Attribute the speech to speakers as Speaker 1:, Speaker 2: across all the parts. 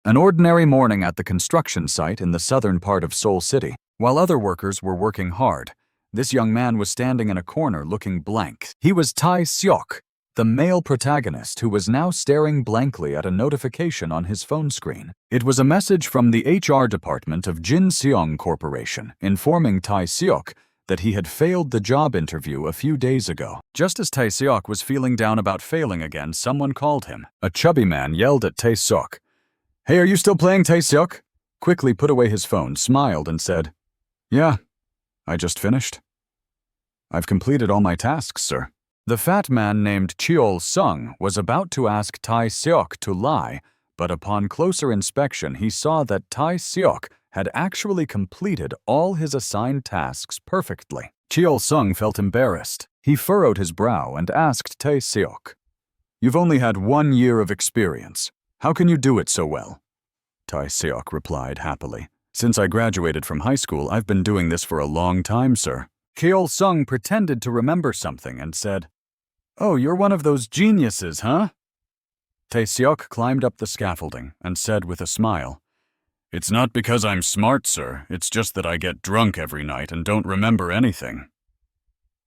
Speaker 1: An ordinary morning at the construction site in the southern part of Seoul City. While other workers were working hard, this young man was standing in a corner looking blank. He was Tae Seok, the male protagonist who was now staring blankly at a notification on his phone screen. It was a message from the HR department of Jin Seong Corporation informing Tae Seok that he had failed the job interview a few days ago. Just as Tae Seok was feeling down about failing again, someone called him. A chubby man yelled at Tae Seok, "Hey, are you still playing, Tae Seok?" Quickly put away his phone, smiled, and said, "Yeah, I just finished. I've completed all my tasks, sir." The fat man named Cheol Sung was about to ask Tae Seok to lie, but upon closer inspection he saw that Tae Seok had actually completed all his assigned tasks perfectly. Cheol Sung felt embarrassed. He furrowed his brow and asked Tae Seok, "You've only had 1 year of experience. How can you do it so well?" Tae Seok replied happily, "Since I graduated from high school, I've been doing this for a long time, sir." Cheol Sung pretended to remember something and said, "Oh, you're one of those geniuses, huh?" Tae Seok climbed up the scaffolding and said with a smile, "It's not because I'm smart, sir. It's just that I get drunk every night and don't remember anything."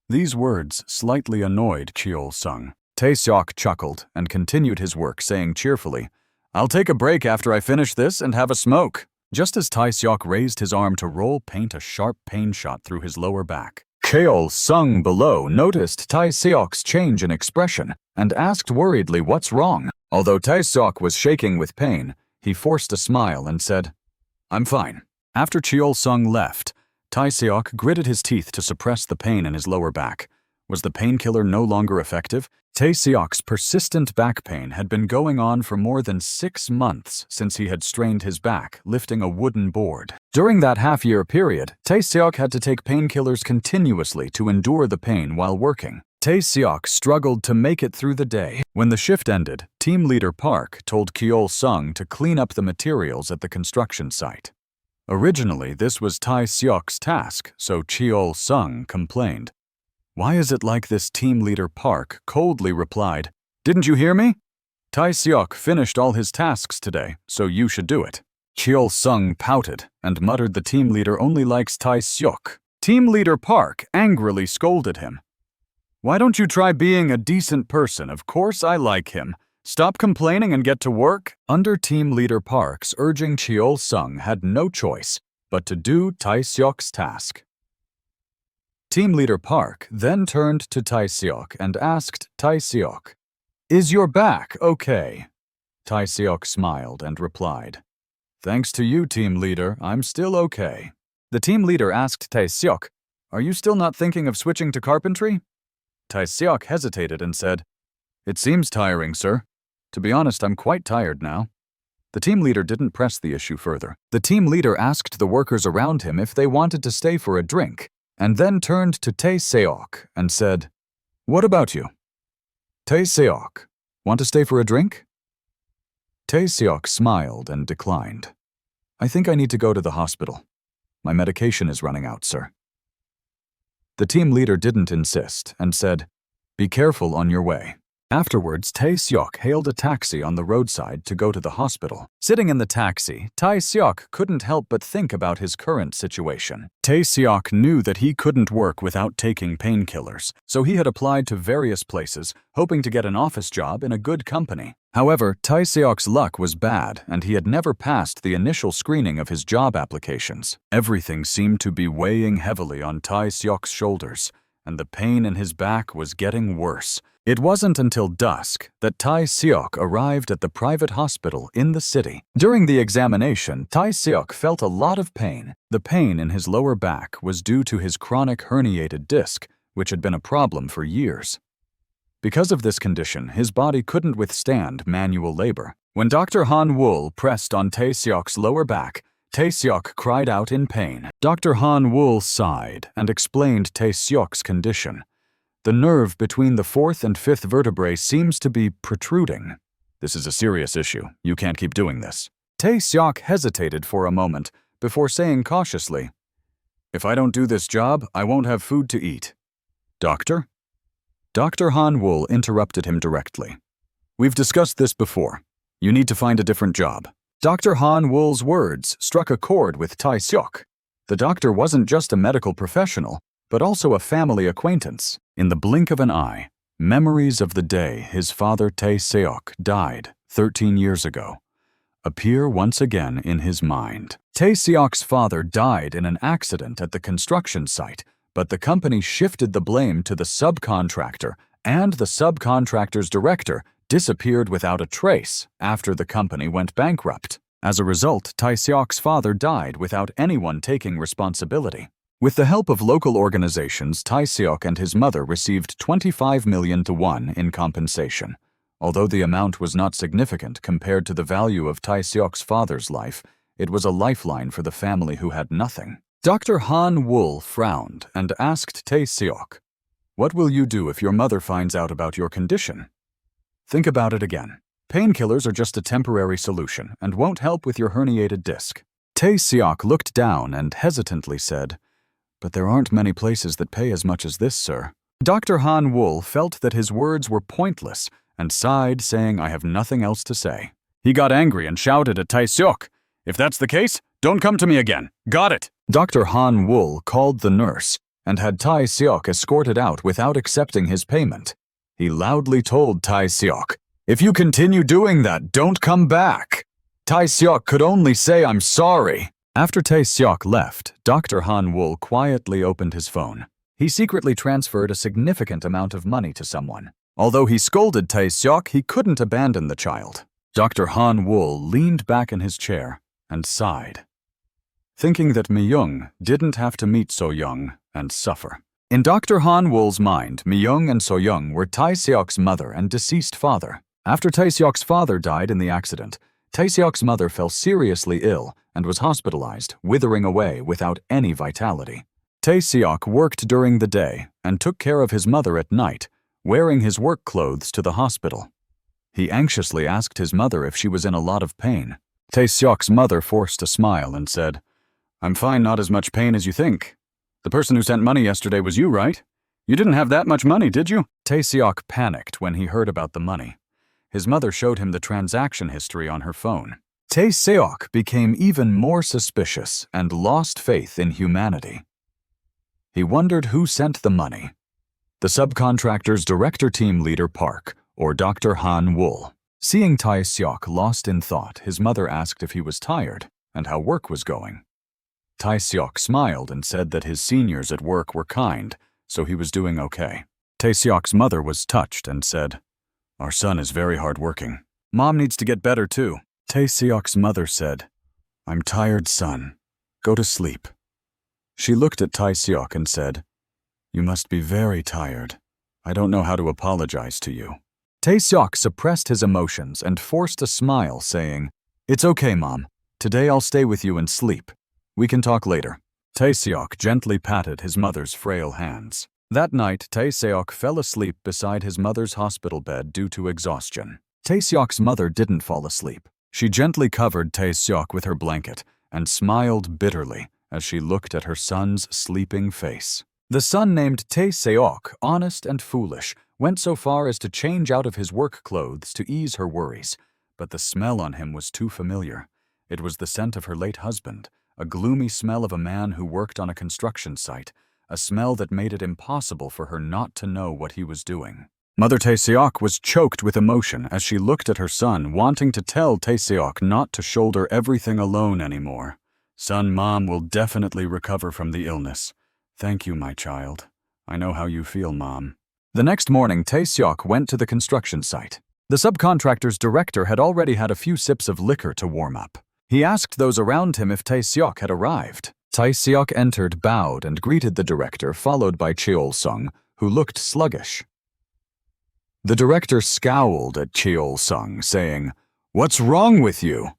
Speaker 1: These words slightly annoyed Cheol Sung. Tae Seok chuckled and continued his work, saying cheerfully, "I'll take a break after I finish this and have a smoke." Just as Tae Seok raised his arm to roll paint, a sharp pain shot through his lower back. Cheol Sung below noticed Tae Seok's change in expression and asked worriedly what's wrong. Although Tae Seok was shaking with pain, he forced a smile and said, "I'm fine." After Cheol Sung left, Tae Seok gritted his teeth to suppress the pain in his lower back. Was the painkiller no longer effective? Tae Seok's persistent back pain had been going on for more than 6 months since he had strained his back lifting a wooden board. During that half-year period, Tae Seok had to take painkillers continuously to endure the pain while working. Tae Seok struggled to make it through the day. When the shift ended, team leader Park told Cheol Sung to clean up the materials at the construction site. Originally, this was Tae Seok's task, so Cheol Sung complained. "Why is it like this?" Team leader Park coldly replied, "Didn't you hear me? Tae Seok finished all his tasks today, so you should do it." Cheol Sung pouted and muttered the team leader only likes Tae Seok. Team leader Park angrily scolded him. "Why don't you try being a decent person? Of course I like him. Stop complaining and get to work." Under team leader Park's urging, Cheol Sung had no choice but to do Tae Seok's task. Team leader Park then turned to Tae Seok and asked Tae Seok, "Is your back okay?" Tae Seok smiled and replied, "Thanks to you, team leader, I'm still okay." The team leader asked Tae Seok, "Are you still not thinking of switching to carpentry?" Tae Seok hesitated and said, "It seems tiring, sir. To be honest, I'm quite tired now." The team leader didn't press the issue further. The team leader asked the workers around him if they wanted to stay for a drink, and then turned to Tae Seok and said, "What about you? Tae Seok, want to stay for a drink?" Tae Seok smiled and declined. "I think I need to go to the hospital. My medication is running out, sir." The team leader didn't insist and said, "Be careful on your way." Afterwards, Tae Seok hailed a taxi on the roadside to go to the hospital. Sitting in the taxi, Tae Seok couldn't help but think about his current situation. Tae Seok knew that he couldn't work without taking painkillers, so he had applied to various places, hoping to get an office job in a good company. However, Tae Seok's luck was bad, and he had never passed the initial screening of his job applications. Everything seemed to be weighing heavily on Tae Seok's shoulders, and the pain in his back was getting worse. It wasn't until dusk that Tae Seok arrived at the private hospital in the city. During the examination, Tae Seok felt a lot of pain. The pain in his lower back was due to his chronic herniated disc, which had been a problem for years. Because of this condition, his body couldn't withstand manual labor. When Dr. Han Wool pressed on Tae Seok's lower back, Tae Seok cried out in pain. Dr. Han Wool sighed and explained Tae Seok's condition. The nerve between the 4th and 5th vertebrae seems to be protruding. "This is a serious issue. You can't keep doing this." Tae Seok hesitated for a moment before saying cautiously, "If I don't do this job, I won't have food to eat." "Doctor?" Dr. Han Wool interrupted him directly. "We've discussed this before. You need to find a different job. Dr. Han Wool's words struck a chord with Tae-seok. The doctor wasn't just a medical professional, but also a family acquaintance. In the blink of an eye, memories of the day his father Tae-seok died 13 years ago appear once again in his mind. Tae-seok's father died in an accident at the construction site, but the company shifted the blame to the subcontractor, and the subcontractor's director disappeared without a trace after the company went bankrupt. As a result, Tae-seok's father died without anyone taking responsibility. With the help of local organizations, Tae-seok and his mother received 25 million to won in compensation. Although the amount was not significant compared to the value of Tae-seok's father's life, it was a lifeline for the family who had nothing. Dr. Han Wool frowned and asked Tae-seok, "What will you do if your mother finds out about your condition?" "Think about it again. Painkillers are just a temporary solution and won't help with your herniated disc." Tae-seok looked down and hesitantly said, "But there aren't many places that pay as much as this, sir." Dr. Han Wool felt that his words were pointless and sighed, saying, "I have nothing else to say." He got angry and shouted at Tae-seok, "If that's the case, don't come to me again. Got it?" Dr. Han Wool called the nurse and had Tae-seok escorted out without accepting his payment. He loudly told Tae-seok, "If you continue doing that, don't come back." Tae-seok could only say, "I'm sorry." After Tae-seok left, Dr. Han Wool quietly opened his phone. He secretly transferred a significant amount of money to someone. Although he scolded Tae-seok, he couldn't abandon the child. Dr. Han Wool leaned back in his chair and sighed, thinking that Mi-young didn't have to meet So-young and suffer. In Dr. Han Wool's mind, Mi-young and So-young were Tae-seok's mother and deceased father. After Tae-seok's father died in the accident, Tae-seok's mother fell seriously ill and was hospitalized, withering away without any vitality. Tae-seok worked during the day and took care of his mother at night, wearing his work clothes to the hospital. He anxiously asked his mother if she was in a lot of pain. Tae-seok's mother forced a smile and said, "I'm fine, not as much pain as you think. The person who sent money yesterday was you, right? You didn't have that much money, did you?" Tae-seok panicked when he heard about the money. His mother showed him the transaction history on her phone. Tae-seok became even more suspicious and lost faith in humanity. He wondered who sent the money. The subcontractor's director team leader Park, or Dr. Han Wool. Seeing Tae-seok lost in thought, his mother asked if he was tired and how work was going. Tae-seok smiled and said that his seniors at work were kind, so he was doing okay. Tae-seok's mother was touched and said, "Our son is very hardworking. Mom needs to get better too." Tae-seok's mother said, "I'm tired, son. Go to sleep." She looked at Tae-seok and said, "You must be very tired. I don't know how to apologize to you." Tae-seok suppressed his emotions and forced a smile, saying, "It's okay, Mom. Today I'll stay with you and sleep. We can talk later." Tae-seok gently patted his mother's frail hands. That night, Tae-seok fell asleep beside his mother's hospital bed due to exhaustion. Tae-seok's mother didn't fall asleep. She gently covered Tae-seok with her blanket and smiled bitterly as she looked at her son's sleeping face. The son, named Tae-seok, honest and foolish, went so far as to change out of his work clothes to ease her worries, but the smell on him was too familiar. It was the scent of her late husband, a gloomy smell of a man who worked on a construction site, a smell that made it impossible for her not to know what he was doing. Mother Tae-seok was choked with emotion as she looked at her son, wanting to tell Tae-seok not to shoulder everything alone anymore. "Son, Mom will definitely recover from the illness. Thank you, my child. I know how you feel, Mom." The next morning, Tae-seok went to the construction site. The subcontractor's director had already had a few sips of liquor to warm up. He asked those around him if Tae-seok had arrived. Tae-seok entered, bowed, and greeted the director, followed by Cheol-sung, who looked sluggish. The director scowled at Cheol-sung, saying, "What's wrong with you?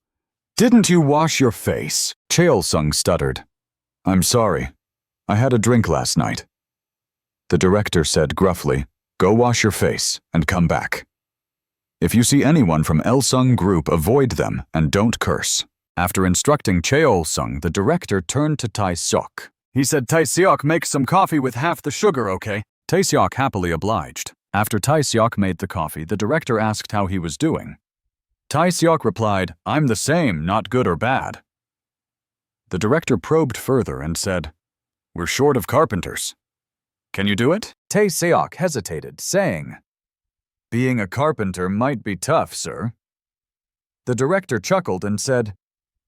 Speaker 1: Didn't you wash your face?" Cheol-sung stuttered, "I'm sorry. I had a drink last night." The director said gruffly, "Go wash your face and come back. If you see anyone from Il-sung Group, avoid them and don't curse." After instructing Cheol-sung, the director turned to Tae-seok. He said, "Tae-seok, make some coffee with half the sugar, okay?" Tae-seok happily obliged. After Tae-seok made the coffee, the director asked how he was doing. Tae-seok replied, "I'm the same, not good or bad." The director probed further and said, "We're short of carpenters. Can you do it?" Tae-seok hesitated, saying, "Being a carpenter might be tough, sir." The director chuckled and said,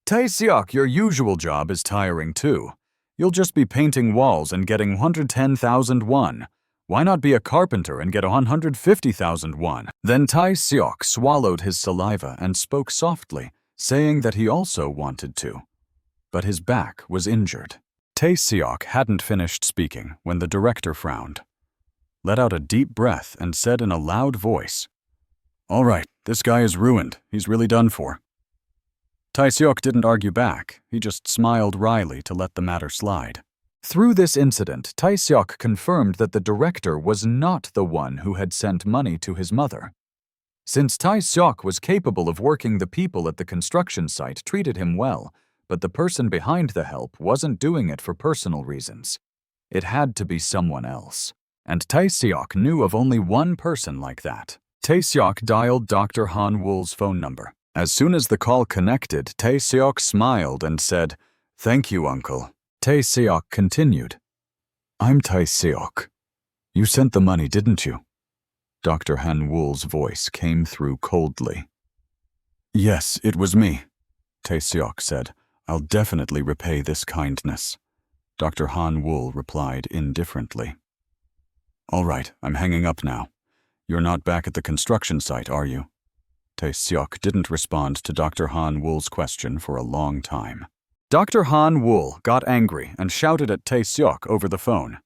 Speaker 1: "Tae-seok, your usual job is tiring too. You'll just be painting walls and getting 110,000 won. Why not be a carpenter and get 150,000 won?" Then Tae-seok swallowed his saliva and spoke softly, saying that he also wanted to. But his back was injured. Tae-seok hadn't finished speaking when the director frowned, let out a deep breath, and said in a loud voice, "All right, this guy is ruined. He's really done for." Tae-seok didn't argue back. He just smiled wryly to let the matter slide. Through this incident, Tae-seok confirmed that the director was not the one who had sent money to his mother. Since Tae-seok was capable of working, the people at the construction site treated him well, but the person behind the help wasn't doing it for personal reasons. It had to be someone else. And Tae-seok knew of only one person like that. Tae-seok dialed Dr. Han Wool's phone number. As soon as the call connected, Tae-seok smiled and said, "Thank you, uncle." Tae-seok continued, "I'm Tae-seok. You sent the money, didn't you?" Dr. Han Wool's voice came through coldly. "Yes, it was me," Tae-seok said. "I'll definitely repay this kindness." Dr. Han Wool replied indifferently. "All right, I'm hanging up now. You're not back at the construction site, are you?" Tae-seok didn't respond to Dr. Han Wool's question for a long time. Dr. Han Wool got angry and shouted at Tae-seok over the phone.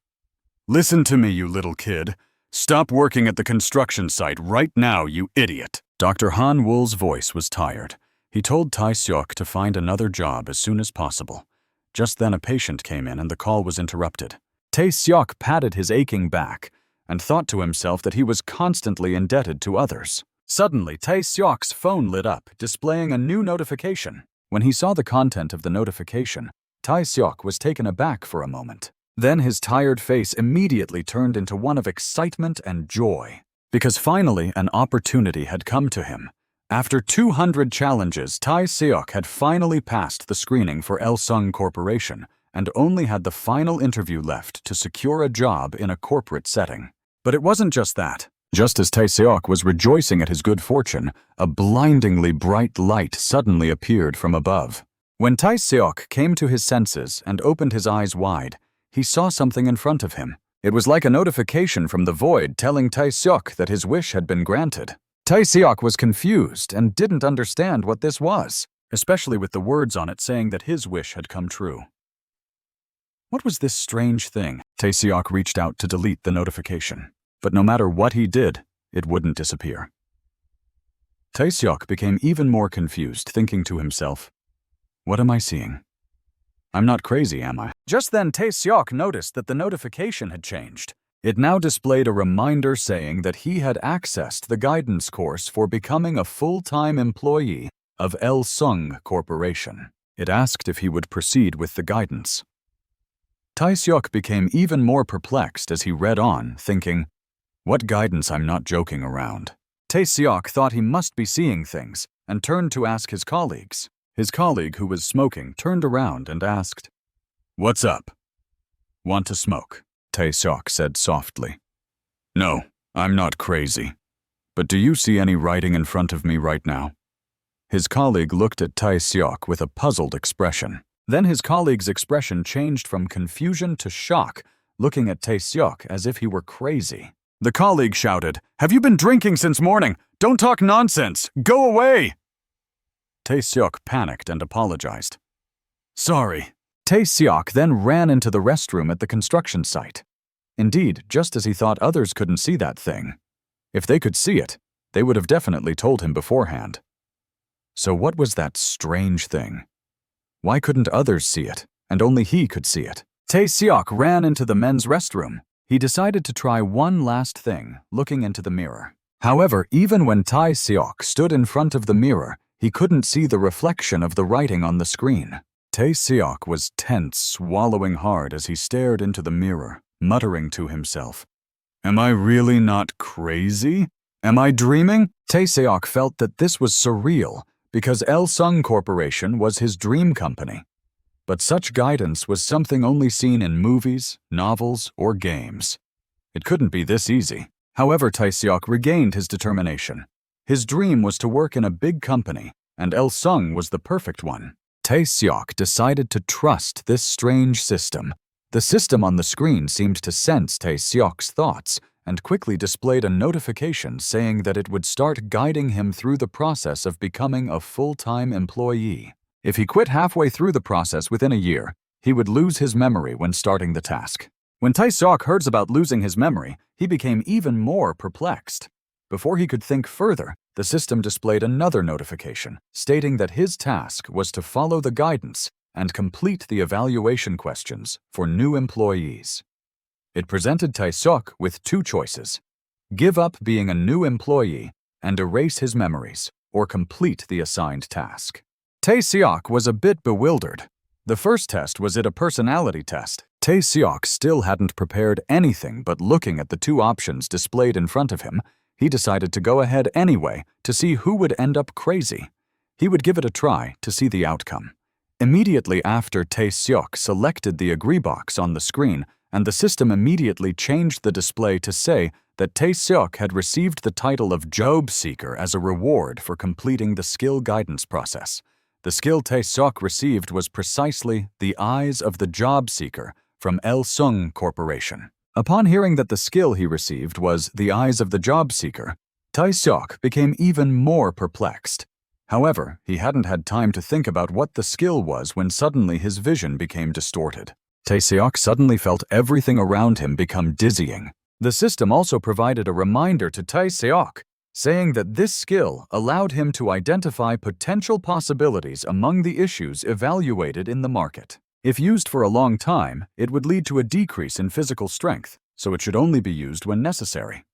Speaker 1: "Listen to me, you little kid. Stop working at the construction site right now, you idiot." Dr. Han Wool's voice was tired. He told Tae-seok to find another job as soon as possible. Just then a patient came in and the call was interrupted. Tae-seok patted his aching back and thought to himself that he was constantly indebted to others. Suddenly, Tae-seok's phone lit up, displaying a new notification. When he saw the content of the notification, Tae-seok was taken aback for a moment. Then his tired face immediately turned into one of excitement and joy, because finally an opportunity had come to him. After 200 challenges, Tae-seok had finally passed the screening for Elsung Corporation and only had the final interview left to secure a job in a corporate setting. But it wasn't just that. Just as Tae-seok was rejoicing at his good fortune, a blindingly bright light suddenly appeared from above. When Tae-seok came to his senses and opened his eyes wide, he saw something in front of him. It was like a notification from the void telling Tae-seok that his wish had been granted. Tae-seok was confused and didn't understand what this was, especially with the words on it saying that his wish had come true. What was this strange thing? Tae-seok reached out to delete the notification. But no matter what he did, it wouldn't disappear. Tae-seok became even more confused, thinking to himself, "What am I seeing? I'm not crazy, am I?" Just then, Tae-seok noticed that the notification had changed. It now displayed a reminder saying that he had accessed the guidance course for becoming a full-time employee of Elsung Corporation. It asked if he would proceed with the guidance. Tae-seok became even more perplexed as he read on, thinking, "What guidance? I'm not joking around." Tae-seok thought he must be seeing things and turned to ask his colleagues. His colleague, who was smoking, turned around and asked, "What's up?" "Want to smoke?" Tae-seok said softly. "No, I'm not crazy. But do you see any writing in front of me right now?" His colleague looked at Tae-seok with a puzzled expression. Then his colleague's expression changed from confusion to shock, looking at Tae-seok as if he were crazy. The colleague shouted, "Have you been drinking since morning? Don't talk nonsense! Go away!" Tae-seok panicked and apologized. "Sorry." Tae-seok then ran into the restroom at the construction site. Indeed, just as he thought others couldn't see that thing. If they could see it, they would have definitely told him beforehand. So what was that strange thing? Why couldn't others see it, and only he could see it? Tae-seok ran into the men's restroom. He decided to try one last thing, looking into the mirror. However, even when Tae-seok stood in front of the mirror, he couldn't see the reflection of the writing on the screen. Tae-seok was tense, swallowing hard as he stared into the mirror, muttering to himself, "Am I really not crazy? Am I dreaming? Tae-seok felt that this was surreal because Il-sung Corporation was his dream company. But such guidance was something only seen in movies, novels, or games. It couldn't be this easy. However, Tae-seok regained his determination. His dream was to work in a big company, and Il-sung was the perfect one. Tae-seok decided to trust this strange system. The system on the screen seemed to sense Tae-seok's thoughts and quickly displayed a notification saying that it would start guiding him through the process of becoming a full-time employee. If he quit halfway through the process within a year, he would lose his memory when starting the task. When Tae-seok heard about losing his memory, he became even more perplexed. Before he could think further, the system displayed another notification stating that his task was to follow the guidance and complete the evaluation questions for new employees. It presented Tae-seok with two choices: give up being a new employee and erase his memories, or complete the assigned task. Tae-seok was a bit bewildered. The first test was a personality test. Tae-seok still hadn't prepared anything, but looking at the two options displayed in front of him, he decided to go ahead anyway to see who would end up crazy. He would give it a try to see the outcome. Immediately after Tae-seok selected the agree box on the screen, and the system immediately changed the display to say that Tae-seok had received the title of Job Seeker as a reward for completing the skill guidance process. The skill Tae-seok received was precisely the Eyes of the Job Seeker from Il-sung Corporation. Upon hearing that the skill he received was the Eyes of the Job Seeker, Tae-seok became even more perplexed. However, he hadn't had time to think about what the skill was when suddenly his vision became distorted. Tae-seok suddenly felt everything around him become dizzying. The system also provided a reminder to Tae-seok, saying that this skill allowed him to identify potential possibilities among the issues evaluated in the market. If used for a long time, it would lead to a decrease in physical strength, so it should only be used when necessary.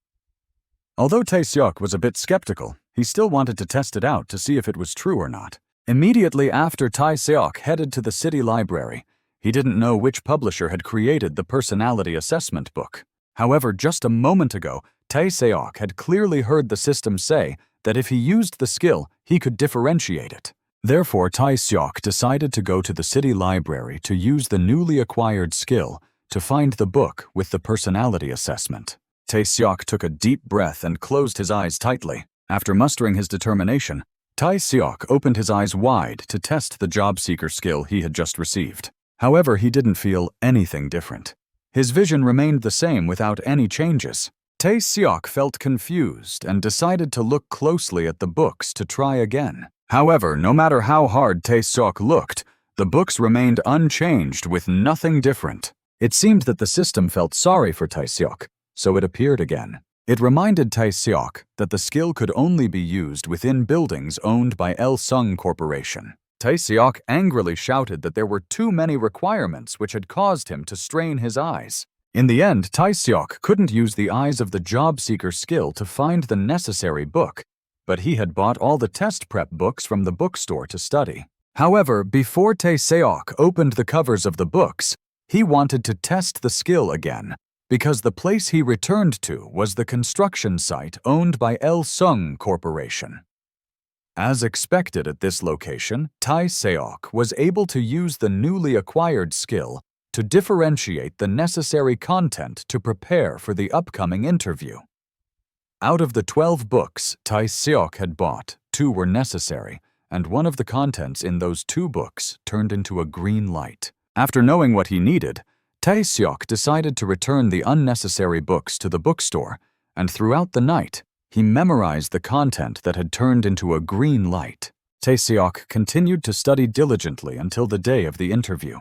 Speaker 1: Although Tae-seok was a bit skeptical, he still wanted to test it out to see if it was true or not. Immediately after Tae-seok headed to the city library, he didn't know which publisher had created the personality assessment book. However, just a moment ago, Tae-seok had clearly heard the system say that if he used the skill, he could differentiate it. Therefore, Tae-seok decided to go to the city library to use the newly acquired skill to find the book with the personality assessment. Tae-seok took a deep breath and closed his eyes tightly. After mustering his determination, Tae-seok opened his eyes wide to test the job seeker skill he had just received. However, he didn't feel anything different. His vision remained the same without any changes. Tae-seok felt confused and decided to look closely at the books to try again. However, no matter how hard Tae-seok looked, the books remained unchanged with nothing different. It seemed that the system felt sorry for Tae-seok, so it appeared again. It reminded Tae-seok that the skill could only be used within buildings owned by Il-sung Corporation. Tae-seok angrily shouted that there were too many requirements which had caused him to strain his eyes. In the end, Tae-seok couldn't use the Eyes of the Job Seeker skill to find the necessary book, but he had bought all the test prep books from the bookstore to study. However, before Tae-seok opened the covers of the books, he wanted to test the skill again, because the place he returned to was the construction site owned by Il-sung Corporation. As expected at this location, Tae-seok was able to use the newly acquired skill to differentiate the necessary content to prepare for the upcoming interview. Out of the 12 books Tae-seok had bought, 2 were necessary, and one of the contents in those 2 books turned into a green light. After knowing what he needed, Tae-seok decided to return the unnecessary books to the bookstore, and throughout the night, he memorized the content that had turned into a green light. Tae-seok continued to study diligently until the day of the interview.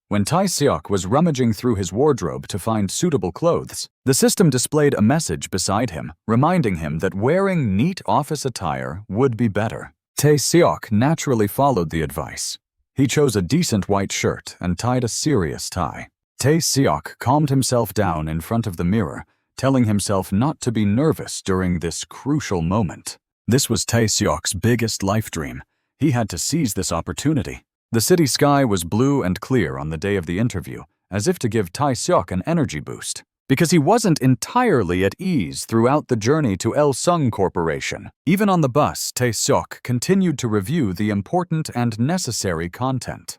Speaker 1: When Tae-seok was rummaging through his wardrobe to find suitable clothes, the system displayed a message beside him, reminding him that wearing neat office attire would be better. Tae-seok naturally followed the advice. He chose a decent white shirt and tied a serious tie. Tae-seok calmed himself down in front of the mirror, telling himself not to be nervous during this crucial moment. This was Tae-seok's biggest life dream. He had to seize this opportunity. The city sky was blue and clear on the day of the interview, as if to give Tae-seok an energy boost. because he wasn't entirely at ease throughout the journey to Il-sung Corporation. Even on the bus, Tae-seok continued to review the important and necessary content.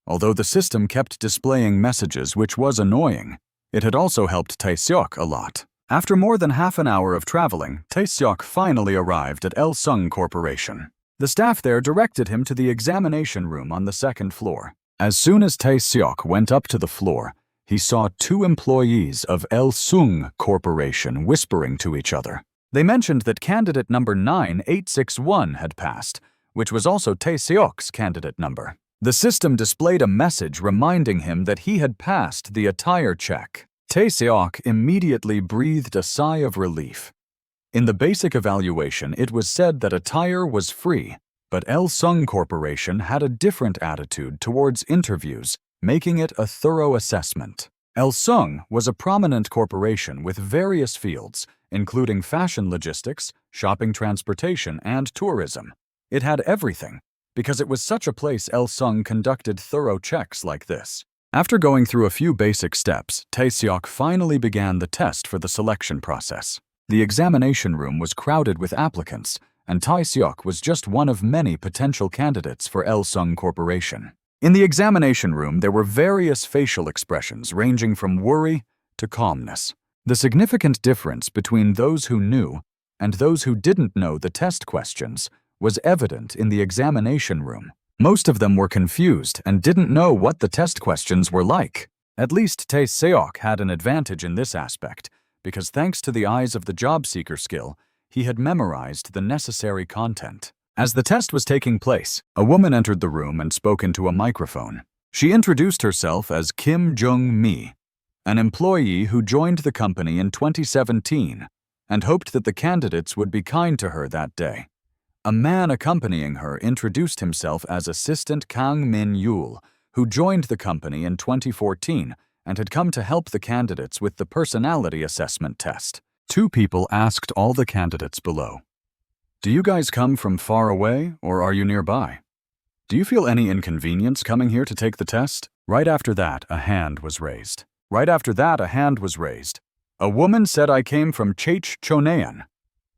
Speaker 1: Although the system kept displaying messages which was annoying, it had also helped Tae-seok a lot. After more than half an hour of traveling, Tae-seok finally arrived at Il-sung Corporation. The staff there directed him to the examination room on the second floor. As soon as Tae-seok went up to the floor, he saw two employees of Il-sung Corporation whispering to each other. They mentioned that candidate number 9861 had passed, which was also Tae-seok's candidate number. The system displayed a message reminding him that he had passed the attire check. Tae-seok immediately breathed a sigh of relief. In the basic evaluation, it was said that attire was free, but Il-sung Corporation had a different attitude towards interviews, making it a thorough assessment. Il-sung was a prominent corporation with various fields, including fashion logistics, shopping transportation, and tourism. It had everything. Because it was such a place, Il-sung conducted thorough checks like this. After going through a few basic steps, Tae-seok finally began the test for the selection process. The examination room was crowded with applicants, and Tae-seok was just one of many potential candidates for Il-sung Corporation. In the examination room, there were various facial expressions ranging from worry to calmness. The significant difference between those who knew and those who didn't know the test questions was evident in the examination room. Most of them were confused and didn't know what the test questions were like. At least Tae-seok had an advantage in this aspect, because thanks to the eyes of the job seeker skill, he had memorized the necessary content. As the test was taking place, a woman entered the room and spoke into a microphone. She introduced herself as Kim Jung-mi, an employee who joined the company in 2017 and hoped that the candidates would be kind to her that day. A man accompanying her introduced himself as Assistant Kang Min-yul, who joined the company in 2014 and had come to help the candidates with the personality assessment test. Two people asked all the candidates below, "Do you guys come from far away, or are you nearby? Do you feel any inconvenience coming here to take the test?" Right after that, a hand was raised. A woman said, "I came from Cheonan.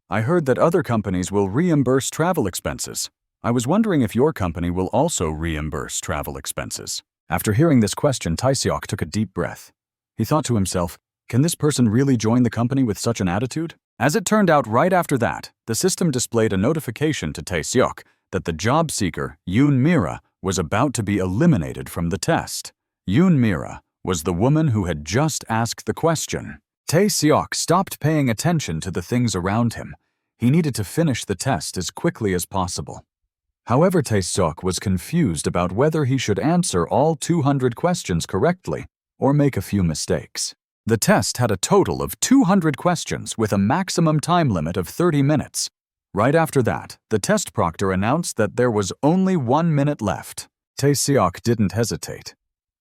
Speaker 1: I heard that other companies will reimburse travel expenses. I was wondering if your company will also reimburse travel expenses." After hearing this question, Tae-seok took a deep breath. He thought to himself, can this person really join the company with such an attitude? As it turned out, right after that, the system displayed a notification to Tae-seok that the job seeker, Yoon Mira, was about to be eliminated from the test. Yoon Mira was the woman who had just asked the question. Tae-seok stopped paying attention to the things around him. He needed to finish the test as quickly as possible. However, Tae-seok was confused about whether he should answer all 200 questions correctly or make a few mistakes. The test had a total of 200 questions with a maximum time limit of 30 minutes. Right after that, the test proctor announced that there was only 1 minute left. Tae-seok didn't hesitate.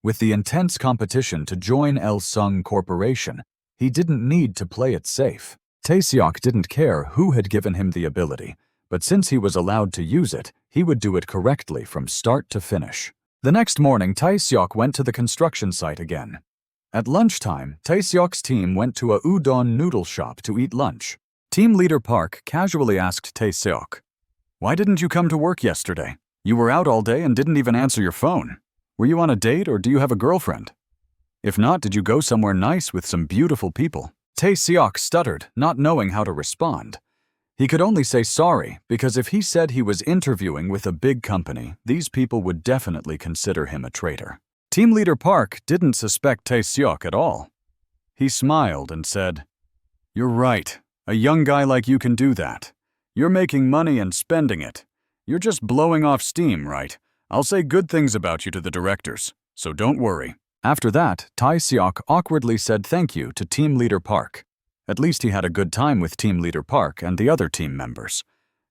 Speaker 1: With the intense competition to join Il-sung Corporation, he didn't need to play it safe. Tae-seok didn't care who had given him the ability, but since he was allowed to use it, he would do it correctly from start to finish. The next morning, Tae-seok went to the construction site again. At lunchtime, Tae-seok's team went to a udon noodle shop to eat lunch. Team leader Park casually asked Tae-seok, "Why didn't you come to work yesterday? You were out all day and didn't even answer your phone. Were you on a date or do you have a girlfriend? If not, did you go somewhere nice with some beautiful people?" Tae-seok stuttered, not knowing how to respond. He could only say sorry, because if he said he was interviewing with a big company, these people would definitely consider him a traitor. Team leader Park didn't suspect Tae-seok at all. He smiled and said, "You're right. A young guy like you can do that. You're making money and spending it. You're just blowing off steam, right? I'll say good things about you to the directors, so don't worry." After that, Tae-seok awkwardly said thank you to team leader Park. At least he had a good time with team leader Park and the other team members.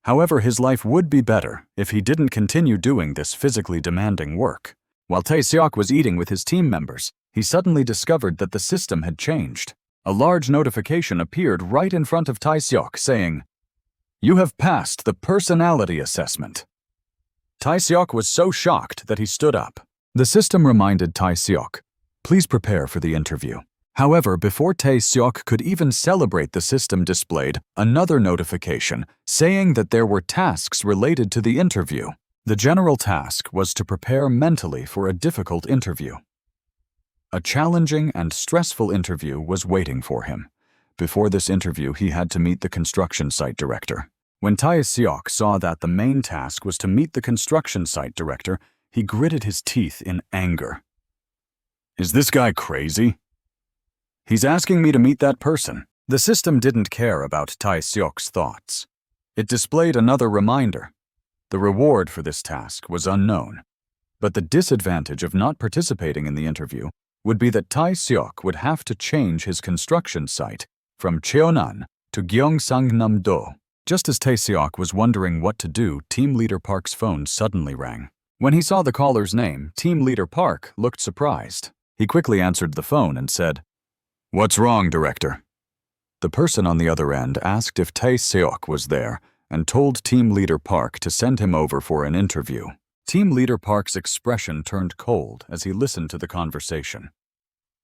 Speaker 1: However, his life would be better if he didn't continue doing this physically demanding work. While Tae-seok was eating with his team members, he suddenly discovered that the system had changed. A large notification appeared right in front of Tae-seok saying, "You have passed the personality assessment." Tae-seok was so shocked that he stood up. The system reminded Tae-seok, "Please prepare for the interview." However, before Tae-seok could even celebrate, the system displayed another notification saying that there were tasks related to the interview. The general task was to prepare mentally for a difficult interview. A challenging and stressful interview was waiting for him. Before this interview, he had to meet the construction site director. When Tae-seok saw that the main task was to meet the construction site director, he gritted his teeth in anger. Is this guy crazy? He's asking me to meet that person. The system didn't care about Tae-seok's thoughts. It displayed another reminder. The reward for this task was unknown, but the disadvantage of not participating in the interview would be that Tae-seok would have to change his construction site from Cheonan to Gyeongsangnam-do. Just as Tae-seok was wondering what to do, Team Leader Park's phone suddenly rang. When he saw the caller's name, Team Leader Park looked surprised. He quickly answered the phone and said, "What's wrong, Director?" The person on the other end asked if Tae-seok was there and told Team Leader Park to send him over for an interview. Team Leader Park's expression turned cold as he listened to the conversation.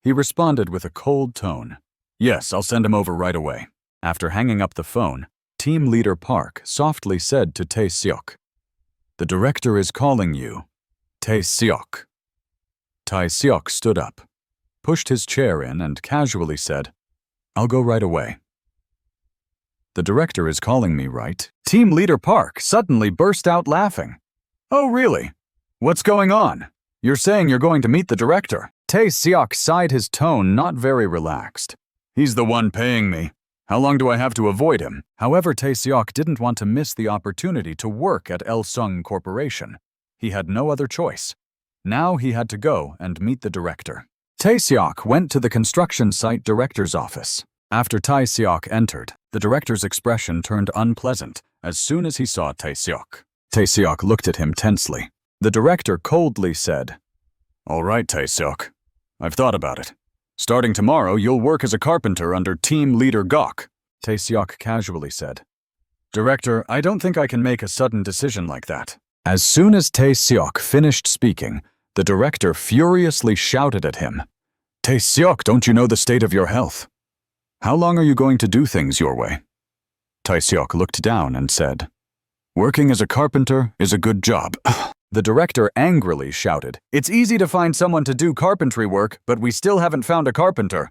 Speaker 1: He responded with a cold tone, "Yes, I'll send him over right away." After hanging up the phone, Team Leader Park softly said to Tae-seok, "The director is calling you, Tae-seok." Tae-seok stood up, pushed his chair in, and casually said, "I'll go right away." "The director is calling me, right?" Team Leader Park suddenly burst out laughing. "Oh, really? What's going on? You're saying you're going to meet the director?" Tae-seok sighed, his tone not very relaxed. "He's the one paying me. How long do I have to avoid him?" However, Tae-seok didn't want to miss the opportunity to work at El-sung Corporation. He had no other choice. Now he had to go and meet the director. Tae-seok went to the construction site director's office. After Tae-seok entered, the director's expression turned unpleasant as soon as he saw Tae-seok. Tae-seok looked at him tensely. The director coldly said, "All right, Tae-seok. I've thought about it. Starting tomorrow, you'll work as a carpenter under Team Leader Gok." Tae-seok casually said, "Director, I don't think I can make a sudden decision like that." As soon as Tae-seok finished speaking, the director furiously shouted at him, "Tae-seok, don't you know the state of your health? How long are you going to do things your way?" Tae-seok looked down and said, "Working as a carpenter is a good job." The director angrily shouted, "It's easy to find someone to do carpentry work, but we still haven't found a carpenter.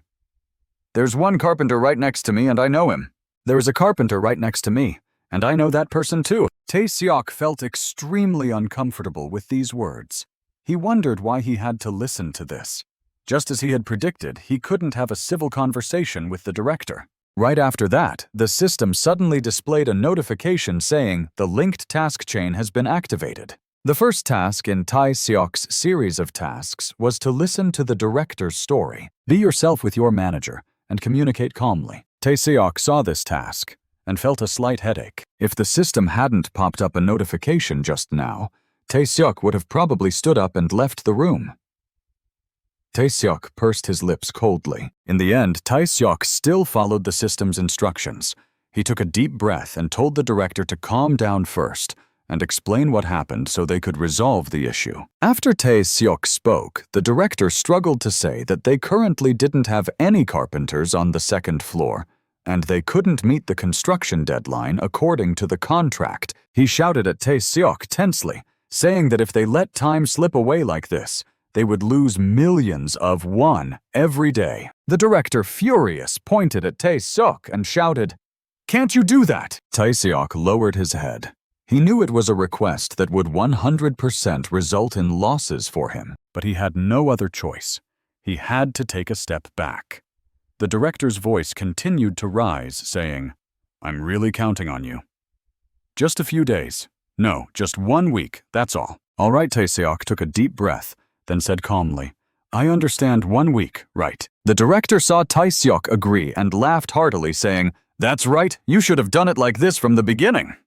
Speaker 1: There's one carpenter right next to me and I know him. There is a carpenter right next to me, and I know that person too." Tae-seok felt extremely uncomfortable with these words. He wondered why he had to listen to this. Just as he had predicted, he couldn't have a civil conversation with the director. Right after that, the system suddenly displayed a notification saying the linked task chain has been activated. The first task in Tae-seok's series of tasks was to listen to the director's story. Be yourself with your manager and communicate calmly. Tae-seok saw this task and felt a slight headache. If the system hadn't popped up a notification just now, Tae-seok would have probably stood up and left the room. Tae-seok pursed his lips coldly. In the end, Tae-seok still followed the system's instructions. He took a deep breath and told the director to calm down first and explain what happened so they could resolve the issue. After Tae-seok spoke, the director struggled to say that they currently didn't have any carpenters on the second floor, and they couldn't meet the construction deadline according to the contract. He shouted at Tae-seok tensely, saying that if they let time slip away like this, they would lose millions of won every day. The director, furious, pointed at Tae-seok and shouted, "Can't you do that?" Tae-seok lowered his head. He knew it was a request that would 100% result in losses for him, but he had no other choice. He had to take a step back. The director's voice continued to rise, saying, "I'm really counting on you. Just a few days. No, just 1 week, that's all." All right, Tae-seok took a deep breath, then said calmly, "I understand, 1 week, right?" The director saw Tae-seok agree and laughed heartily, saying, "That's right, you should have done it like this from the beginning.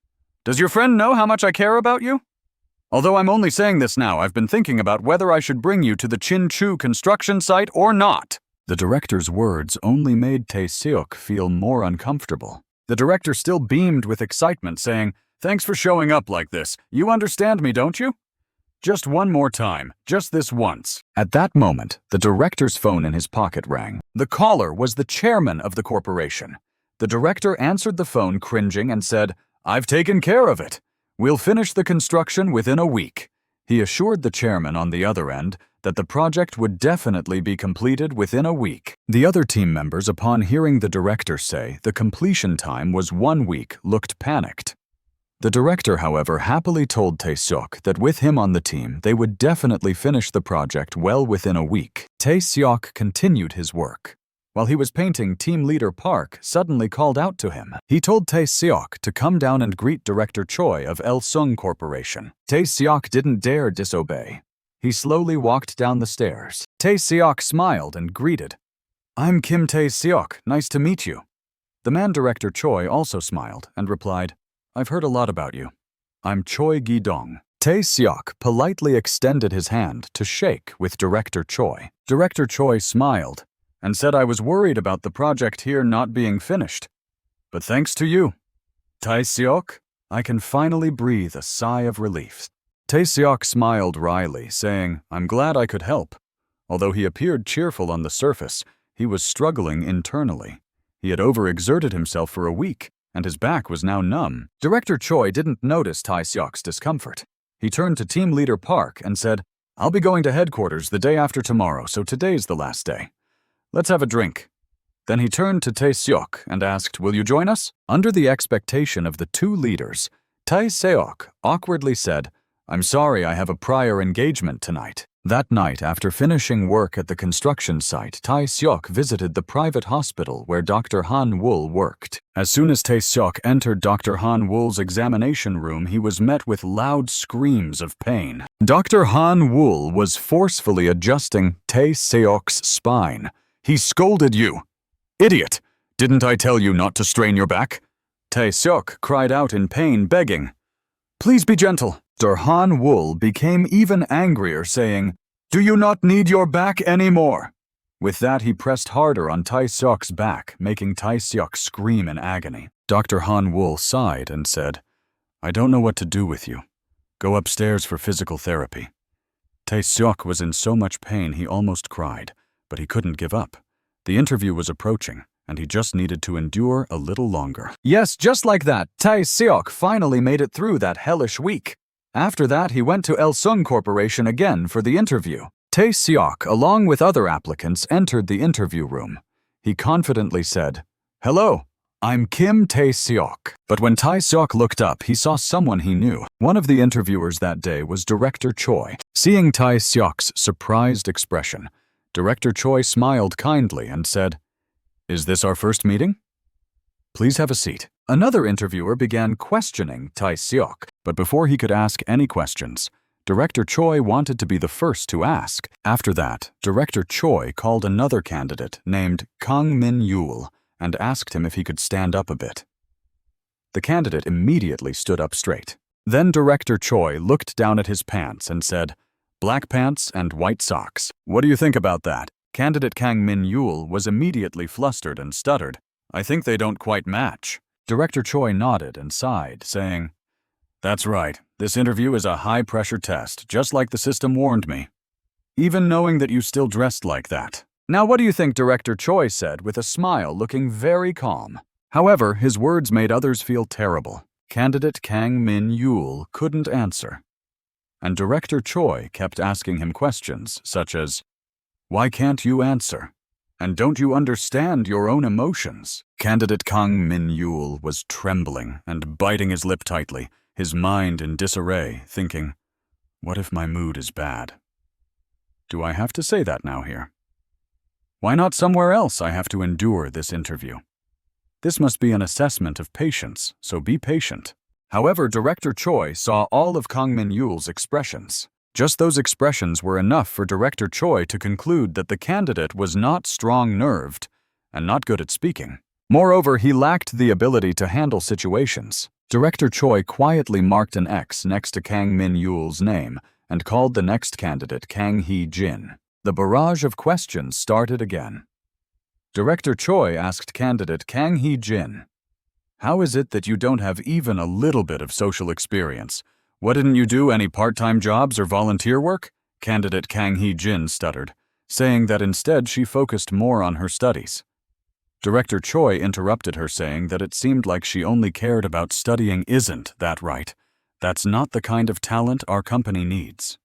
Speaker 1: Does your friend know how much I care about you? Although I'm only saying this now, I've been thinking about whether I should bring you to the Chinchu construction site or not." The director's words only made Tae-seok feel more uncomfortable. The director still beamed with excitement, saying, "Thanks for showing up like this. You understand me, don't you? Just one more time, just this once." At that moment, the director's phone in his pocket rang. The caller was the chairman of the corporation. The director answered the phone cringing and said, "I've taken care of it. We'll finish the construction within a week." He assured the chairman on the other end that the project would definitely be completed within a week. The other team members, upon hearing the director say the completion time was 1 week, looked panicked. The director, however, happily told Tae-seok that with him on the team, they would definitely finish the project well within a week. Tae-seok continued his work. While he was painting, team leader Park suddenly called out to him. He told Tae-seok to come down and greet Director Choi of El-sung Corporation. Tae-seok didn't dare disobey. He slowly walked down the stairs. Tae-seok smiled and greeted. "I'm Kim Tae-seok, nice to meet you." The man Director Choi also smiled and replied, "I've heard a lot about you. I'm Choi Gi-dong." Tae-seok politely extended his hand to shake with Director Choi. Director Choi smiled and said, "I was worried about the project here not being finished. But thanks to you, Tae-seok, I can finally breathe a sigh of relief." Tae-seok smiled wryly, saying, "I'm glad I could help." Although he appeared cheerful on the surface, he was struggling internally. He had overexerted himself for a week, and his back was now numb. Director Choi didn't notice Tae-seok's discomfort. He turned to team leader Park and said, "I'll be going to headquarters the day after tomorrow, so today's the last day. Let's have a drink." Then he turned to Tae-seok and asked, "Will you join us?" Under the expectation of the two leaders, Tae-seok awkwardly said, "I'm sorry, I have a prior engagement tonight." That night, after finishing work at the construction site, Tae-seok visited the private hospital where Dr. Han-woo worked. As soon as Tae-seok entered Dr. Han-woo's examination room, he was met with loud screams of pain. Dr. Han-woo was forcefully adjusting Tae-seok's spine. He scolded, "You idiot! Didn't I tell you not to strain your back?" Tae-seok cried out in pain, begging, "Please be gentle." Dr. Han-woo became even angrier, saying, "Do you not need your back anymore?" With that, he pressed harder on Tae-seok's back, making Tae-seok scream in agony. Dr. Han-woo sighed and said, "I don't know what to do with you. Go upstairs for physical therapy." Tae-seok was in so much pain he almost cried, but he couldn't give up. The interview was approaching, and he just needed to endure a little longer. Yes, just like that, Tae-seok finally made it through that hellish week. After that, he went to El-sung Corporation again for the interview. Tae-seok, along with other applicants, entered the interview room. He confidently said, "Hello, I'm Kim Tae-seok." But when Tae-seok looked up, he saw someone he knew. One of the interviewers that day was Director Choi. Seeing Tae-seok's surprised expression, Director Choi smiled kindly and said, "Is this our first meeting? Please have a seat." Another interviewer began questioning Tae-seok, but before he could ask any questions, Director Choi wanted to be the first to ask. After that, Director Choi called another candidate named Kang Min-yul and asked him if he could stand up a bit. The candidate immediately stood up straight. Then Director Choi looked down at his pants and said, "Black pants and white socks. What do you think about that?" Candidate Kang Min-yul was immediately flustered and stuttered, "I think they don't quite match." Director Choi nodded and sighed, saying, "That's right. This interview is a high-pressure test, just like the system warned me. Even knowing that you still dressed like that." "Now what do you think?" Director Choi said with a smile, looking very calm. However, his words made others feel terrible. Candidate Kang Min-yul couldn't answer. And Director Choi kept asking him questions such as, "Why can't you answer? And don't you understand your own emotions?" Candidate Kang Min-yul was trembling and biting his lip tightly, his mind in disarray, thinking, "What if my mood is bad? Do I have to say that now here? Why not somewhere else I have to endure this interview? This must be an assessment of patience, so be patient." However, Director Choi saw all of Kang Min-yul's expressions. Just those expressions were enough for Director Choi to conclude that the candidate was not strong-nerved and not good at speaking. Moreover, he lacked the ability to handle situations. Director Choi quietly marked an X next to Kang Min-yul's name and called the next candidate Kang Hee-jin. The barrage of questions started again. Director Choi asked candidate Kang Hee-jin, "How is it that you don't have even a little bit of social experience? What, didn't you do any part-time jobs or volunteer work? Candidate Kang Hee-jin stuttered, saying that instead she focused more on her studies. Director Choi interrupted her, saying that it seemed like she only cared about studying. Isn't that right? That's not the kind of talent our company needs.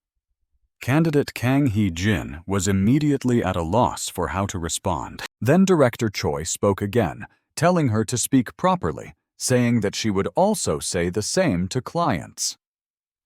Speaker 1: Candidate Kang Hee-jin was immediately at a loss for how to respond. Then Director Choi spoke again, telling her to speak properly, saying that she would also say the same to clients.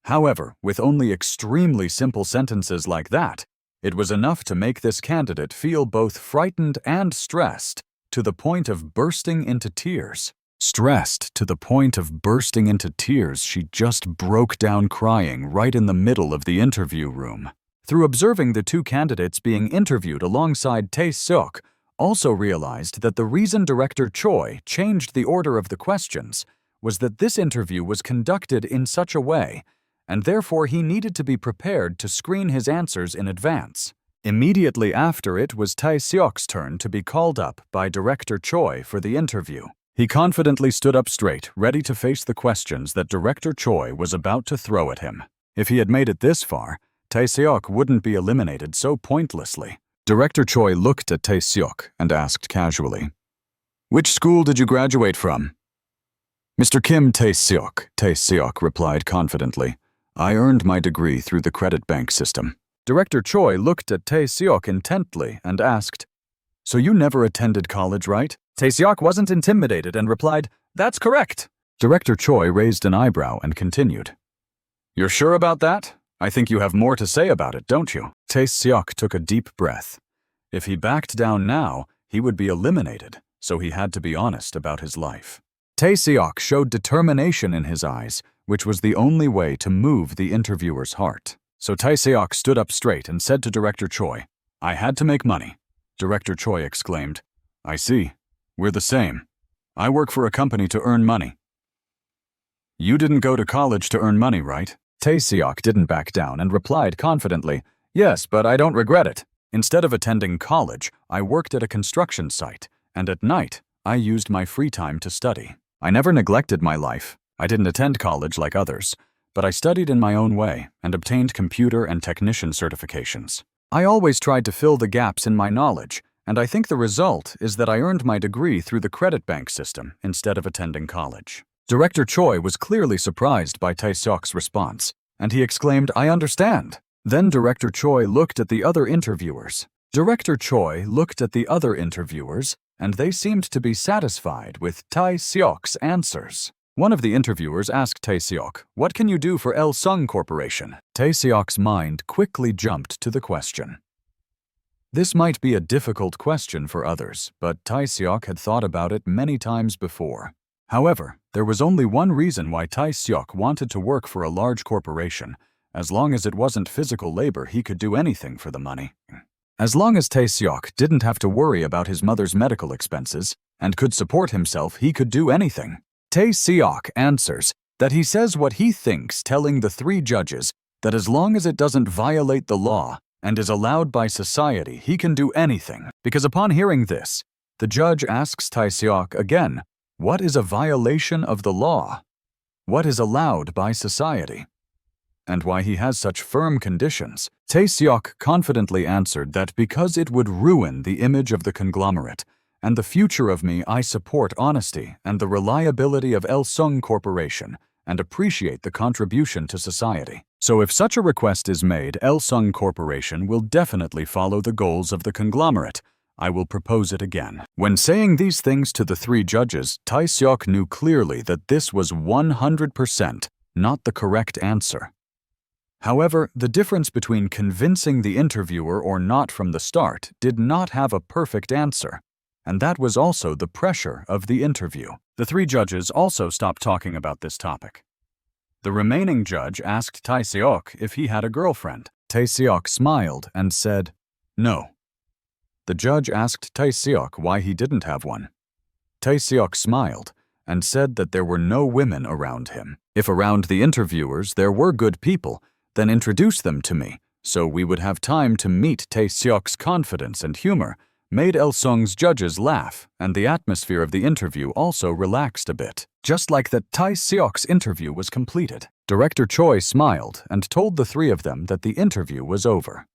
Speaker 1: However, with only extremely simple sentences like that, it was enough to make this candidate feel both frightened and stressed, to the point of bursting into tears. Stressed to the point of bursting into tears, she just broke down crying right in the middle of the interview room. Through observing the two candidates being interviewed alongside Tae-seok, also realized that the reason Director Choi changed the order of the questions was that this interview was conducted in such a way, and therefore he needed to be prepared to screen his answers in advance. Immediately after, it was Tae-seok's turn to be called up by Director Choi for the interview. He confidently stood up straight, ready to face the questions that Director Choi was about to throw at him. If he had made it this far, Tae-seok wouldn't be eliminated so pointlessly. Director Choi looked at Tae-seok and asked casually, "Which school did you graduate from?" "Mr. Kim Tae-seok," Tae-seok replied confidently. "I earned my degree through the credit bank system." Director Choi looked at Tae-seok intently and asked, "So you never attended college, right?" Tae-seok wasn't intimidated and replied, "That's correct." Director Choi raised an eyebrow and continued, "You're sure about that? I think you have more to say about it, don't you?" Tae-seok took a deep breath. If he backed down now, he would be eliminated, so he had to be honest about his life. Tae-seok showed determination in his eyes, which was the only way to move the interviewer's heart. So Tae-seok stood up straight and said to Director Choi, "I had to make money." Director Choi exclaimed, "I see. We're the same. I work for a company to earn money." "You didn't go to college to earn money, right?" Tae-seok didn't back down and replied confidently, "Yes, but I don't regret it. Instead of attending college, I worked at a construction site, and at night, I used my free time to study. I never neglected my life. I didn't attend college like others, but I studied in my own way and obtained computer and technician certifications. I always tried to fill the gaps in my knowledge, and I think the result is that I earned my degree through the credit bank system instead of attending college." Director Choi was clearly surprised by Tae-seok's response, and he exclaimed, "I understand." Then Director Choi looked at the other interviewers. And they seemed to be satisfied with Tae-seok's answers. One of the interviewers asked Tae-seok, "What can you do for Il-sung Corporation?" Tae-seok's mind quickly jumped to the question. This might be a difficult question for others, but Tae-seok had thought about it many times before. However, there was only one reason why Tae-seok wanted to work for a large corporation. As long as it wasn't physical labor, he could do anything for the money. As long as Tae-seok didn't have to worry about his mother's medical expenses and could support himself, he could do anything. Tae-seok answers that he says what he thinks, telling the three judges that as long as it doesn't violate the law and is allowed by society, he can do anything. Because upon hearing this, the judge asks Tae-seok again, what is a violation of the law? What is allowed by society? And why he has such firm conditions. Tae-seok confidently answered that because it would ruin the image of the conglomerate and the future of me, I support honesty and the reliability of Il-sung Corporation and appreciate the contribution to society. So if such a request is made, Il-sung Corporation will definitely follow the goals of the conglomerate. I will propose it again. When saying these things to the three judges, Tae-seok knew clearly that this was 100% not the correct answer. However, the difference between convincing the interviewer or not from the start did not have a perfect answer, and that was also the pressure of the interview. The three judges also stopped talking about this topic. The remaining judge asked Tae-seok if he had a girlfriend. Tae-seok smiled and said, "No." The judge asked Tae-seok why he didn't have one. Tae-seok smiled and said that there were no women around him. If around the interviewers there were good people, then introduce them to me, so we would have time to meet. Tae-seok's confidence and humor made Il-sung's judges laugh, and the atmosphere of the interview also relaxed a bit. Just like that, Tae-seok's interview was completed. Director Choi smiled and told the three of them that the interview was over.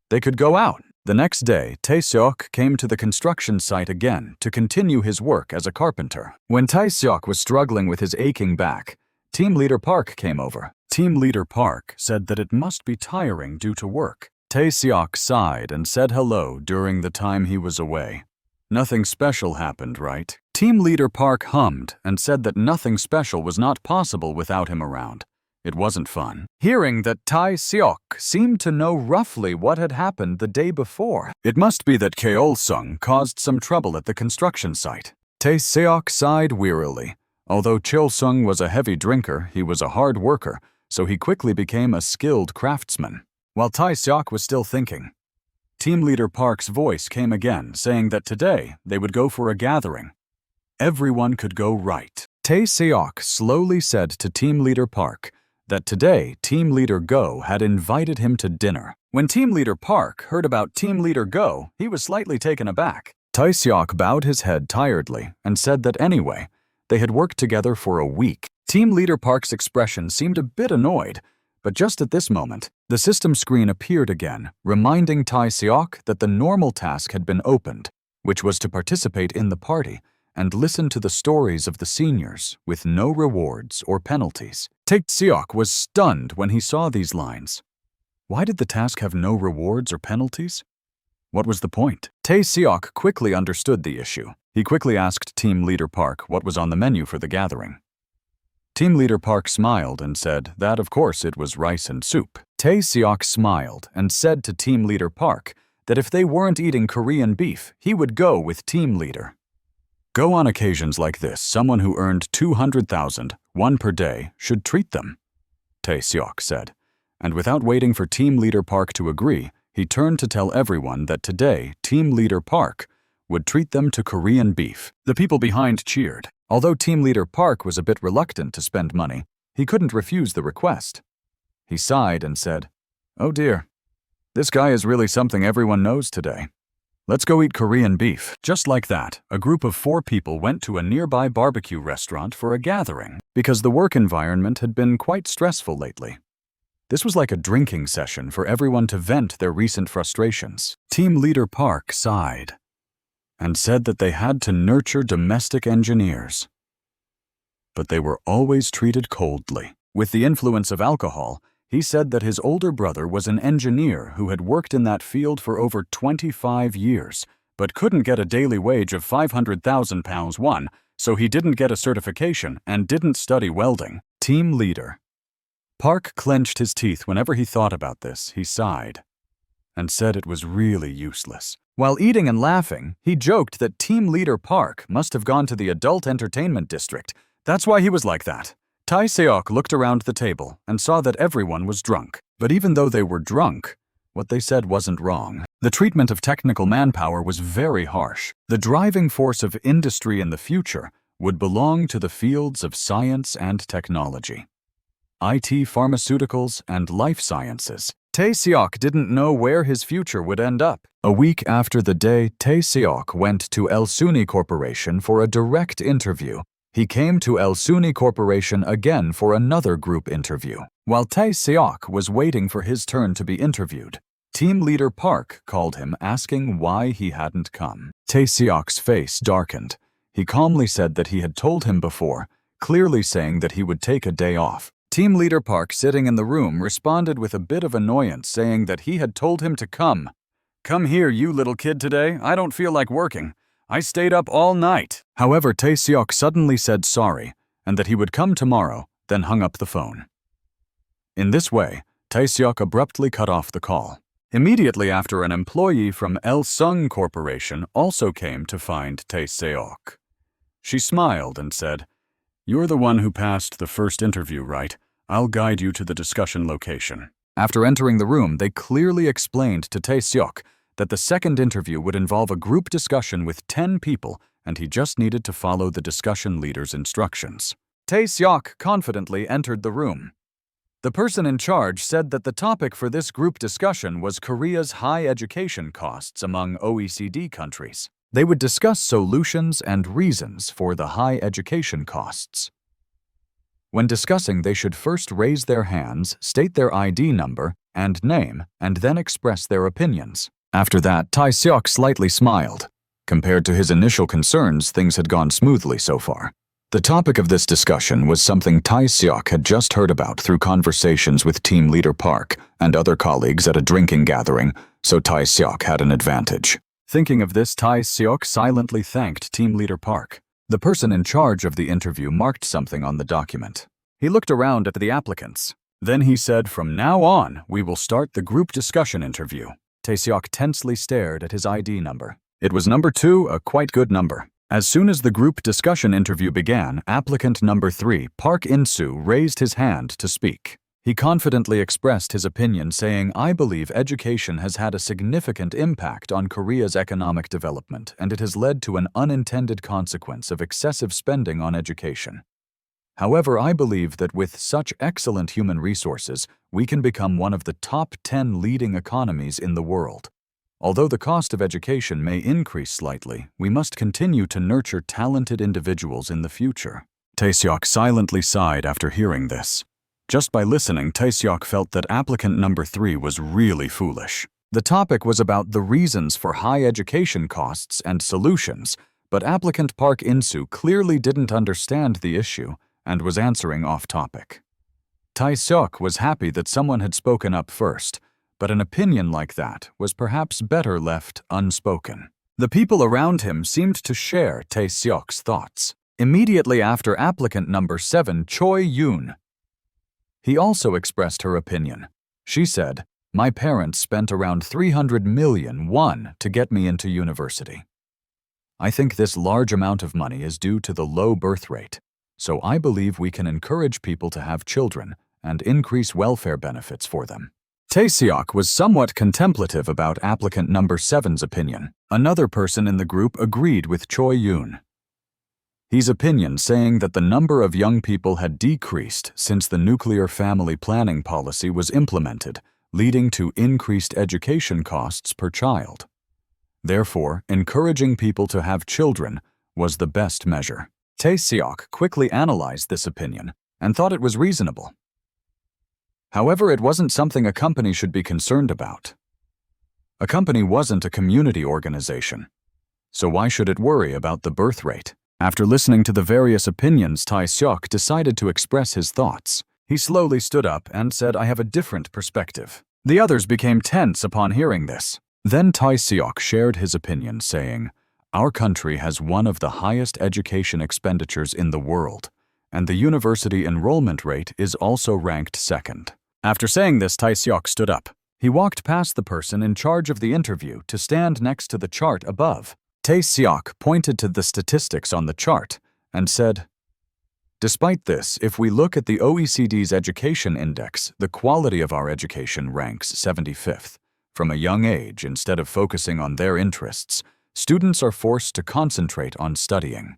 Speaker 1: They could go out. The next day, Tae-seok came to the construction site again to continue his work as a carpenter. When Tae-seok was struggling with his aching back, Team Leader Park came over. Team Leader Park said that it must be tiring due to work. Tae-seok sighed and said hello during the time he was away. Nothing special happened, right? Team Leader Park hummed and said that nothing special was not possible without him around. It wasn't fun. Hearing that Tae-seok seemed to know roughly what had happened the day before. It must be that Keol-sung caused some trouble at the construction site. Tae-seok sighed wearily. Although Chil-sung was a heavy drinker, he was a hard worker, so he quickly became a skilled craftsman. While Tae-seok was still thinking, Team Leader Park's voice came again, saying that today they would go for a gathering. Everyone could go right. Tae-seok slowly said to Team Leader Park that today Team Leader Go had invited him to dinner. When Team Leader Park heard about Team Leader Go, he was slightly taken aback. Tae-seok bowed his head tiredly and said that anyway, they had worked together for a week. Team Leader Park's expression seemed a bit annoyed, but just at this moment, the system screen appeared again, reminding Tae-seok that the normal task had been opened, which was to participate in the party and listen to the stories of the seniors with no rewards or penalties. Tae-seok was stunned when he saw these lines. Why did the task have no rewards or penalties? What was the point? Tae-seok quickly understood the issue. He quickly asked Team Leader Park what was on the menu for the gathering. Team Leader Park smiled and said that, of course, it was rice and soup. Tae-seok smiled and said to Team Leader Park that if they weren't eating Korean beef, he would go with Team Leader. Go on occasions like this, someone who earned 200,000, one per day, should treat them, Tae-seok said. And without waiting for Team Leader Park to agree, he turned to tell everyone that today Team Leader Park would treat them to Korean beef. The people behind cheered. Although Team Leader Park was a bit reluctant to spend money, he couldn't refuse the request. He sighed and said, "Oh dear, this guy is really something everyone knows today. Let's go eat Korean beef." Just like that, a group of 4 people went to a nearby barbecue restaurant for a gathering because the work environment had been quite stressful lately. This was like a drinking session for everyone to vent their recent frustrations. Team Leader Park sighed and said that they had to nurture domestic engineers. But they were always treated coldly. With the influence of alcohol, he said that his older brother was an engineer who had worked in that field for over 25 years, but couldn't get a daily wage of 500,000 pounds won, so he didn't get a certification and didn't study welding. Team Leader Park clenched his teeth whenever he thought about this. He sighed and said it was really useless. While eating and laughing, he joked that Team Leader Park must have gone to the adult entertainment district. That's why he was like that. Tae-seok looked around the table and saw that everyone was drunk. But even though they were drunk, what they said wasn't wrong. The treatment of technical manpower was very harsh. The driving force of industry in the future would belong to the fields of science and technology, IT, pharmaceuticals, and life sciences. Tae-seok didn't know where his future would end up. A week after the day Tae-seok went to El-Suni Corporation for a direct interview, he came to El-Suni Corporation again for another group interview. While Tae-seok was waiting for his turn to be interviewed, Team Leader Park called him asking why he hadn't come. Tae-seok's face darkened. He calmly said that he had told him before, clearly saying that he would take a day off. Team Leader Park, sitting in the room, responded with a bit of annoyance, saying that he had told him to come. "Come here, you little kid, today. I don't feel like working. I stayed up all night." However, Tae-seok suddenly said sorry and that he would come tomorrow, then hung up the phone. In this way, Tae-seok abruptly cut off the call. Immediately after, an employee from El-Sung Corporation also came to find Tae-seok. She smiled and said, "You're the one who passed the first interview, right? I'll guide you to the discussion location." After entering the room, they clearly explained to Tae-seok that the second interview would involve a group discussion with 10 people, and he just needed to follow the discussion leader's instructions. Tae-seok confidently entered the room. The person in charge said that the topic for this group discussion was Korea's high education costs among OECD countries. They would discuss solutions and reasons for the high education costs. When discussing, they should first raise their hands, state their ID number and name, and then express their opinions. After that, Tae-seok slightly smiled. Compared to his initial concerns, things had gone smoothly so far. The topic of this discussion was something Tae-seok had just heard about through conversations with team leader Park and other colleagues at a drinking gathering, so Tae-seok had an advantage. Thinking of this, Tae-seok silently thanked team leader Park. The person in charge of the interview marked something on the document. He looked around at the applicants. Then he said, "From now on, we will start the group discussion interview." Tae-seok tensely stared at his ID number. It was number 2, a quite good number. As soon as the group discussion interview began, applicant number 3, Park In-soo, raised his hand to speak. He confidently expressed his opinion, saying, "I believe education has had a significant impact on Korea's economic development, and it has led to an unintended consequence of excessive spending on education. However, I believe that with such excellent human resources, we can become one of the top 10 leading economies in the world. Although the cost of education may increase slightly, we must continue to nurture talented individuals in the future." Tae-seok silently sighed after hearing this. Just by listening, Tae-seok felt that applicant number 3 was really foolish. The topic was about the reasons for high education costs and solutions, but applicant Park In-soo clearly didn't understand the issue and was answering off-topic. Tae-seok was happy that someone had spoken up first, but an opinion like that was perhaps better left unspoken. The people around him seemed to share Tae-seok's thoughts. Immediately after applicant number 7, Choi Yoon, he also expressed her opinion. She said, "My parents spent around 300 million won to get me into university. I think this large amount of money is due to the low birth rate, so I believe we can encourage people to have children and increase welfare benefits for them." Tae-seok was somewhat contemplative about applicant number 7's opinion. Another person in the group agreed with Choi Yoon. His opinion, saying that the number of young people had decreased since the nuclear family planning policy was implemented, leading to increased education costs per child. Therefore, encouraging people to have children was the best measure. Tae-seok quickly analyzed this opinion and thought it was reasonable. However, it wasn't something a company should be concerned about. A company wasn't a community organization, so why should it worry about the birth rate? After listening to the various opinions, Tae-seok decided to express his thoughts. He slowly stood up and said, "I have a different perspective." The others became tense upon hearing this. Then Tae-seok shared his opinion, saying, "Our country has one of the highest education expenditures in the world, and the university enrollment rate is also ranked second." After saying this, Tae-seok stood up. He walked past the person in charge of the interview to stand next to the chart above. Tae-seok pointed to the statistics on the chart and said, "Despite this, if we look at the OECD's education index, the quality of our education ranks 75th. From a young age, instead of focusing on their interests, students are forced to concentrate on studying.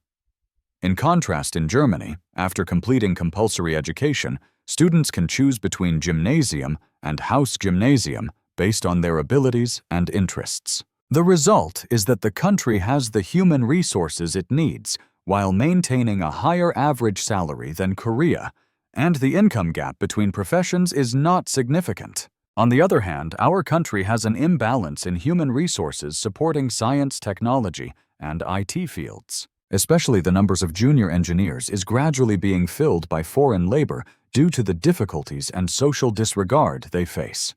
Speaker 1: In contrast, in Germany, after completing compulsory education, students can choose between gymnasium and house gymnasium based on their abilities and interests. The result is that the country has the human resources it needs while maintaining a higher average salary than Korea, and the income gap between professions is not significant. On the other hand, our country has an imbalance in human resources supporting science, technology, and IT fields. Especially the numbers of junior engineers is gradually being filled by foreign labor due to the difficulties and social disregard they face.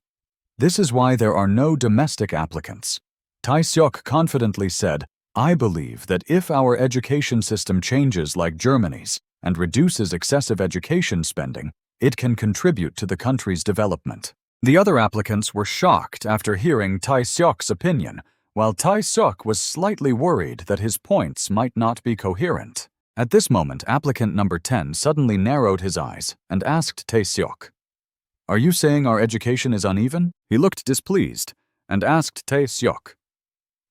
Speaker 1: This is why there are no domestic applicants." Tae-seok confidently said, "I believe that if our education system changes like Germany's and reduces excessive education spending, it can contribute to the country's development." The other applicants were shocked after hearing Tae-seok's opinion, while Tae-seok was slightly worried that his points might not be coherent. At this moment, applicant number 10 suddenly narrowed his eyes and asked Tae-seok, "Are you saying our education is uneven?" He looked displeased and asked Tae-seok,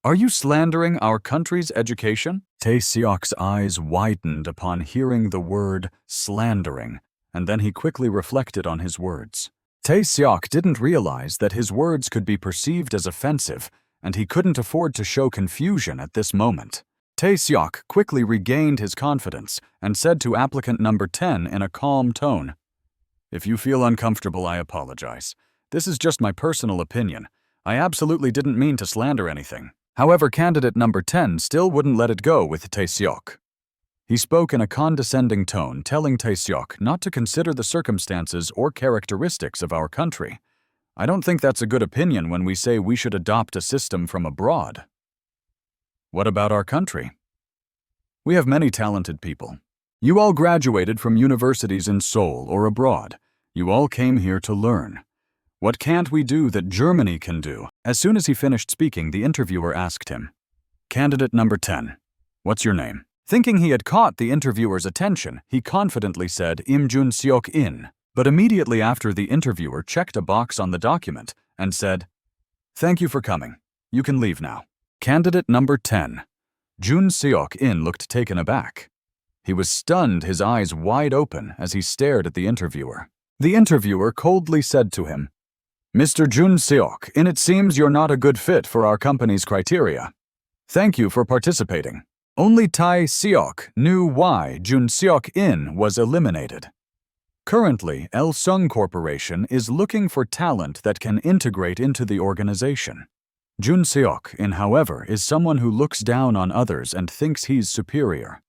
Speaker 1: "Are you slandering our country's education?" Tae-seok's eyes widened upon hearing the word slandering, and then he quickly reflected on his words. Tae-seok didn't realize that his words could be perceived as offensive, and he couldn't afford to show confusion at this moment. Tae-seok quickly regained his confidence and said to applicant number 10 in a calm tone, "If you feel uncomfortable, I apologize. This is just my personal opinion. I absolutely didn't mean to slander anything." However, candidate number 10 still wouldn't let it go with Tae-seok. He spoke in a condescending tone, telling Tae-seok not to consider the circumstances or characteristics of our country. "I don't think that's a good opinion when we say we should adopt a system from abroad." "What about our country? We have many talented people. You all graduated from universities in Seoul or abroad. You all came here to learn. What can't we do that Germany can do?" As soon as he finished speaking, the interviewer asked him, "Candidate number 10, what's your name?" Thinking he had caught the interviewer's attention, he confidently said Im Jun-seok In, but immediately after the interviewer checked a box on the document and said, "Thank you for coming. You can leave now." Candidate number 10, Jun-seok In, looked taken aback. He was stunned, his eyes wide open as he stared at the interviewer. The interviewer coldly said to him, "Mr. Jun-seok In, it seems you're not a good fit for our company's criteria. Thank you for participating." Only Tae-seok knew why Jun-seok In was eliminated. Currently, Elsung Corporation is looking for talent that can integrate into the organization. Jun-seok In, however, is someone who looks down on others and thinks he's superior.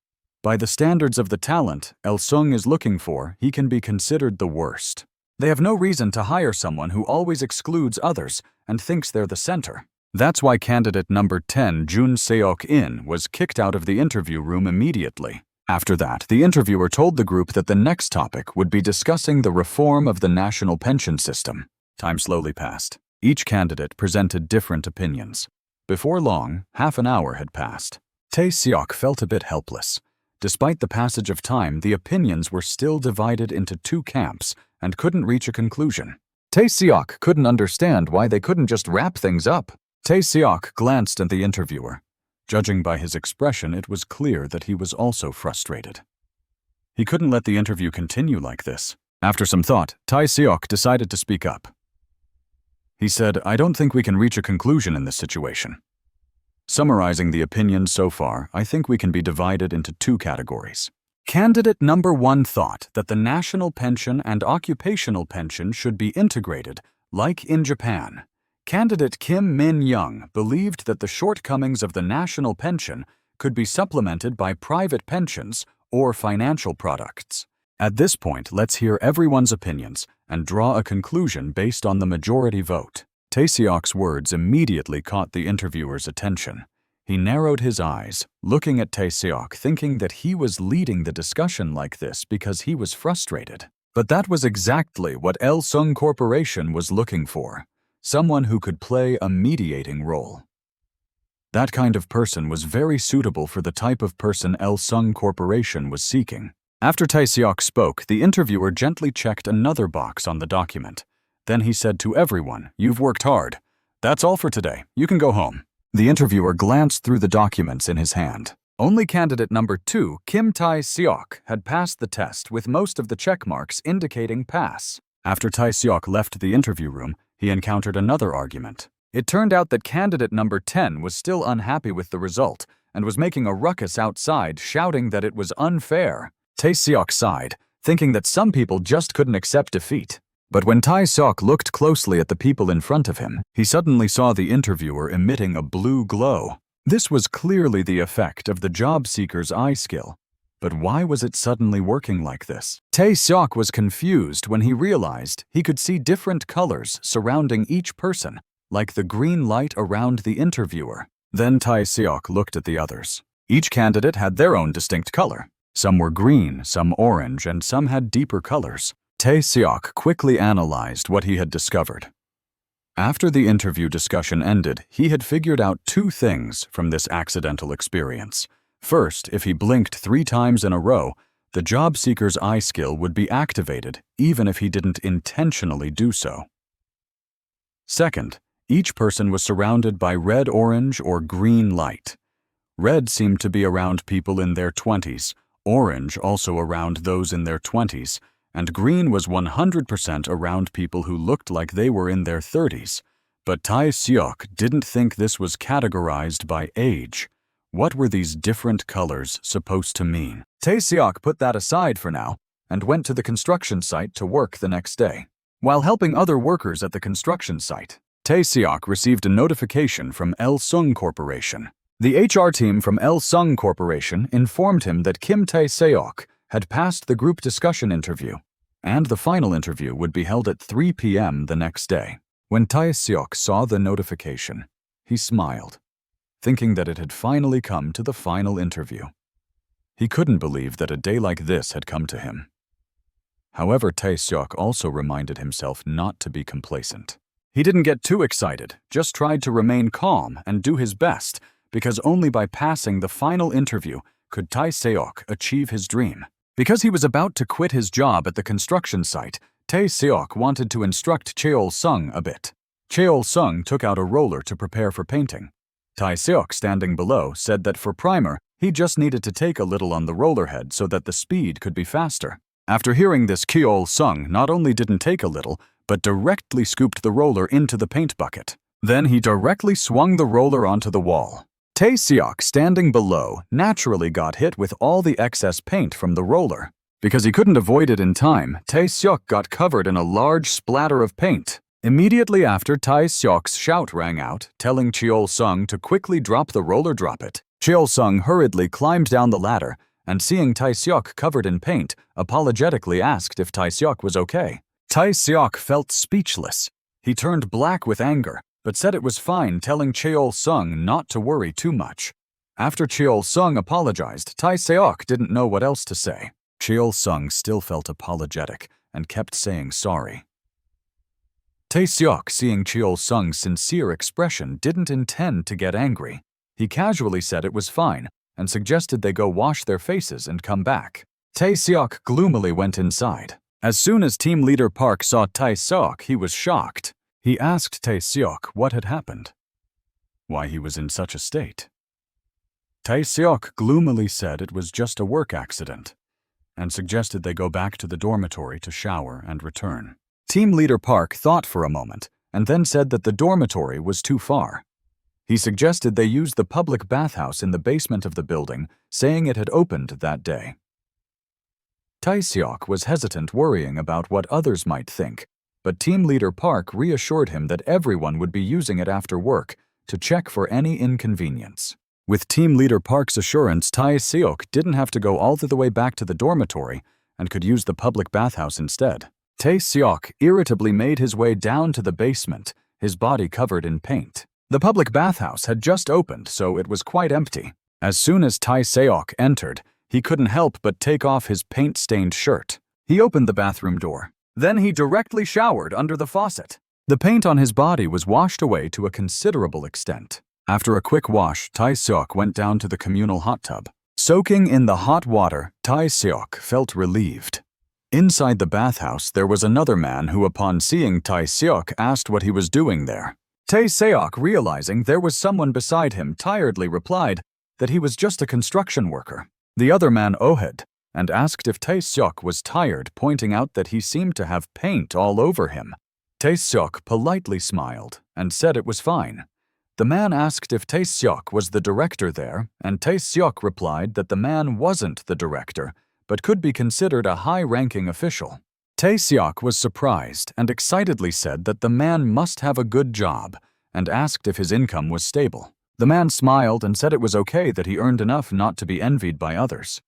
Speaker 1: By the standards of the talent Elsung is looking for, he can be considered the worst. They have no reason to hire someone who always excludes others and thinks they're the center. That's why candidate number 10, Jun-seok In, was kicked out of the interview room immediately. After that, the interviewer told the group that the next topic would be discussing the reform of the national pension system. Time slowly passed. Each candidate presented different opinions. Before long, half an hour had passed. Tae-seok felt a bit helpless. Despite the passage of time, the opinions were still divided into two camps and couldn't reach a conclusion. Tae-seok couldn't understand why they couldn't just wrap things up. Tae-seok glanced at the interviewer. Judging by his expression, it was clear that he was also frustrated. He couldn't let the interview continue like this. After some thought, Tae-seok decided to speak up. He said, "I don't think we can reach a conclusion in this situation. Summarizing the opinions so far, I think we can be divided into two categories. Candidate number 1 thought that the national pension and occupational pension should be integrated, like in Japan. Candidate Kim Min-young believed that the shortcomings of the national pension could be supplemented by private pensions or financial products. At this point, let's hear everyone's opinions and draw a conclusion based on the majority vote." Tae-seok's words immediately caught the interviewer's attention. He narrowed his eyes, looking at Tae-seok, thinking that he was leading the discussion like this because he was frustrated. But that was exactly what Elsung Corporation was looking for. Someone who could play a mediating role. That kind of person was very suitable for the type of person Elsung Corporation was seeking. After Tae-seok spoke, the interviewer gently checked another box on the document. Then he said to everyone, "You've worked hard. That's all for today. You can go home." The interviewer glanced through the documents in his hand. Only candidate number 2, Kim Tae-seok, had passed the test with most of the check marks indicating pass. After Tae-seok left the interview room, he encountered another argument. It turned out that candidate number 10 was still unhappy with the result and was making a ruckus outside, shouting that it was unfair. Tae-seok sighed, thinking that some people just couldn't accept defeat. But when Tae-seok looked closely at the people in front of him, he suddenly saw the interviewer emitting a blue glow. This was clearly the effect of the job seeker's eye skill. But why was it suddenly working like this? Tae-seok was confused when he realized he could see different colors surrounding each person, like the green light around the interviewer. Then Tae-seok looked at the others. Each candidate had their own distinct color. Some were green, some orange, and some had deeper colors. Tae-seok quickly analyzed what he had discovered. After the interview discussion ended, he had figured out two things from this accidental experience. First, if he blinked 3 times in a row, the job seeker's eye skill would be activated, even if he didn't intentionally do so. Second, each person was surrounded by red, orange, or green light. Red seemed to be around people in their 20s, orange also around those in their 20s, and green was 100% around people who looked like they were in their 30s. But Tae-seok didn't think this was categorized by age. What were these different colors supposed to mean? Tae-seok put that aside for now and went to the construction site to work the next day. While helping other workers at the construction site, Tae-seok received a notification from Il-sung Corporation. The HR team from Il-sung Corporation informed him that Kim Tae-seok had passed the group discussion interview, and the final interview would be held at 3 p.m. the next day. When Tae-seok saw the notification, he smiled, thinking that it had finally come to the final interview. He couldn't believe that a day like this had come to him. However, Tae-seok also reminded himself not to be complacent. He didn't get too excited, just tried to remain calm and do his best, because only by passing the final interview could Tae-seok achieve his dream. Because he was about to quit his job at the construction site, Tae-seok wanted to instruct Cheol-sung a bit. Cheol-sung took out a roller to prepare for painting. Tae-seok, standing below, said that for primer, he just needed to take a little on the roller head so that the speed could be faster. After hearing this, Cheol-sung not only didn't take a little, but directly scooped the roller into the paint bucket. Then he directly swung the roller onto the wall. Tae-seok, standing below, naturally got hit with all the excess paint from the roller. Because he couldn't avoid it in time, Tae-seok got covered in a large splatter of paint. Immediately after, Tae-seok's shout rang out, telling Cheol-sung to quickly drop the roller. Cheol-sung hurriedly climbed down the ladder, and seeing Tae-seok covered in paint, apologetically asked if Tae-seok was okay. Tae-seok felt speechless. He turned black with anger, but said it was fine, telling Cheol-sung not to worry too much. After Cheol-sung apologized, Tae-seok didn't know what else to say. Cheol-sung still felt apologetic and kept saying sorry. Tae-seok, seeing Cheol-sung's sincere expression, didn't intend to get angry. He casually said it was fine and suggested they go wash their faces and come back. Tae-seok gloomily went inside. As soon as team leader Park saw Tae-seok, he was shocked. He asked Tae-seok what had happened, why he was in such a state. Tae-seok gloomily said it was just a work accident and suggested they go back to the dormitory to shower and return. Team leader Park thought for a moment and then said that the dormitory was too far. He suggested they use the public bathhouse in the basement of the building, saying it had opened that day. Tae-seok was hesitant, worrying about what others might think, but team leader Park reassured him that everyone would be using it after work to check for any inconvenience. With team leader Park's assurance, Tae-seok didn't have to go all the way back to the dormitory and could use the public bathhouse instead. Tae-seok irritably made his way down to the basement, his body covered in paint. The public bathhouse had just opened, so it was quite empty. As soon as Tae-seok entered, he couldn't help but take off his paint-stained shirt. He opened the bathroom door. Then he directly showered under the faucet. The paint on his body was washed away to a considerable extent. After a quick wash, Tae-seok went down to the communal hot tub. Soaking in the hot water, Tae-seok felt relieved. Inside the bathhouse, there was another man who, upon seeing Tae-seok, asked what he was doing there. Tae-seok, realizing there was someone beside him, tiredly replied that he was just a construction worker. The other man ohed and asked if Tae-seok was tired, pointing out that he seemed to have paint all over him. Tae-seok politely smiled and said it was fine. The man asked if Tae-seok was the director there, and Tae-seok replied that the man wasn't the director, but could be considered a high-ranking official. Tae-seok was surprised and excitedly said that the man must have a good job and asked if his income was stable. The man smiled and said it was okay that he earned enough not to be envied by others.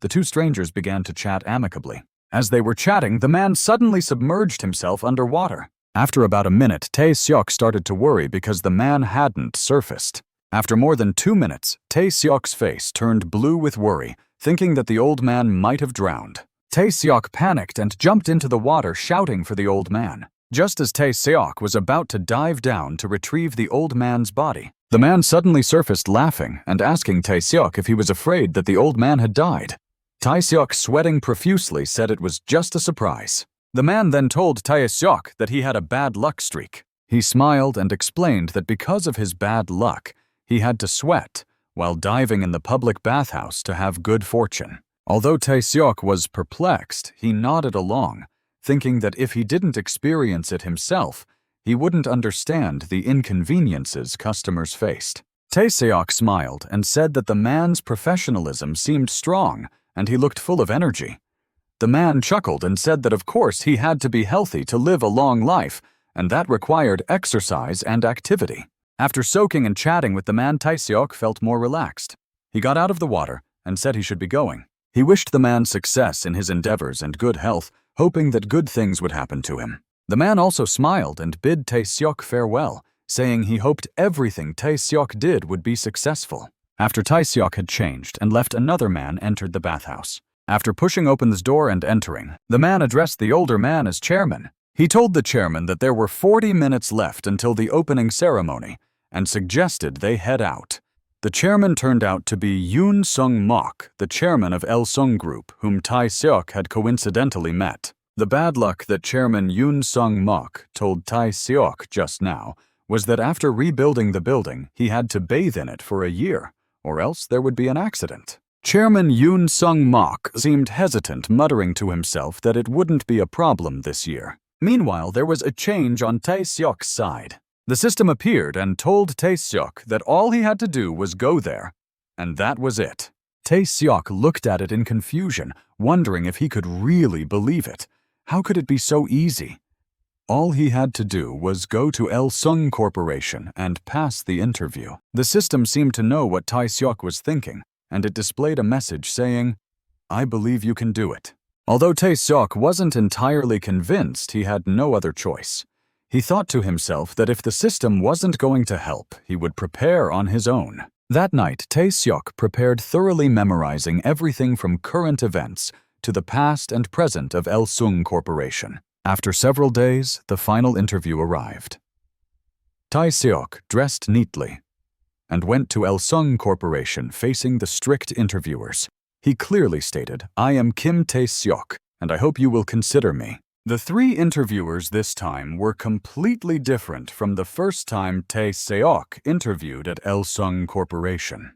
Speaker 1: The two strangers began to chat amicably. As they were chatting, the man suddenly submerged himself underwater. After about a minute, Tae-seok started to worry because the man hadn't surfaced. After more than 2 minutes, Tae-seok's face turned blue with worry, thinking that the old man might have drowned. Tae-seok panicked and jumped into the water, shouting for the old man. Just as Tae-seok was about to dive down to retrieve the old man's body, the man suddenly surfaced, laughing and asking Tae-seok if he was afraid that the old man had died. Tae-seok, sweating profusely, said it was just a surprise. The man then told Tae-seok that he had a bad luck streak. He smiled and explained that because of his bad luck, he had to sweat while diving in the public bathhouse to have good fortune. Although Tae-seok was perplexed, he nodded along, thinking that if he didn't experience it himself, he wouldn't understand the inconveniences customers faced. Tae-seok smiled and said that the man's professionalism seemed strong and he looked full of energy. The man chuckled and said that of course he had to be healthy to live a long life, and that required exercise and activity. After soaking and chatting with the man, Tae-seok felt more relaxed. He got out of the water and said he should be going. He wished the man success in his endeavors and good health, hoping that good things would happen to him. The man also smiled and bid Tae-seok farewell, saying he hoped everything Tae-seok did would be successful. After Tae-seok had changed and left, another man entered the bathhouse. After pushing open the door and entering, the man addressed the older man as chairman. He told the chairman that there were 40 minutes left until the opening ceremony and suggested they head out. The chairman turned out to be Yoon Sung-mok, the chairman of Il-sung Group, whom Tae-seok had coincidentally met. The bad luck that Chairman Yoon Sung-mok told Tae-seok just now was that after rebuilding the building, he had to bathe in it for a year, or else there would be an accident. Chairman Yoon Sung-mok seemed hesitant, muttering to himself that it wouldn't be a problem this year. Meanwhile, there was a change on Tae-seok's side. The system appeared and told Tae-seok that all he had to do was go there, and that was it. Tae-seok looked at it in confusion, wondering if he could really believe it. How could it be so easy? All he had to do was go to Il-sung Corporation and pass the interview. The system seemed to know what Tae-seok was thinking, and it displayed a message saying, "I believe you can do it." Although Tae-seok wasn't entirely convinced, he had no other choice. He thought to himself that if the system wasn't going to help, he would prepare on his own. That night, Tae-seok prepared, thoroughly memorizing everything from current events to the past and present of Il-sung Corporation. After several days, the final interview arrived. Tae-seok dressed neatly and went to Il-sung Corporation facing the strict interviewers. He clearly stated, "I am Kim Tae-seok, and I hope you will consider me." The three interviewers this time were completely different from the first time Tae-seok interviewed at Il-sung Corporation.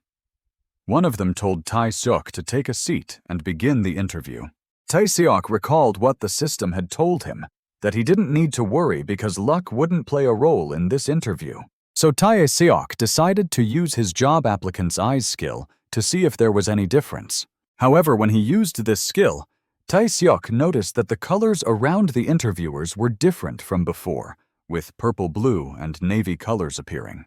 Speaker 1: One of them told Tae-seok to take a seat and begin the interview. Tae-seok recalled what the system had told him, that he didn't need to worry because luck wouldn't play a role in this interview. So Tae-seok decided to use his job applicant's eyes skill to see if there was any difference. However, when he used this skill, Tae-seok noticed that the colors around the interviewers were different from before, with purple, blue, and navy colors appearing.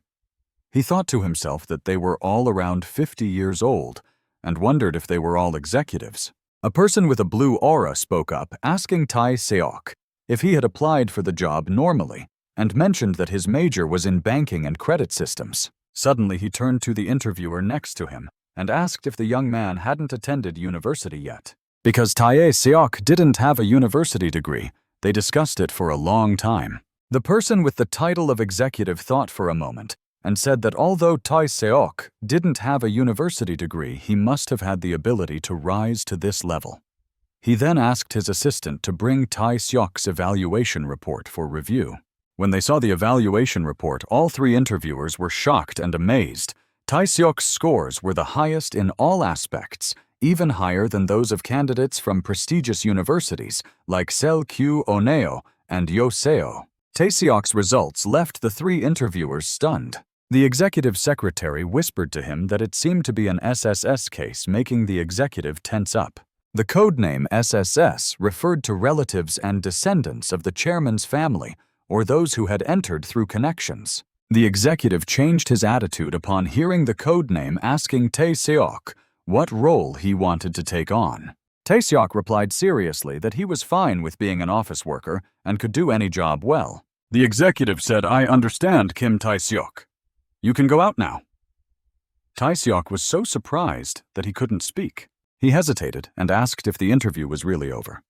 Speaker 1: He thought to himself that they were all around 50 years old and wondered if they were all executives. A person with a blue aura spoke up, asking Tae-seok if he had applied for the job normally and mentioned that his major was in banking and credit systems. Suddenly, he turned to the interviewer next to him and asked if the young man hadn't attended university yet. Because Tae-seok didn't have a university degree, they discussed it for a long time. The person with the title of executive thought for a moment and said that although Tae-seok didn't have a university degree, he must have had the ability to rise to this level. He then asked his assistant to bring Tae-seok's evaluation report for review. When they saw the evaluation report, all three interviewers were shocked and amazed. Tae-seok's scores were the highest in all aspects, even higher than those of candidates from prestigious universities like Seul-kyu Oneo and Yoseo. Tae-seok's results left the three interviewers stunned. The executive secretary whispered to him that it seemed to be an SSS case, making the executive tense up. The codename SSS referred to relatives and descendants of the chairman's family or those who had entered through connections. The executive changed his attitude upon hearing the codename, asking Tae-seok what role he wanted to take on. Tae-seok replied seriously that he was fine with being an office worker and could do any job well. The executive said, "I understand, Kim Tae-seok. You can go out now." Tae-seok was so surprised that he couldn't speak. He hesitated and asked if the interview was really over.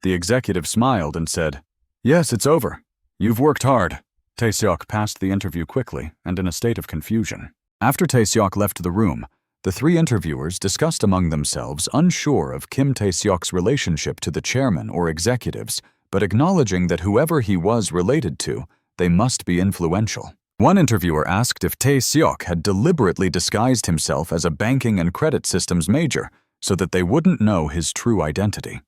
Speaker 1: The executive smiled and said, "Yes, it's over. You've worked hard." Tae-seok passed the interview quickly and in a state of confusion. After Tae-seok left the room, the three interviewers discussed among themselves, unsure of Kim Tae-seok's relationship to the chairman or executives, but acknowledging that whoever he was related to, they must be influential. One interviewer asked if Tae-seok had deliberately disguised himself as a banking and credit systems major so that they wouldn't know his true identity.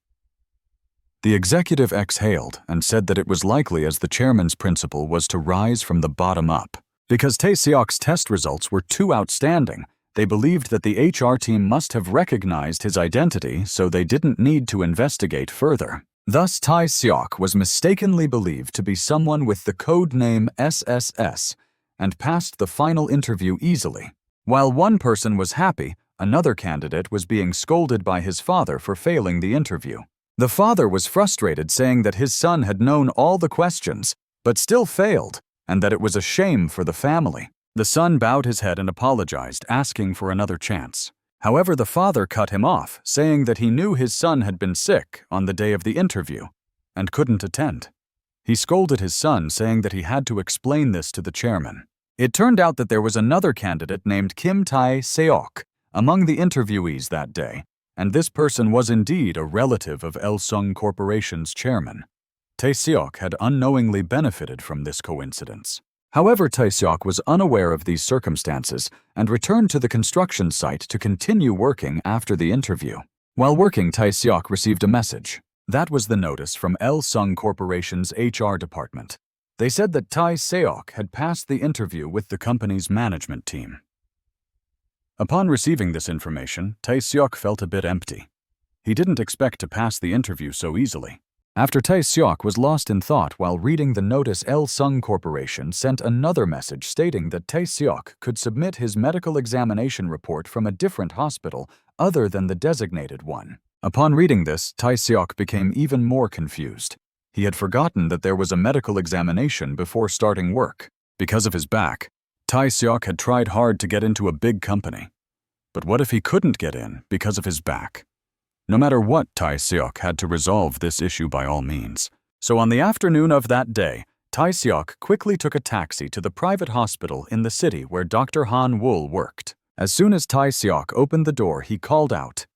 Speaker 1: The executive exhaled and said that it was likely, as the chairman's principle was to rise from the bottom up. Because Tae-seok's test results were too outstanding, they believed that the HR team must have recognized his identity, so they didn't need to investigate further. Thus, Tae-seok was mistakenly believed to be someone with the code name SSS and passed the final interview easily. While one person was happy, another candidate was being scolded by his father for failing the interview. The father was frustrated, saying that his son had known all the questions, but still failed, and that it was a shame for the family. The son bowed his head and apologized, asking for another chance. However, the father cut him off, saying that he knew his son had been sick on the day of the interview and couldn't attend. He scolded his son, saying that he had to explain this to the chairman. It turned out that there was another candidate named Kim Tae-seok among the interviewees that day, and this person was indeed a relative of Elsung Corporation's chairman. Tae-seok had unknowingly benefited from this coincidence. However, Tae-seok was unaware of these circumstances and returned to the construction site to continue working after the interview. While working, Tae-seok received a message. That was the notice from Elsung Corporation's HR department. They said that Tae-seok had passed the interview with the company's management team. Upon receiving this information, Tae-seok felt a bit empty. He didn't expect to pass the interview so easily. After Tae-seok was lost in thought while reading the notice, Elsung Corporation sent another message stating that Tae-seok could submit his medical examination report from a different hospital other than the designated one. Upon reading this, Tae-seok became even more confused. He had forgotten that there was a medical examination before starting work. Because of his back, Tae-seok had tried hard to get into a big company. But what if he couldn't get in because of his back? No matter what, Tae-seok had to resolve this issue by all means. So on the afternoon of that day, Tae-seok quickly took a taxi to the private hospital in the city where Dr. Han-wol worked. As soon as Tae-seok opened the door, he called out,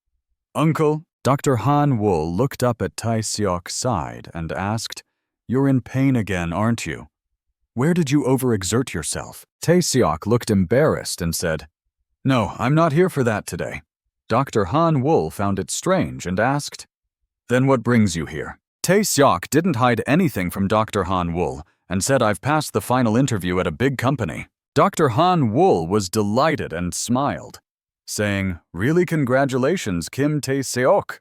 Speaker 1: "Uncle." Dr. Han-wol looked up at Tae-seok's side and asked, "You're in pain again, aren't you? Where did you overexert yourself?" Tae-seok looked embarrassed and said, "No, I'm not here for that today." Dr. Han-wol found it strange and asked, "Then what brings you here?" Tae-seok didn't hide anything from Dr. Han-wol and said, "I've passed the final interview at a big company." Dr. Han-wol was delighted and smiled, saying, "Really, congratulations, Kim Tae-seok.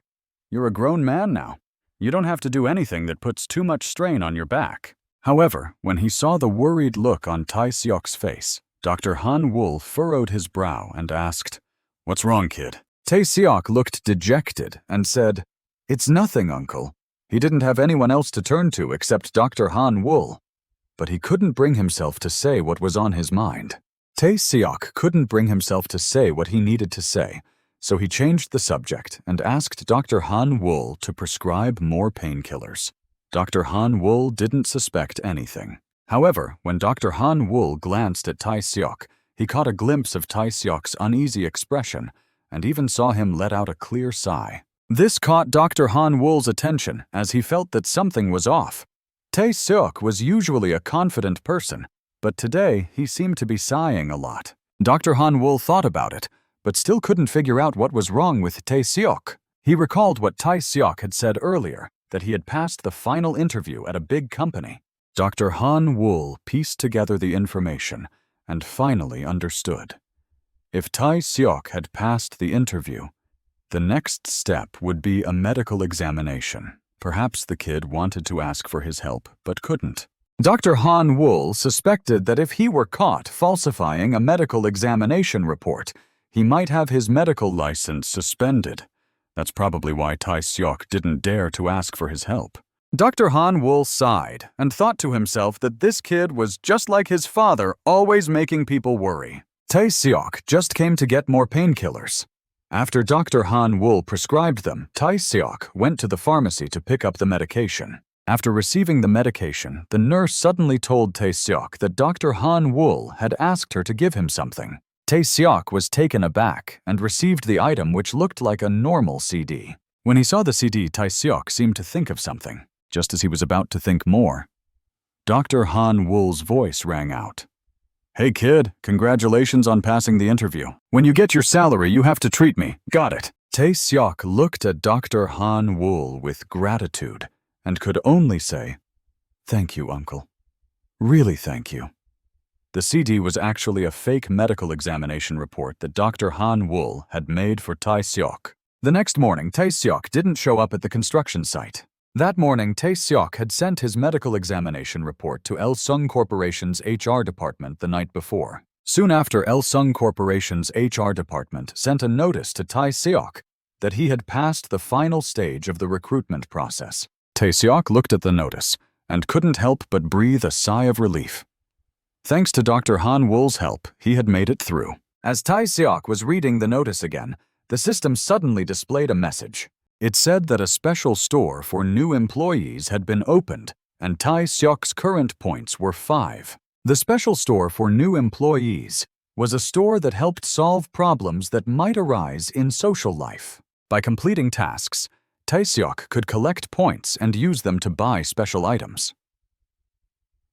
Speaker 1: You're a grown man now. You don't have to do anything that puts too much strain on your back." However, when he saw the worried look on Tae-seok's face, Dr. Han-wol furrowed his brow and asked, "What's wrong, kid?" Tae-seok looked dejected and said, "It's nothing, uncle." He didn't have anyone else to turn to except Dr. Han-wol, but he couldn't bring himself to say what was on his mind. Tae-seok couldn't bring himself to say what he needed to say, so he changed the subject and asked Dr. Han-wol to prescribe more painkillers. Dr. Han-wol didn't suspect anything. However, when Dr. Han-wol glanced at Tae-seok, he caught a glimpse of Tae-seok's uneasy expression and even saw him let out a clear sigh. This caught Dr. Han-wol's attention as he felt that something was off. Tae-seok was usually a confident person, but today he seemed to be sighing a lot. Dr. Han-wol thought about it, but still couldn't figure out what was wrong with Tae-seok. He recalled what Tae-seok had said earlier, that he had passed the final interview at a big company. Dr. Han-wol pieced together the information and finally understood. If Tae-seok had passed the interview, the next step would be a medical examination. Perhaps the kid wanted to ask for his help, but couldn't. Dr. Han-wol suspected that if he were caught falsifying a medical examination report, he might have his medical license suspended. That's probably why Tae-seok didn't dare to ask for his help. Dr. Han-wol sighed and thought to himself that this kid was just like his father, always making people worry. Tae-seok just came to get more painkillers. After Dr. Han-wol prescribed them, Tae-seok went to the pharmacy to pick up the medication. After receiving the medication, the nurse suddenly told Tae-seok that Dr. Han-wol had asked her to give him something. Tae-seok was taken aback and received the item, which looked like a normal CD. When he saw the CD, Tae-seok seemed to think of something. Just as he was about to think more, Dr. Han-wol's voice rang out. "Hey kid, congratulations on passing the interview. When you get your salary, you have to treat me. Got it?" Tae-seok looked at Dr. Han-wol with gratitude and could only say, "Thank you, uncle. Really thank you." The CD was actually a fake medical examination report that Dr. Han Wool had made for Tae-seok. The next morning, Tae-seok didn't show up at the construction site. That morning, Tae-seok had sent his medical examination report to Il-sung Corporation's HR department the night before. Soon after, Il-sung Corporation's HR department sent a notice to Tae-seok that he had passed the final stage of the recruitment process. Tae-seok looked at the notice and couldn't help but breathe a sigh of relief. Thanks to Dr. Han Wool's help, he had made it through. As Tae-seok was reading the notice again, the system suddenly displayed a message. It said that a special store for new employees had been opened, and Tae-seok's current points were 5. The special store for new employees was a store that helped solve problems that might arise in social life. By completing tasks, Tae-seok could collect points and use them to buy special items.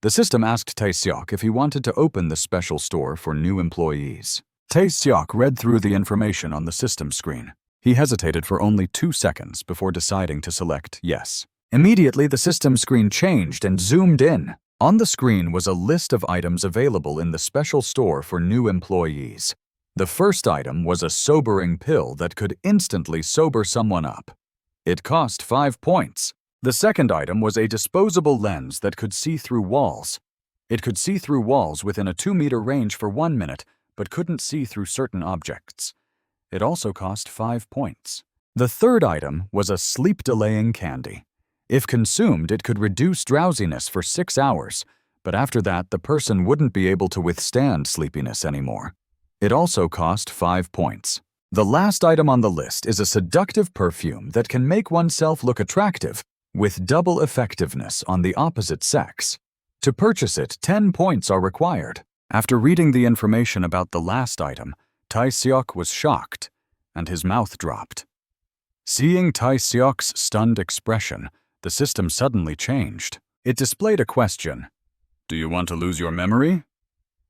Speaker 1: The system asked Tae-seok if he wanted to open the special store for new employees. Tae-seok read through the information on the system screen. He hesitated for only 2 seconds before deciding to select yes. Immediately, the system screen changed and zoomed in. On the screen was a list of items available in the special store for new employees. The first item was a sobering pill that could instantly sober someone up. It cost 5 points. The second item was a disposable lens that could see through walls. It could see through walls within a 2-meter range for 1 minute, but couldn't see through certain objects. It also cost 5 points. The third item was a sleep-delaying candy. If consumed, it could reduce drowsiness for 6 hours, but after that, the person wouldn't be able to withstand sleepiness anymore. It also cost 5 points. The last item on the list is a seductive perfume that can make oneself look attractive, with double effectiveness on the opposite sex. To purchase it, 10 points are required. After reading the information about the last item, Tae-seok was shocked, and his mouth dropped. Seeing Tae-seok's stunned expression, the system suddenly changed. It displayed a question. "Do you want to lose your memory?"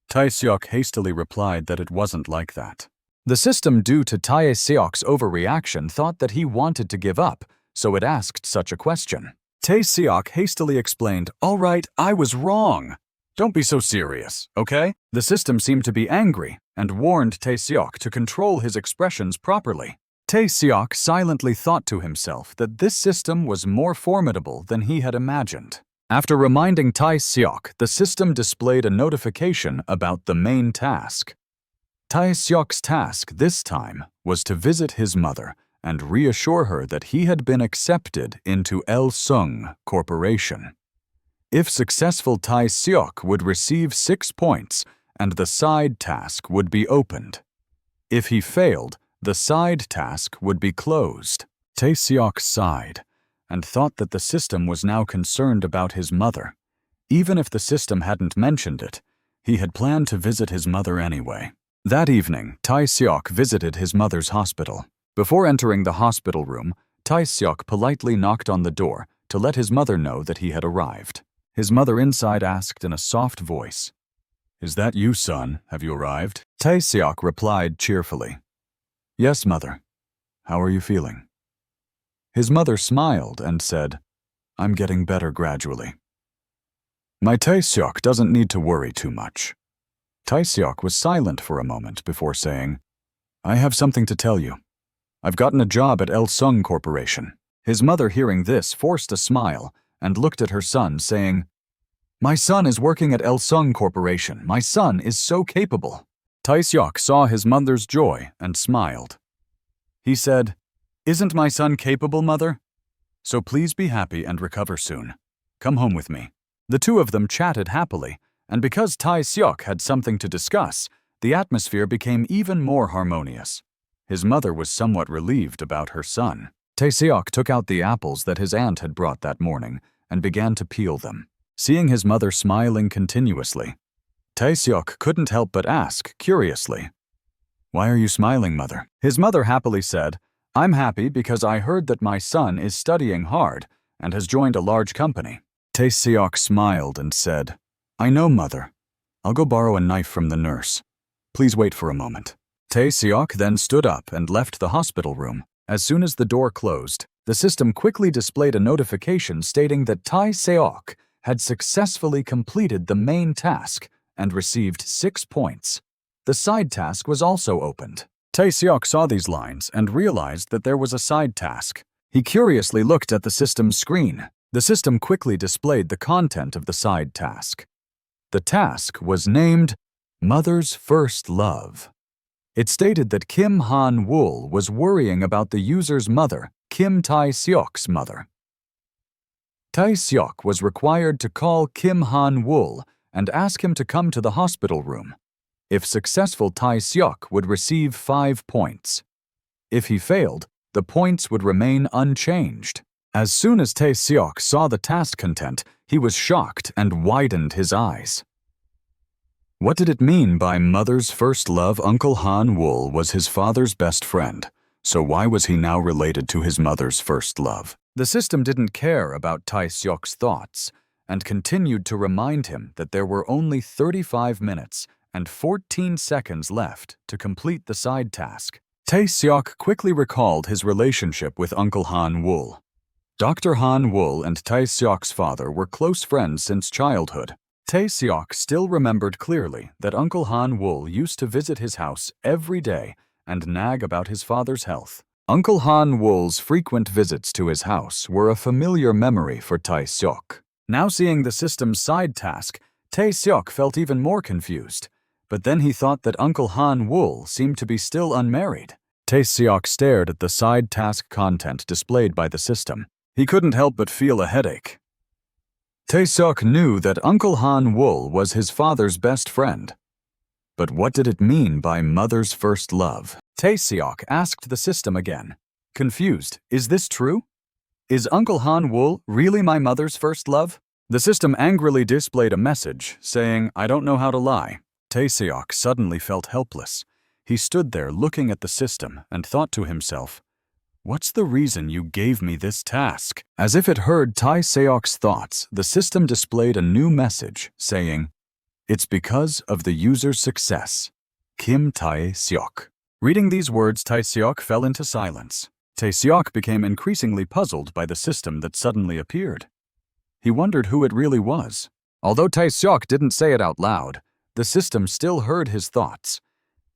Speaker 1: Tae-seok hastily replied that it wasn't like that. The system, due to Tae-seok's overreaction, thought that he wanted to give up, so it asked such a question. Tae-seok hastily explained, "All right, I was wrong. Don't be so serious, okay?" The system seemed to be angry and warned Tae-seok to control his expressions properly. Tae-seok silently thought to himself that this system was more formidable than he had imagined. After reminding Tae-seok, the system displayed a notification about the main task. Tae-seok's task this time was to visit his mother and reassure her that he had been accepted into Il-sung Corporation. If successful, Tae-seok would receive 6 points and the side task would be opened. If he failed, the side task would be closed. Tae-seok sighed and thought that the system was now concerned about his mother. Even if the system hadn't mentioned it, he had planned to visit his mother anyway. That evening, Tae-seok visited his mother's hospital. Before entering the hospital room, Tae-seok politely knocked on the door to let his mother know that he had arrived. His mother inside asked in a soft voice, "Is that you, son? Have you arrived?" Tae-seok replied cheerfully, "Yes, mother. How are you feeling?" His mother smiled and said, "I'm getting better gradually." "My Tae-seok doesn't need to worry too much." Tae-seok was silent for a moment before saying, "I have something to tell you. I've gotten a job at Il-sung Corporation." His mother, hearing this, forced a smile and looked at her son, saying, "My son is working at Il-sung Corporation. My son is so capable." Tae-seok saw his mother's joy and smiled. He said, "Isn't my son capable, mother? So please be happy and recover soon. Come home with me." The two of them chatted happily, and because Tae-seok had something to discuss, the atmosphere became even more harmonious. His mother was somewhat relieved about her son. Tae-seok took out the apples that his aunt had brought that morning and began to peel them. Seeing his mother smiling continuously, Tae-seok couldn't help but ask, curiously, "Why are you smiling, mother?" His mother happily said, "I'm happy because I heard that my son is studying hard and has joined a large company." Tae-seok smiled and said, "I know, mother. I'll go borrow a knife from the nurse. Please wait for a moment." Tae-seok then stood up and left the hospital room. As soon as the door closed, the system quickly displayed a notification stating that Tae-seok had successfully completed the main task and received 6 points. The side task was also opened. Tae-seok saw these lines and realized that there was a side task. He curiously looked at the system's screen. The system quickly displayed the content of the side task. The task was named Mother's First Love. It stated that Kim Han-wool was worrying about the user's mother, Kim Tae-seok's mother. Tae-seok was required to call Kim Han-wool and ask him to come to the hospital room. If successful, Tae-seok would receive 5 points. If he failed, the points would remain unchanged. As soon as Tae-seok saw the task content, he was shocked and widened his eyes. What did it mean by mother's first love? Uncle Han-wool was his father's best friend, so why was he now related to his mother's first love? The system didn't care about Tae-seok's thoughts and continued to remind him that there were only 35 minutes and 14 seconds left to complete the side task. Tae-seok quickly recalled his relationship with Uncle Han-wool. Dr. Han-wool and Tae-seok's father were close friends since childhood. Tae-seok still remembered clearly that Uncle Han-wool used to visit his house every day and nag about his father's health. Uncle Han-wool's frequent visits to his house were a familiar memory for Tae-seok. Now seeing the system's side task, Tae-seok felt even more confused. But then he thought that Uncle Han-wool seemed to be still unmarried. Tae-seok stared at the side task content displayed by the system. He couldn't help but feel a headache. Tae-seok knew that Uncle Han-wool was his father's best friend. But what did it mean by mother's first love? Tae-seok asked the system again. Confused, is this true? Is Uncle Han-wool really my mother's first love? The system angrily displayed a message saying, I don't know how to lie. Tae-seok suddenly felt helpless. He stood there looking at the system and thought to himself, what's the reason you gave me this task? As if it heard Tae-seok's thoughts, the system displayed a new message saying, it's because of the user's success. Kim Tae-seok. Reading these words, Tae-seok fell into silence. Tae-seok became increasingly puzzled by the system that suddenly appeared. He wondered who it really was. Although Tae-seok didn't say it out loud, the system still heard his thoughts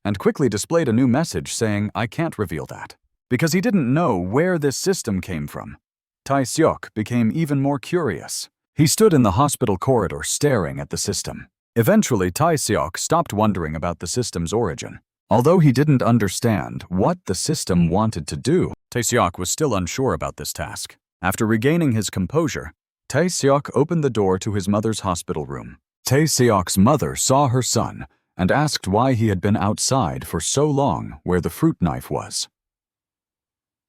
Speaker 1: and quickly displayed a new message saying, I can't reveal that. Because he didn't know where this system came from. Tae-seok became even more curious. He stood in the hospital corridor staring at the system. Eventually, Tae-seok stopped wondering about the system's origin. Although he didn't understand what the system wanted to do, Tae-seok was still unsure about this task. After regaining his composure, Tae-seok opened the door to his mother's hospital room. Tae-seok's mother saw her son and asked why he had been outside for so long where the fruit knife was.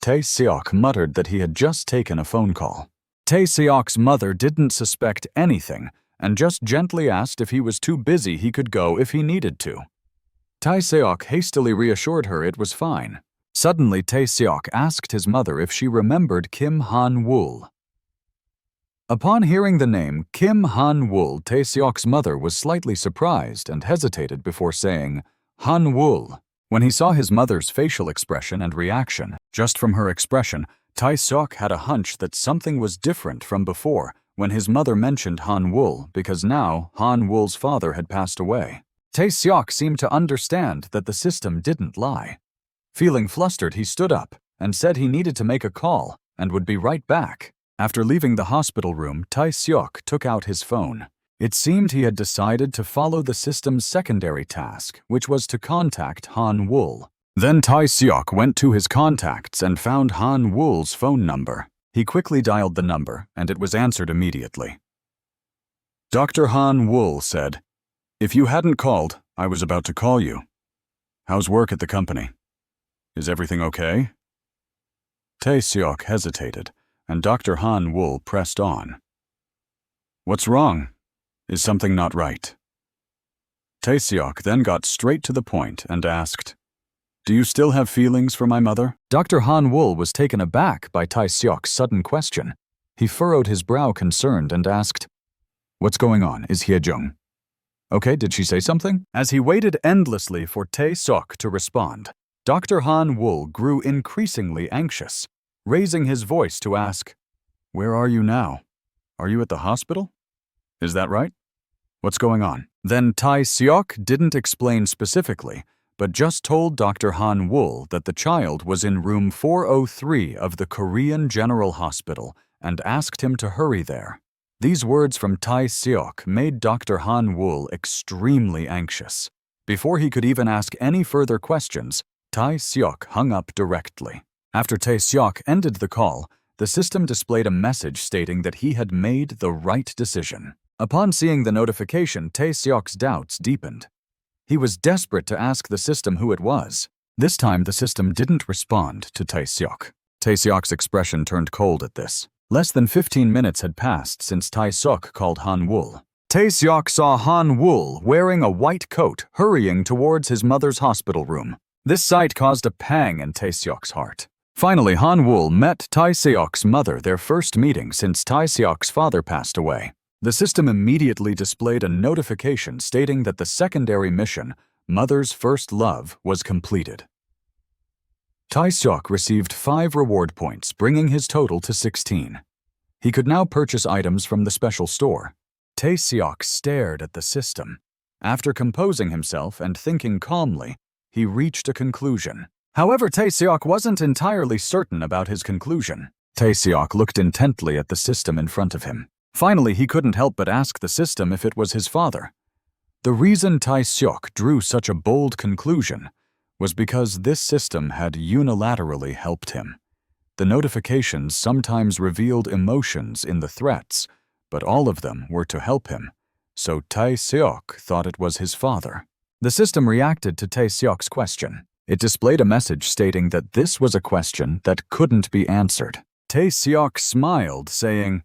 Speaker 1: Tae-seok muttered that he had just taken a phone call. Tae-seok's mother didn't suspect anything and just gently asked if he was too busy he could go if he needed to. Tae-seok hastily reassured her it was fine. Suddenly, Tae-seok asked his mother if she remembered Kim Han-wool. Upon hearing the name Kim Han-wool, Tae-seok's mother was slightly surprised and hesitated before saying, Han-wool. When he saw his mother's facial expression and reaction, just from her expression, Tae-seok had a hunch that something was different from before when his mother mentioned Han-wool, because now Han-wool's father had passed away. Tae-seok seemed to understand that the system didn't lie. Feeling flustered, he stood up and said he needed to make a call and would be right back. After leaving the hospital room, Tae-seok took out his phone. It seemed he had decided to follow the system's secondary task, which was to contact Han-wool. Then Tae-seok went to his contacts and found Han-wool's phone number. He quickly dialed the number, and it was answered immediately. Dr. Han-wool said, if you hadn't called, I was about to call you. How's work at the company? Is everything okay? Tae-seok hesitated, and Dr. Han-wool pressed on. What's wrong? Is something not right? Tae-seok then got straight to the point and asked, do you still have feelings for my mother? Dr. Han-wool was taken aback by Tae-seok's sudden question. He furrowed his brow concerned and asked, what's going on? Is Hye-jung okay? Did she say something? As he waited endlessly for Tae-seok to respond, Dr. Han-wool grew increasingly anxious, raising his voice to ask, where are you now? Are you at the hospital? Is that right? What's going on? Then Tae-seok didn't explain specifically, but just told Dr. Han-woo that the child was in room 403 of the Korean General Hospital and asked him to hurry there. These words from Tae-seok made Dr. Han-woo extremely anxious. Before he could even ask any further questions, Tae-seok hung up directly. After Tae-seok ended the call, the system displayed a message stating that he had made the right decision. Upon seeing the notification, Tae-seok's doubts deepened. He was desperate to ask the system who it was. This time, the system didn't respond to Tae-seok. Tae-seok's expression turned cold at this. Less than 15 minutes had passed since Tae-seok called Han-woo. Tae-seok saw Han-woo wearing a white coat hurrying towards his mother's hospital room. This sight caused a pang in Tae-seok's heart. Finally, Han-woo met Tae-seok's mother, their first meeting since Tae-seok's father passed away. The system immediately displayed a notification stating that the secondary mission, Mother's First Love, was completed. Tae-seok received 5 reward points, bringing his total to 16. He could now purchase items from the special store. Tae-seok stared at the system. After composing himself and thinking calmly, he reached a conclusion. However, Tae-seok wasn't entirely certain about his conclusion. Tae-seok looked intently at the system in front of him. Finally, he couldn't help but ask the system if it was his father. The reason Tae-seok drew such a bold conclusion was because this system had unilaterally helped him. The notifications sometimes revealed emotions in the threats, but all of them were to help him, so Tae-seok thought it was his father. The system reacted to Tae-seok's question. It displayed a message stating that this was a question that couldn't be answered. Tae-seok smiled, saying,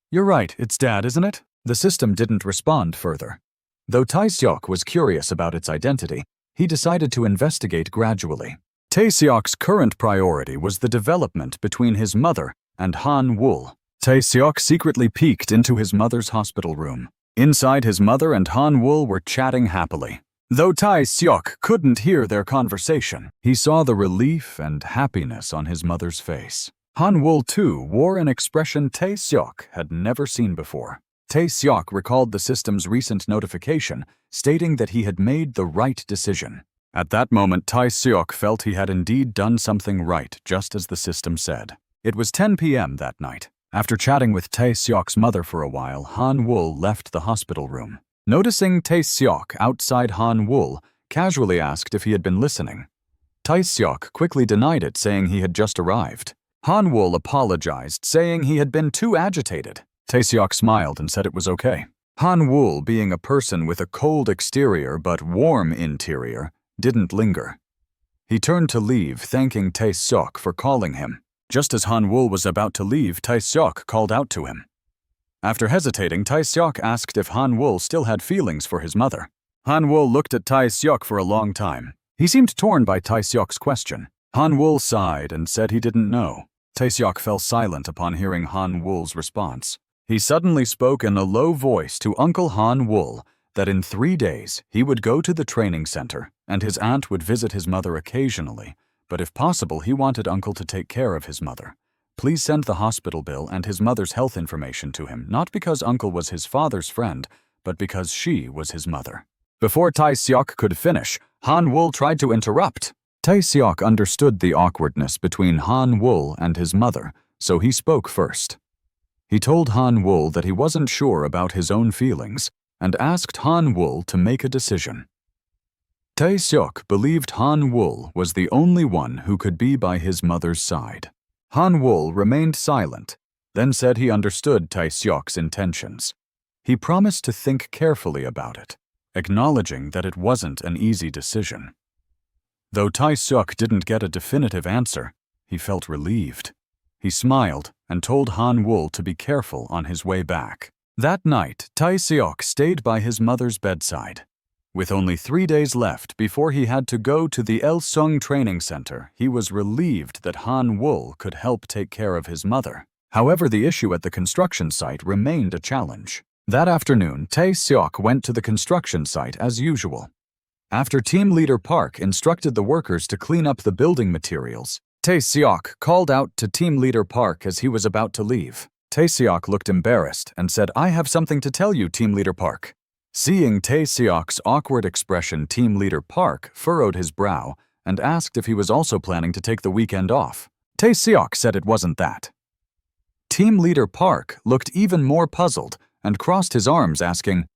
Speaker 1: "You're right, it's Dad, isn't it?" The system didn't respond further. Though Tae-seok was curious about its identity, he decided to investigate gradually. Tae-seok's current priority was the development between his mother and Han-woo. Tae-seok secretly peeked into his mother's hospital room. Inside, his mother and Han-woo were chatting happily. Though Tae-seok couldn't hear their conversation, he saw the relief and happiness on his mother's face. Han-woo, too, wore an expression Tae-seok had never seen before. Tae-seok recalled the system's recent notification, stating that he had made the right decision. At that moment, Tae-seok felt he had indeed done something right, just as the system said. It was 10 p.m. that night. After chatting with Tae-seok's mother for a while, Han-woo left the hospital room. Noticing Tae-seok outside, Han-woo casually asked if he had been listening. Tae-seok quickly denied it, saying he had just arrived. Han-woo apologized, saying he had been too agitated. Tae-seok smiled and said it was okay. Han-woo, being a person with a cold exterior but warm interior, didn't linger. He turned to leave, thanking Tae-seok for calling him. Just as Han-woo was about to leave, Tae-seok called out to him. After hesitating, Tae-seok asked if Han-woo still had feelings for his mother. Han-woo looked at Tae-seok for a long time. He seemed torn by Tae-seok's question. Han-woo sighed and said he didn't know. Tae-seok fell silent upon hearing Han-woo's response. He suddenly spoke in a low voice to Uncle Han-woo that in 3 days he would go to the training center and his aunt would visit his mother occasionally, but if possible he wanted Uncle to take care of his mother. Please send the hospital bill and his mother's health information to him, not because Uncle was his father's friend, but because she was his mother. Before Tae-seok could finish, Han-woo tried to interrupt. Tae-seok understood the awkwardness between Han-woo and his mother, so he spoke first. He told Han-woo that he wasn't sure about his own feelings and asked Han-woo to make a decision. Tae-seok believed Han-woo was the only one who could be by his mother's side. Han-woo remained silent, then said he understood Tae-seok's intentions. He promised to think carefully about it, acknowledging that it wasn't an easy decision. Though Tae-seok didn't get a definitive answer, he felt relieved. He smiled and told Han-woo to be careful on his way back. That night, Tae-seok stayed by his mother's bedside. With only 3 days left before he had to go to the Il-sung Training Center, he was relieved that Han-woo could help take care of his mother. However, the issue at the construction site remained a challenge. That afternoon, Tae-seok went to the construction site as usual. After Team Leader Park instructed the workers to clean up the building materials, Tae-seok called out to Team Leader Park as he was about to leave. Tae-seok looked embarrassed and said, "I have something to tell you, Team Leader Park." Seeing Tae-seok's awkward expression, Team Leader Park furrowed his brow and asked if he was also planning to take the weekend off. Tae-seok said it wasn't that. Team Leader Park looked even more puzzled and crossed his arms, asking,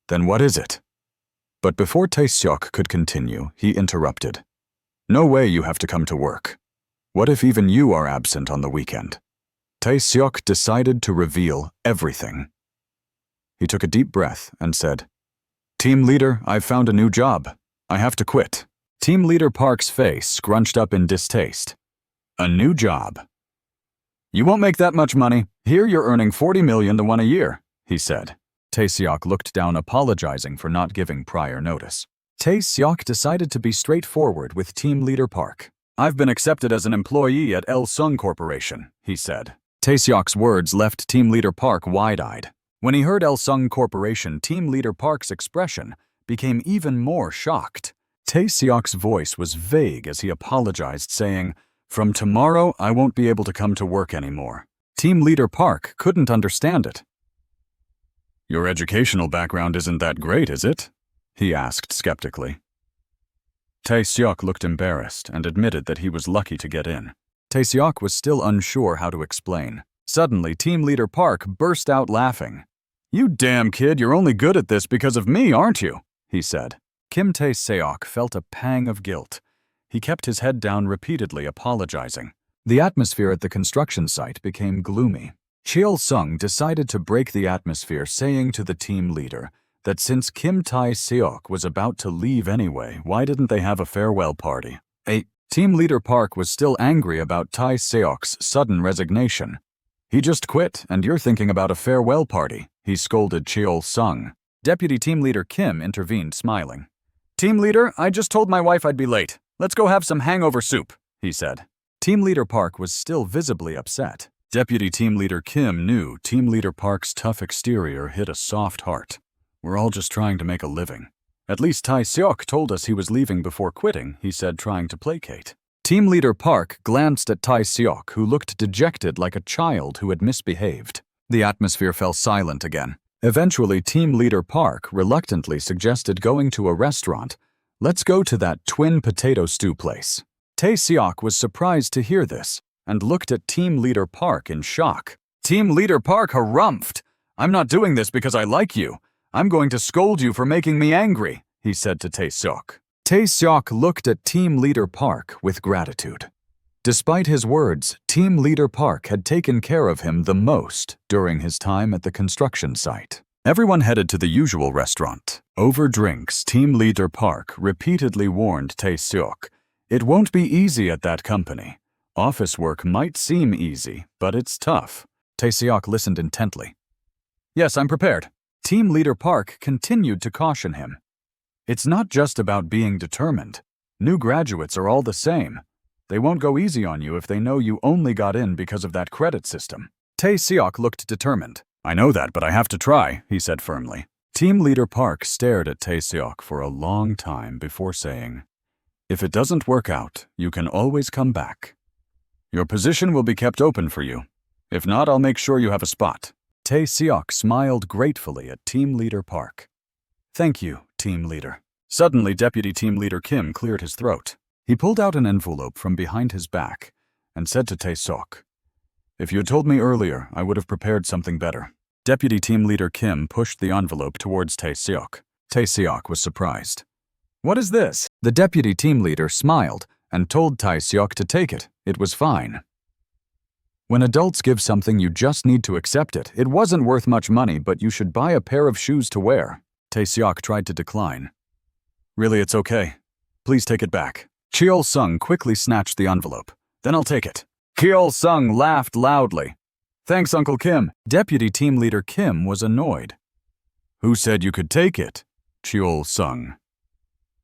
Speaker 1: "Then what is it?" But before Tae-seok could continue, he interrupted. "No way you have to come to work. What if even you are absent on the weekend?" Tae-seok decided to reveal everything. He took a deep breath and said, "Team Leader, I've found a new job. I have to quit." Team Leader Park's face scrunched up in distaste. "A new job? You won't make that much money. Here you're earning 40 million to 1 a year," he said. Tae-seok looked down, apologizing for not giving prior notice. Tae-seok decided to be straightforward with Team Leader Park. "I've been accepted as an employee at Il-sung Corporation," he said. Tae-seok's words left Team Leader Park wide-eyed. When he heard Il-sung Corporation, Team Leader Park's expression became even more shocked. Tae-seok's voice was vague as he apologized, saying, "From tomorrow, I won't be able to come to work anymore." Team Leader Park couldn't understand it. "Your educational background isn't that great, is it?" he asked skeptically. Tae-seok looked embarrassed and admitted that he was lucky to get in. Tae-seok was still unsure how to explain. Suddenly, Team Leader Park burst out laughing. "You damn kid, you're only good at this because of me, aren't you?" he said. Kim Tae-seok felt a pang of guilt. He kept his head down, repeatedly apologizing. The atmosphere at the construction site became gloomy. Cheol-sung decided to break the atmosphere, saying to the team leader that since Kim Tae-seok was about to leave anyway, why didn't they have a farewell party? Team Leader Park was still angry about Tae-seok's sudden resignation. "He just quit, and you're thinking about a farewell party," he scolded Cheol-sung. Deputy Team Leader Kim intervened, smiling. "Team Leader, I just told my wife I'd be late. Let's go have some hangover soup," he said. Team Leader Park was still visibly upset. Deputy Team Leader Kim knew Team Leader Park's tough exterior hid a soft heart. "We're all just trying to make a living. At least Tae-seok told us he was leaving before quitting," he said, trying to placate. Team Leader Park glanced at Tae-seok, who looked dejected like a child who had misbehaved. The atmosphere fell silent again. Eventually, Team Leader Park reluctantly suggested going to a restaurant. "Let's go to that twin potato stew place." Tae-seok was surprised to hear this and looked at Team Leader Park in shock. "Team Leader Park harumphed. I'm not doing this because I like you. I'm going to scold you for making me angry," he said to Tae-seok. Tae-seok looked at Team Leader Park with gratitude. Despite his words, Team Leader Park had taken care of him the most during his time at the construction site. Everyone headed to the usual restaurant. Over drinks, Team Leader Park repeatedly warned Tae-seok, "It won't be easy at that company. Office work might seem easy, but it's tough." Tae-seok listened intently. "Yes, I'm prepared." Team Leader Park continued to caution him. "It's not just about being determined. New graduates are all the same. They won't go easy on you if they know you only got in because of that credit system." Tae-seok looked determined. "I know that, but I have to try," he said firmly. Team Leader Park stared at Tae-seok for a long time before saying, "If it doesn't work out, you can always come back. Your position will be kept open for you. If not, I'll make sure you have a spot." Tae-seok smiled gratefully at Team Leader Park. "Thank you, Team Leader." Suddenly, Deputy Team Leader Kim cleared his throat. He pulled out an envelope from behind his back and said to Tae-seok, "If you had told me earlier, I would have prepared something better." Deputy Team Leader Kim pushed the envelope towards Tae-seok. Tae-seok was surprised. "What is this?" The Deputy Team Leader smiled and told Tae-seok to take it. It was fine. When adults give something, you just need to accept it. It wasn't worth much money, but you should buy a pair of shoes to wear. Tae-seok tried to decline. "Really, it's okay. Please take it back." Cheol-sung quickly snatched the envelope. "Then I'll take it." Cheol-sung laughed loudly. "Thanks, Uncle Kim." Deputy Team Leader Kim was annoyed. "Who said you could take it?" Cheol-sung.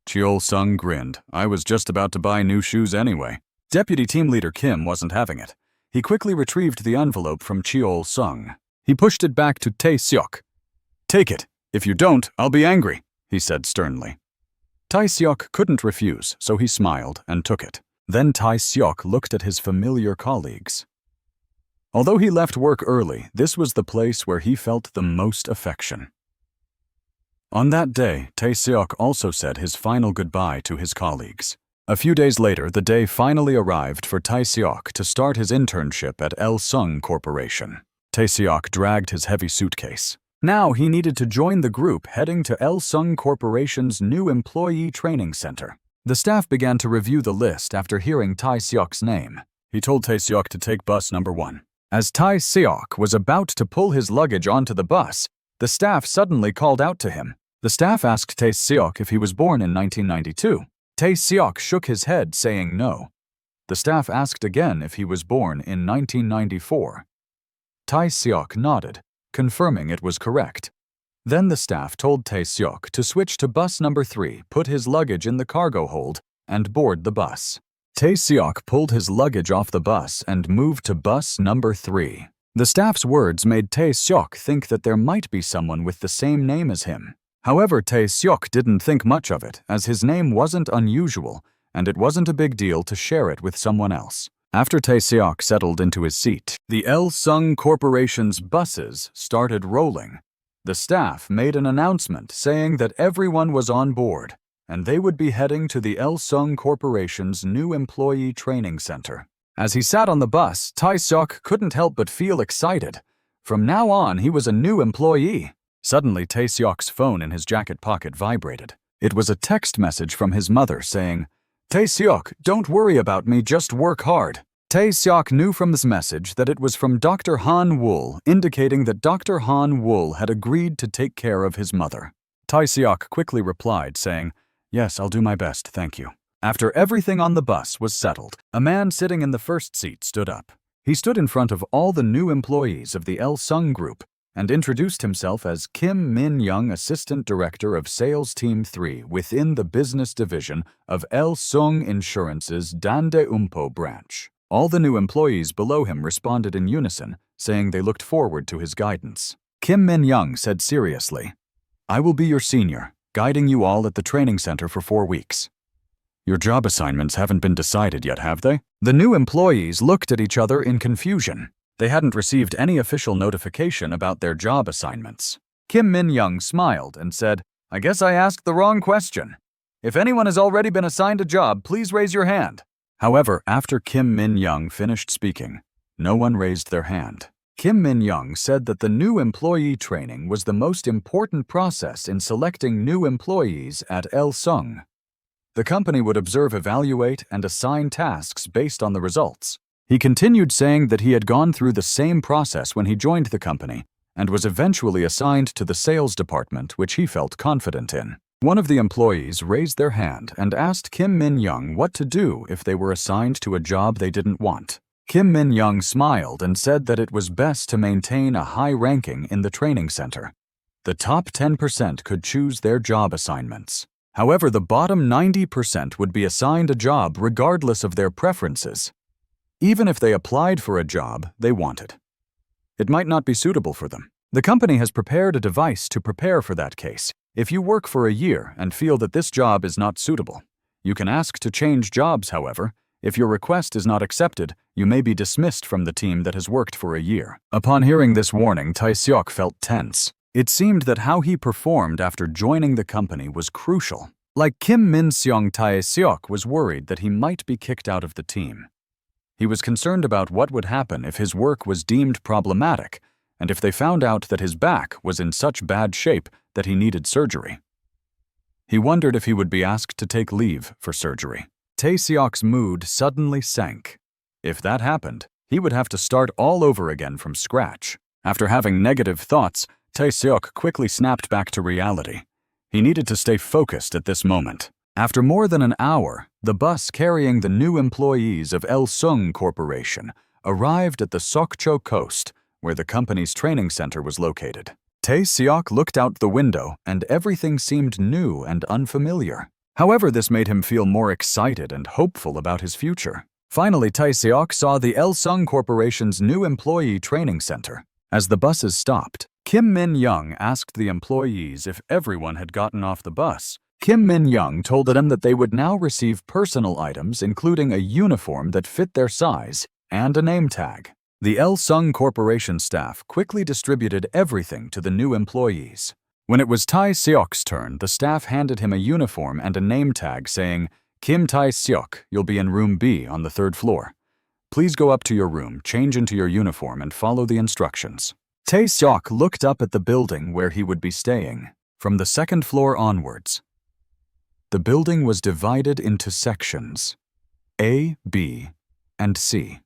Speaker 1: Cheol-sung grinned. "I was just about to buy new shoes anyway." Deputy Team Leader Kim wasn't having it. He quickly retrieved the envelope from Cheol-sung. He pushed it back to Tae-seok. "Take it. If you don't, I'll be angry," he said sternly. Tae-seok couldn't refuse, so he smiled and took it. Then Tae-seok looked at his familiar colleagues. Although he left work early, this was the place where he felt the most affection. On that day, Tae-seok also said his final goodbye to his colleagues. A few days later, the day finally arrived for Tae-seok to start his internship at Il-sung Corporation. Tae-seok dragged his heavy suitcase. Now he needed to join the group heading to Il-sung Corporation's new employee training center. The staff began to review the list after hearing Tae-seok's name. He told Tae-seok to take bus number 1. As Tae-seok was about to pull his luggage onto the bus, the staff suddenly called out to him. The staff asked Tae-seok if he was born in 1992. Tae-seok shook his head, saying no. The staff asked again if he was born in 1994. Tae-seok nodded, confirming it was correct. Then the staff told Tae-seok to switch to bus number 3, put his luggage in the cargo hold, and board the bus. Tae-seok pulled his luggage off the bus and moved to bus number 3. The staff's words made Tae-seok think that there might be someone with the same name as him. However, Tae-seok didn't think much of it, as his name wasn't unusual, and it wasn't a big deal to share it with someone else. After Tae-seok settled into his seat, the Il-sung Corporation's buses started rolling. The staff made an announcement saying that everyone was on board, and they would be heading to the Il-sung Corporation's new employee training center. As he sat on the bus, Tae-seok couldn't help but feel excited. From now on, he was a new employee. Suddenly, Tae-seok's phone in his jacket pocket vibrated. It was a text message from his mother saying, "Tae-seok, don't worry about me, just work hard." Tae-seok knew from this message that it was from Dr. Han-woo, indicating that Dr. Han-woo had agreed to take care of his mother. Tae-seok quickly replied, saying, "Yes, I'll do my best, thank you." After everything on the bus was settled, a man sitting in the first seat stood up. He stood in front of all the new employees of the Il-sung Group and introduced himself as Kim Min-young, Assistant Director of Sales Team 3 within the business division of Il-sung Insurance's Dande Umpo branch. All the new employees below him responded in unison, saying they looked forward to his guidance. Kim Min-young said seriously, "I will be your senior, guiding you all at the training center for 4 weeks. Your job assignments haven't been decided yet, have they?" The new employees looked at each other in confusion. They hadn't received any official notification about their job assignments. Kim Min-young smiled and said, "I guess I asked the wrong question. If anyone has already been assigned a job, please raise your hand." However, after Kim Min-young finished speaking, no one raised their hand. Kim Min-young said that the new employee training was the most important process in selecting new employees at Il-sung. The company would observe, evaluate, and assign tasks based on the results. He continued saying that he had gone through the same process when he joined the company and was eventually assigned to the sales department, which he felt confident in. One of the employees raised their hand and asked Kim Min-young what to do if they were assigned to a job they didn't want. Kim Min-young smiled and said that it was best to maintain a high ranking in the training center. The top 10% could choose their job assignments. However, the bottom 90% would be assigned a job regardless of their preferences, even if they applied for a job they wanted. It might not be suitable for them. The company has prepared a device to prepare for that case. If you work for a year and feel that this job is not suitable, you can ask to change jobs, however. If your request is not accepted, you may be dismissed from the team that has worked for a year. Upon hearing this warning, Tae-seok felt tense. It seemed that how he performed after joining the company was crucial. Like Kim Min-seong, Tae-seok was worried that he might be kicked out of the team. He was concerned about what would happen if his work was deemed problematic and if they found out that his back was in such bad shape that he needed surgery. He wondered if he would be asked to take leave for surgery. Tae-seok's mood suddenly sank. If that happened, he would have to start all over again from scratch. After having negative thoughts, Tae-seok quickly snapped back to reality. He needed to stay focused at this moment. After more than an hour, the bus carrying the new employees of Il-sung Corporation arrived at the Sokcho coast, where the company's training center was located. Tae-seok looked out the window, and everything seemed new and unfamiliar. However, this made him feel more excited and hopeful about his future. Finally, Tae-seok saw the Il-sung Corporation's new employee training center. As the buses stopped, Kim Min-young asked the employees if everyone had gotten off the bus. Kim Min-young told them that they would now receive personal items, including a uniform that fit their size and a name tag. The Il-sung Corporation staff quickly distributed everything to the new employees. When it was Tai Seok's turn, the staff handed him a uniform and a name tag saying, Kim Tai Seok, you'll be in room B on the 3rd floor. Please go up to your room, change into your uniform, and follow the instructions. Tae Seok looked up at the building where he would be staying, from the 2nd floor onwards. The building was divided into sections, A, B, and C.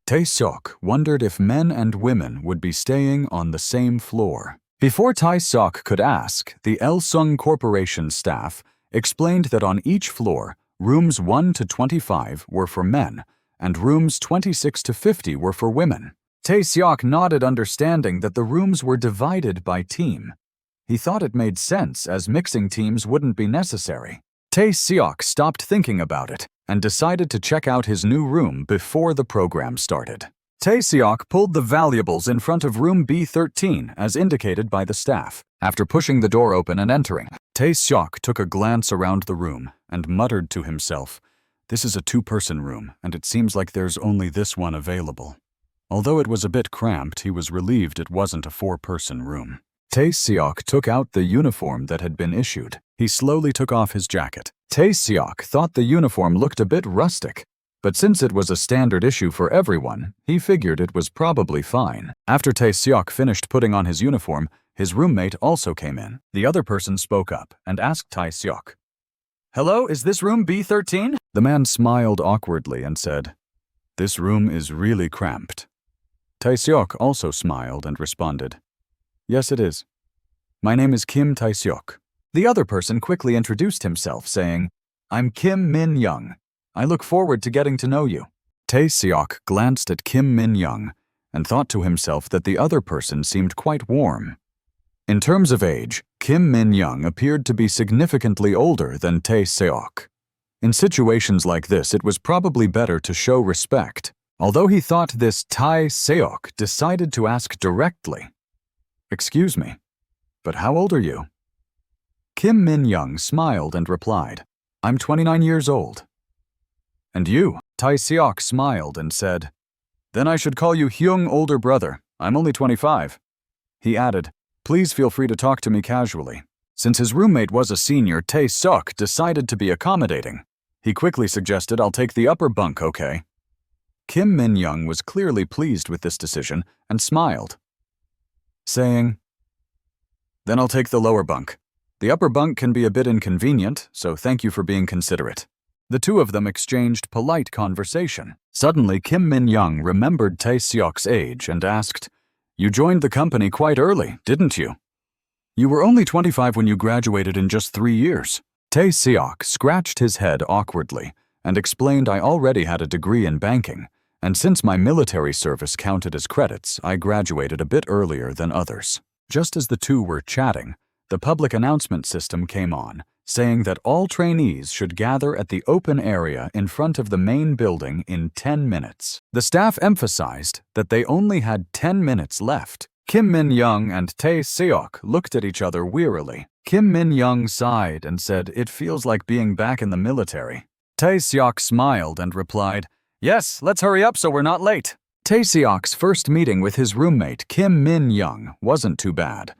Speaker 1: Tae Seok wondered if men and women would be staying on the same floor. Before Tae Seok could ask, the Elsung Corporation staff explained that on each floor, rooms 1 to 25 were for men, and rooms 26 to 50 were for women. Tae Seok nodded, understanding that the rooms were divided by team. He thought it made sense, as mixing teams wouldn't be necessary. Tae Seok stopped thinking about it and decided to check out his new room before the program started. Tae Seok pulled the valuables in front of room B13 as indicated by the staff. After pushing the door open and entering, Tae Seok took a glance around the room and muttered to himself, "This is a 2-person room, and it seems like there's only this one available." Although it was a bit cramped, he was relieved it wasn't a 4-person room. Tae Seok took out the uniform that had been issued. He slowly took off his jacket. Tae Seok thought the uniform looked a bit rustic, but since it was a standard issue for everyone, he figured it was probably fine. After Tae Seok finished putting on his uniform, his roommate also came in. The other person spoke up and asked Tae Seok, "Hello, is this room B13? The man smiled awkwardly and said, "This room is really cramped." Tae Seok also smiled and responded, "Yes, it is. My name is Kim Tae Seok." The other person quickly introduced himself, saying, "I'm Kim Min Young. I look forward to getting to know you." Tae Seok glanced at Kim Min Young and thought to himself that the other person seemed quite warm. In terms of age, Kim Min Young appeared to be significantly older than Tae Seok. In situations like this, it was probably better to show respect. Although he thought this, Tae Seok decided to ask directly, "Excuse me, but how old are you?" Kim Min Young smiled and replied, "I'm 29 years old." "And you?" Tae Seok smiled and said, "Then I should call you Hyung, older brother. I'm only 25. He added, "Please feel free to talk to me casually." Since his roommate was a senior, Tae Seok decided to be accommodating. He quickly suggested, "I'll take the upper bunk, okay?" Kim Min Young was clearly pleased with this decision and smiled, saying, "Then I'll take the lower bunk. The upper bunk can be a bit inconvenient, so thank you for being considerate." The two of them exchanged polite conversation. Suddenly, Kim Min Young remembered Tae Seok's age and asked, "You joined the company quite early, didn't you? You were only 25 when you graduated in just 3 years." Tae Seok scratched his head awkwardly and explained, "I already had a degree in banking, and since my military service counted as credits, I graduated a bit earlier than others." Just as the two were chatting, the public announcement system came on, saying that all trainees should gather at the open area in front of the main building in 10 minutes. The staff emphasized that they only had 10 minutes left. Kim Min Young and Tae Seok looked at each other wearily. Kim Min Young sighed and said, "It feels like being back in the military." Tae Seok smiled and replied, "Yes, let's hurry up so we're not late." Tae Seok's first meeting with his roommate, Kim Min Young, wasn't too bad.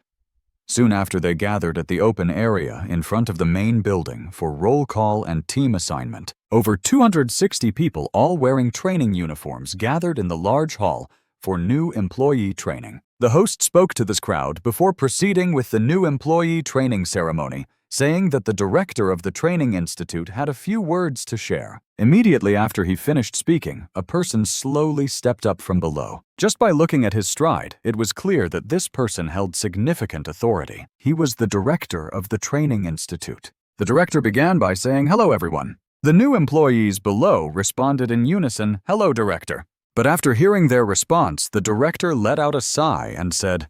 Speaker 1: Soon after, they gathered at the open area in front of the main building for roll call and team assignment. Over 260 people, all wearing training uniforms, gathered in the large hall for new employee training. The host spoke to this crowd before proceeding with the new employee training ceremony, saying that the director of the training institute had a few words to share. Immediately after he finished speaking, a person slowly stepped up from below. Just by looking at his stride, it was clear that this person held significant authority. He was the director of the training institute. The director began by saying, "Hello, everyone." The new employees below responded in unison, "Hello, director." But after hearing their response, the director let out a sigh and said,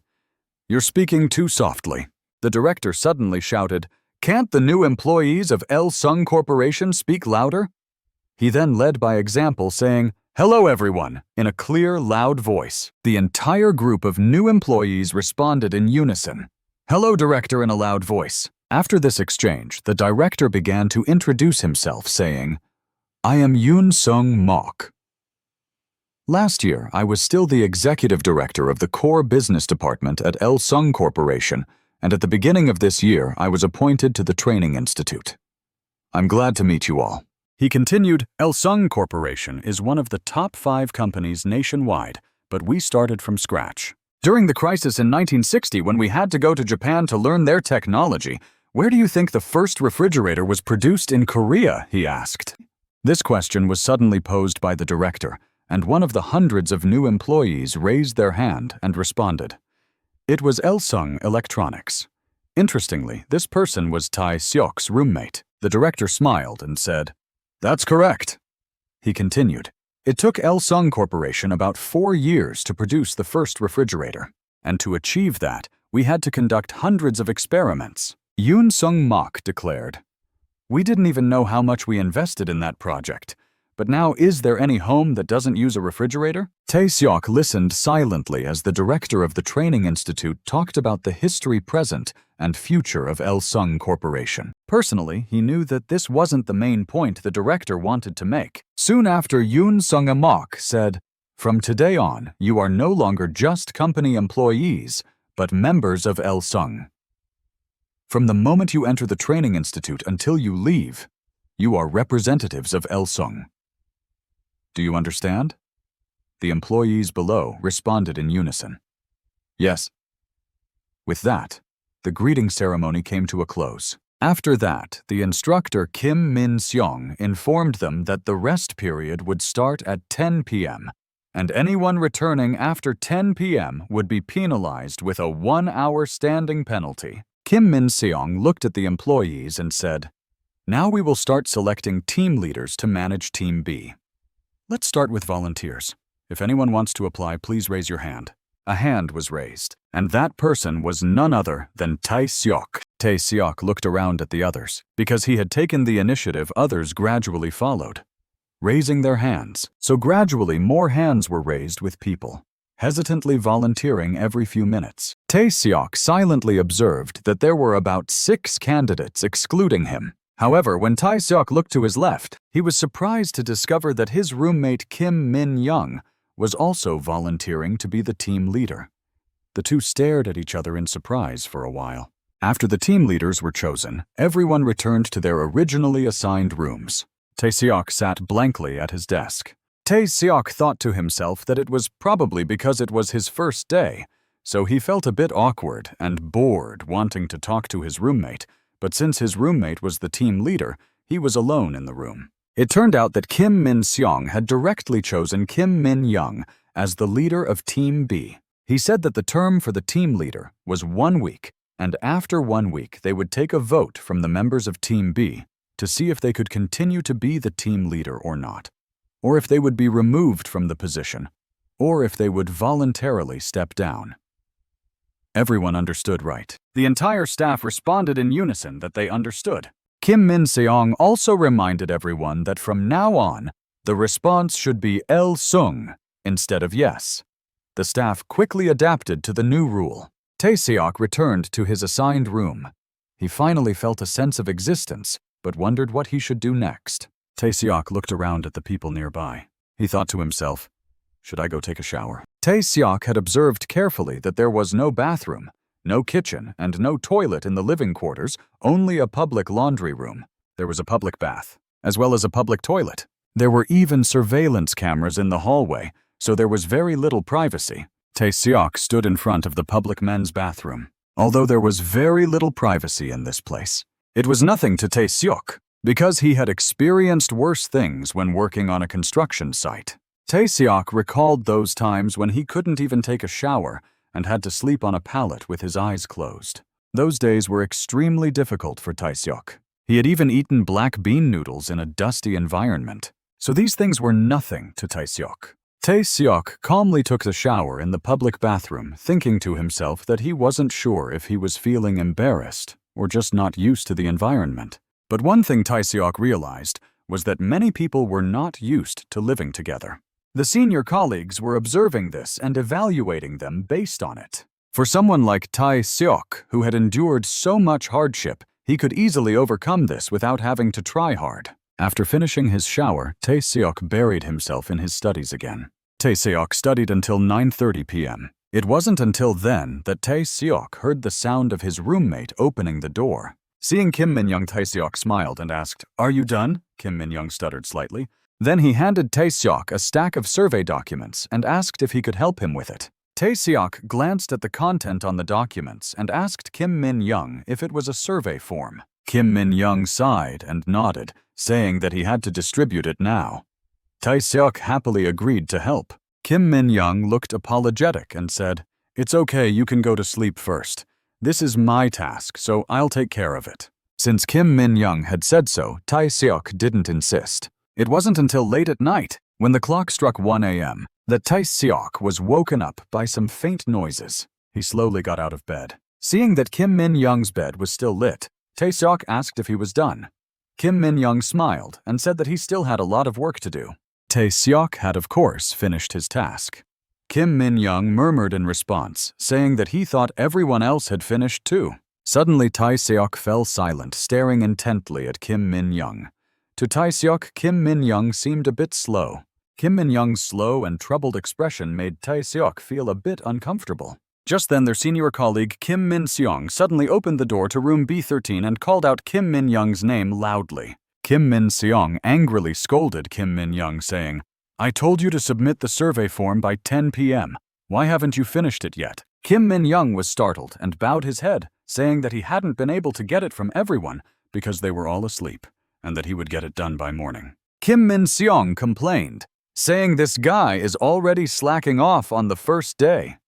Speaker 1: "You're speaking too softly." The director suddenly shouted, "Can't the new employees of Elsung Corporation speak louder?" He then led by example, saying, "Hello, everyone," in a clear, loud voice. The entire group of new employees responded in unison, "Hello, director," in a loud voice. After this exchange, the director began to introduce himself, saying, "I am Yoon Sung Mok. Last year, I was still the executive director of the core business department at Elsung Corporation, and at the beginning of this year, I was appointed to the Training Institute. I'm glad to meet you all." He continued, "Elsung Corporation is one of the top 5 companies nationwide, but we started from scratch. During the crisis in 1960, when we had to go to Japan to learn their technology, where do you think the first refrigerator was produced in Korea?" he asked. This question was suddenly posed by the director, and one of the hundreds of new employees raised their hand and responded. It was Elsung Electronics. Interestingly, this person was Tae-seok's roommate. The director smiled and said, "That's correct." He continued, "It took Elsung Corporation about 4 years to produce the first refrigerator, and to achieve that, we had to conduct hundreds of experiments." Yoon Sung-mak declared, "We didn't even know how much we invested in that project. But now, is there any home that doesn't use a refrigerator?" Tae-seok listened silently as the director of the Training Institute talked about the history, present, and future of Elsung Corporation. Personally, he knew that this wasn't the main point the director wanted to make. Soon after, Yoon Sung-mak said, "From today on, you are no longer just company employees, but members of Elsung. From the moment you enter the Training Institute until you leave, you are representatives of Elsung. Do you understand?" The employees below responded in unison. "Yes." With that, the greeting ceremony came to a close. After that, the instructor Kim Min-seong informed them that the rest period would start at 10 p.m., and anyone returning after 10 p.m. would be penalized with a 1-hour standing penalty. Kim Min-seong looked at the employees and said, "Now we will start selecting team leaders to manage Team B. Let's start with volunteers. If anyone wants to apply, please raise your hand." A hand was raised, and that person was none other than Tae-seok. Tae-seok looked around at the others. Because he had taken the initiative, others gradually followed, raising their hands. So gradually more hands were raised, with people hesitantly volunteering every few minutes. Tae-seok silently observed that there were about 6 candidates, excluding him. However, when Tae-seok looked to his left, he was surprised to discover that his roommate Kim Min-young was also volunteering to be the team leader. The two stared at each other in surprise for a while. After the team leaders were chosen, everyone returned to their originally assigned rooms. Tae-seok sat blankly at his desk. Tae-seok thought to himself that it was probably because it was his first day, so he felt a bit awkward and bored wanting to talk to his roommate, but since his roommate was the team leader, he was alone in the room. It turned out that Kim Min-seong had directly chosen Kim Min-young as the leader of Team B. He said that the term for the team leader was 1 week, and after 1 week they would take a vote from the members of Team B to see if they could continue to be the team leader or not, or if they would be removed from the position, or if they would voluntarily step down. Everyone understood, right? The entire staff responded in unison that they understood. Kim Min-seong also reminded everyone that from now on, the response should be Elsung instead of yes. The staff quickly adapted to the new rule. Tae-seok returned to his assigned room. He finally felt a sense of existence, but wondered what he should do next. Tae-seok looked around at the people nearby. He thought to himself, "Should I go take a shower?" Tae-seok had observed carefully that there was no bathroom, no kitchen, and no toilet in the living quarters, only a public laundry room. There was a public bath, as well as a public toilet. There were even surveillance cameras in the hallway, so there was very little privacy. Tae-seok stood in front of the public men's bathroom. Although there was very little privacy in this place, it was nothing to Tae-seok, because he had experienced worse things when working on a construction site. Tae-seok recalled those times when he couldn't even take a shower and had to sleep on a pallet with his eyes closed. Those days were extremely difficult for Tae-seok. He had even eaten black bean noodles in a dusty environment. So these things were nothing to Tae-seok. Tae-seok calmly took the shower in the public bathroom, thinking to himself that he wasn't sure if he was feeling embarrassed or just not used to the environment. But one thing Tae-seok realized was that many people were not used to living together. The senior colleagues were observing this and evaluating them based on it. For someone like Tae-seok, who had endured so much hardship, he could easily overcome this without having to try hard. After finishing his shower, Tae-seok buried himself in his studies again. Tae-seok studied until 9:30 p.m. It wasn't until then that Tae-seok heard the sound of his roommate opening the door. Seeing Kim Min-young, Tae-seok smiled and asked, "Are you done?" Kim Min-young stuttered slightly. Then he handed Tae-seok a stack of survey documents and asked if he could help him with it. Tae-seok glanced at the content on the documents and asked Kim Min-young if it was a survey form. Kim Min-young sighed and nodded, saying that he had to distribute it now. Tae-seok happily agreed to help. Kim Min-young looked apologetic and said, "It's okay, you can go to sleep first. This is my task, so I'll take care of it." Since Kim Min-young had said so, Tae-seok didn't insist. It wasn't until late at night, when the clock struck 1 a.m., that Tae-seok was woken up by some faint noises. He slowly got out of bed. Seeing that Kim Min-young's bed was still lit, Tae-seok asked if he was done. Kim Min-young smiled and said that he still had a lot of work to do. Tae-seok had of course finished his task. Kim Min-young murmured in response, saying that he thought everyone else had finished too. Suddenly Tae-seok fell silent, staring intently at Kim Min-young. To Tae-seok, Kim Min-young seemed a bit slow. Kim Min-young's slow and troubled expression made Tae-seok feel a bit uncomfortable. Just then their senior colleague Kim Min-seong suddenly opened the door to room B13 and called out Kim Min-young's name loudly. Kim Min-seong angrily scolded Kim Min-young, saying, "I told you to submit the survey form by 10 p.m. Why haven't you finished it yet?" Kim Min-young was startled and bowed his head, saying that he hadn't been able to get it from everyone because they were all asleep, and that he would get it done by morning. Kim Min-seong complained, saying this guy is already slacking off on the first day.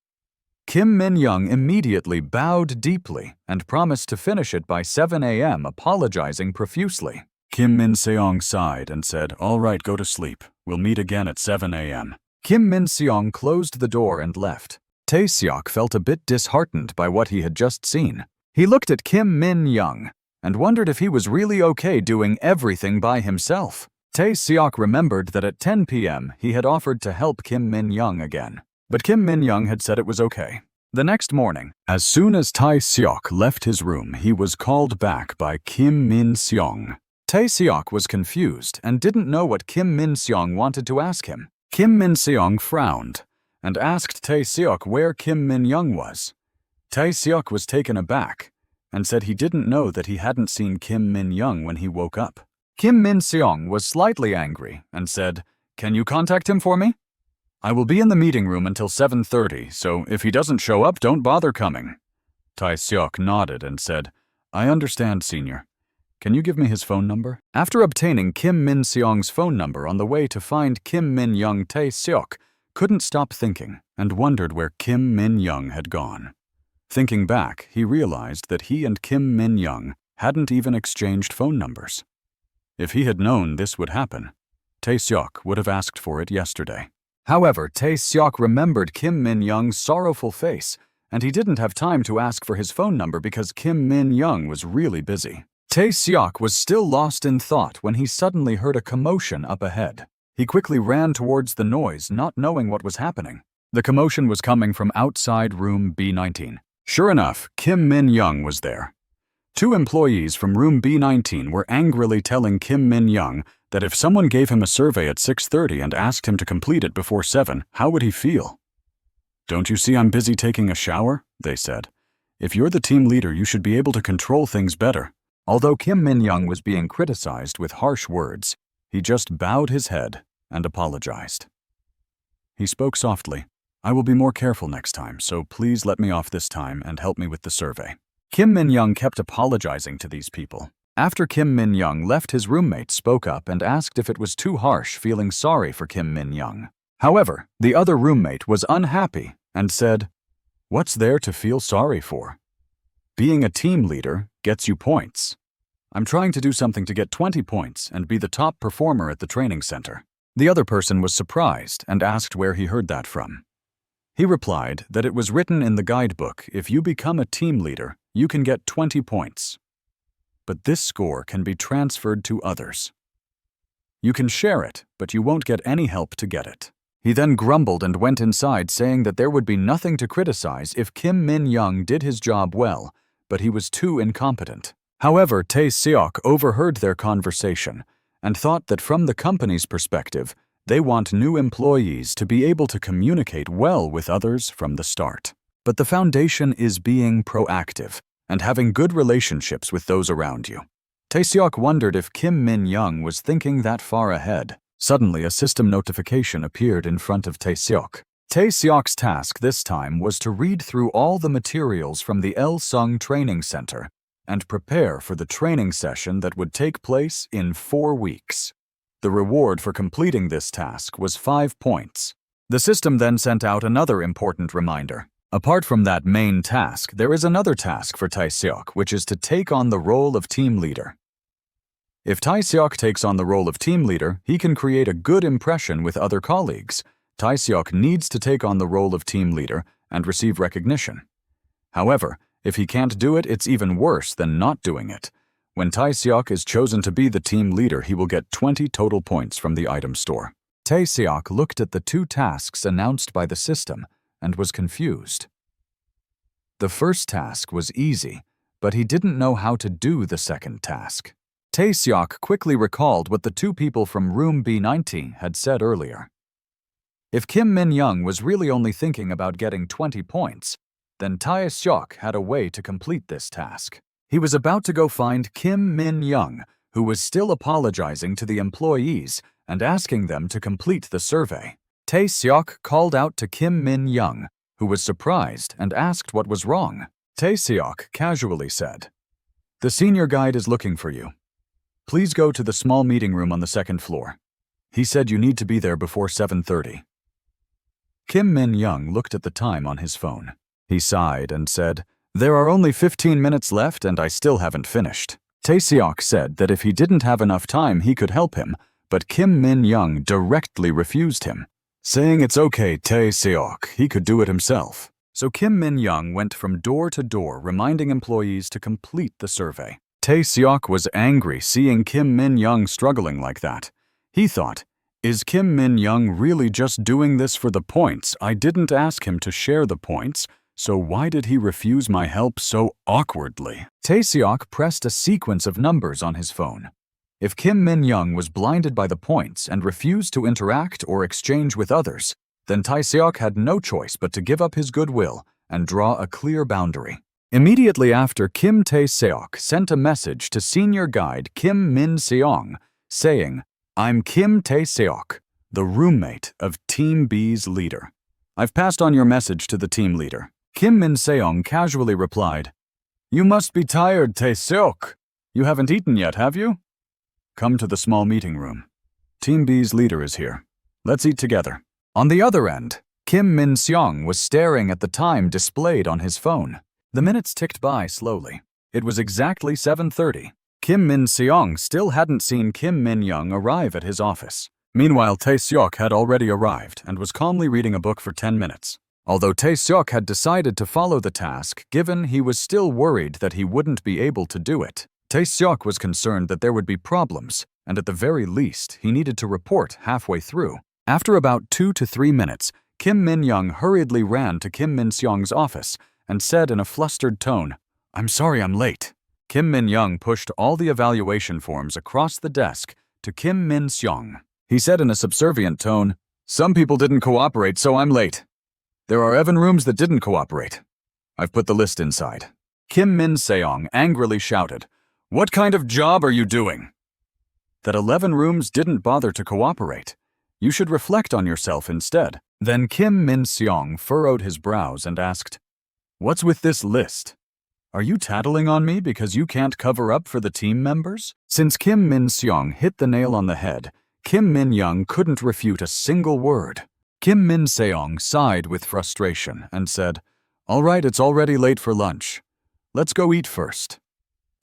Speaker 1: Kim Min-young immediately bowed deeply and promised to finish it by 7 a.m., apologizing profusely. Kim Min-seong sighed and said, "All right, go to sleep. We'll meet again at 7 a.m. Kim Min-seong closed the door and left. Tae-seok felt a bit disheartened by what he had just seen. He looked at Kim Min-young and wondered if he was really okay doing everything by himself. Tae-seok remembered that at 10 p.m. he had offered to help Kim Min-young again. But Kim Min-young had said it was okay. The next morning, as soon as Tae-seok left his room, he was called back by Kim Min-seong. Tae-seok was confused and didn't know what Kim Min-seong wanted to ask him. Kim Min-seong frowned and asked Tae-seok where Kim Min-young was. Tae-seok was taken aback and said he didn't know that he hadn't seen Kim Min-young when he woke up. Kim Min-seong was slightly angry and said, "Can you contact him for me? I will be in the meeting room until 7:30, so if he doesn't show up, don't bother coming." Tae-seok nodded and said, "I understand, senior. Can you give me his phone number?" After obtaining Kim Min-seong's phone number on the way to find Kim Min-young, Tae-seok couldn't stop thinking and wondered where Kim Min-young had gone. Thinking back, he realized that he and Kim Min-young hadn't even exchanged phone numbers. If he had known this would happen, Tae-seok would have asked for it yesterday. However, Tae-seok remembered Kim Min-young's sorrowful face, and he didn't have time to ask for his phone number because Kim Min-young was really busy. Tae-seok was still lost in thought when he suddenly heard a commotion up ahead. He quickly ran towards the noise, not knowing what was happening. The commotion was coming from outside room B19. Sure enough, Kim Min-young was there. 2 employees from room B19 were angrily telling Kim Min-young that if someone gave him a survey at 6:30 and asked him to complete it before 7, how would he feel? "Don't you see I'm busy taking a shower?" they said. "If you're the team leader, you should be able to control things better." Although Kim Min-young was being criticized with harsh words, he just bowed his head and apologized. He spoke softly, "I will be more careful next time, so please let me off this time and help me with the survey." Kim Min-young kept apologizing to these people. After Kim Min-young left, his roommate spoke up and asked if it was too harsh, feeling sorry for Kim Min-young. However, the other roommate was unhappy and said, "What's there to feel sorry for? Being a team leader gets you points. I'm trying to do something to get 20 points and be the top performer at the training center." The other person was surprised and asked where he heard that from. He replied that it was written in the guidebook, if you become a team leader, you can get 20 points. But this score can be transferred to others. You can share it, but you won't get any help to get it. He then grumbled and went inside, saying that there would be nothing to criticize if Kim Min-young did his job well, but he was too incompetent. However, Tae-seok overheard their conversation and thought that from the company's perspective, They want new employees to be able to communicate well with others from the start. But the foundation is being proactive and having good relationships with those around you. Tae-seok wondered if Kim Min-young was thinking that far ahead. Suddenly, a system notification appeared in front of Tae-seok. Tae-seok's task this time was to read through all the materials from the Il-sung Training Center and prepare for the training session that would take place in 4 weeks. The reward for completing this task was 5 points. The system then sent out another important reminder. Apart from that main task, there is another task for Tae-seok, which is to take on the role of team leader. If Tae-seok takes on the role of team leader, he can create a good impression with other colleagues. Tae-seok needs to take on the role of team leader and receive recognition. However, if he can't do it, it's even worse than not doing it. When Tae-seok is chosen to be the team leader, he will get 20 total points from the item store. Tae-seok looked at the 2 tasks announced by the system and was confused. The first task was easy, but he didn't know how to do the second task. Tae-seok quickly recalled what the 2 people from room B90 had said earlier. If Kim Min-young was really only thinking about getting 20 points, then Tae-seok had a way to complete this task. He was about to go find Kim Min-young, who was still apologizing to the employees and asking them to complete the survey. Tae-seok called out to Kim Min-young, who was surprised and asked what was wrong. Tae-seok casually said, "The senior guide is looking for you. Please go to the small meeting room on the 2nd floor. He said you need to be there before 7:30. Kim Min-young looked at the time on his phone. He sighed and said, "There are only 15 minutes left and I still haven't finished." Tae-seok said that if he didn't have enough time, he could help him, but Kim Min-young directly refused him, saying it's okay, Tae-seok, he could do it himself. So Kim Min-young went from door to door reminding employees to complete the survey. Tae-seok was angry seeing Kim Min-young struggling like that. He thought, is Kim Min-young really just doing this for the points? I didn't ask him to share the points, so why did he refuse my help so awkwardly? Tae-seok pressed a sequence of numbers on his phone. If Kim Min-young was blinded by the points and refused to interact or exchange with others, then Tae-seok had no choice but to give up his goodwill and draw a clear boundary. Immediately after, Kim Tae-seok sent a message to senior guide Kim Min-seong, saying, "I'm Kim Tae-seok, the roommate of Team B's leader. I've passed on your message to the team leader." Kim Min-seong casually replied, "You must be tired, Tae-seok. You haven't eaten yet, have you? Come to the small meeting room. Team B's leader is here. Let's eat together." On the other end, Kim Min-seong was staring at the time displayed on his phone. The minutes ticked by slowly. It was exactly 7:30. Kim Min-seong still hadn't seen Kim Min-young arrive at his office. Meanwhile, Tae-seok had already arrived and was calmly reading a book for 10 minutes. Although Tae-seok had decided to follow the task, given he was still worried that he wouldn't be able to do it. Tae-seok was concerned that there would be problems, and at the very least, he needed to report halfway through. After about 2 to 3 minutes, Kim Min-young hurriedly ran to Kim Min-seong's office and said in a flustered tone, "I'm sorry I'm late." Kim Min-young pushed all the evaluation forms across the desk to Kim Min-seong. He said in a subservient tone, "Some people didn't cooperate, so I'm late. There are 11 rooms that didn't cooperate. I've put the list inside." Kim Min-seong angrily shouted, "What kind of job are you doing? That 11 rooms didn't bother to cooperate. You should reflect on yourself instead." Then Kim Min-seong furrowed his brows and asked, "What's with this list? Are you tattling on me because you can't cover up for the team members?" Since Kim Min-seong hit the nail on the head, Kim Min-young couldn't refute a single word. Kim Min-seong sighed with frustration and said, "All right, it's already late for lunch. Let's go eat first."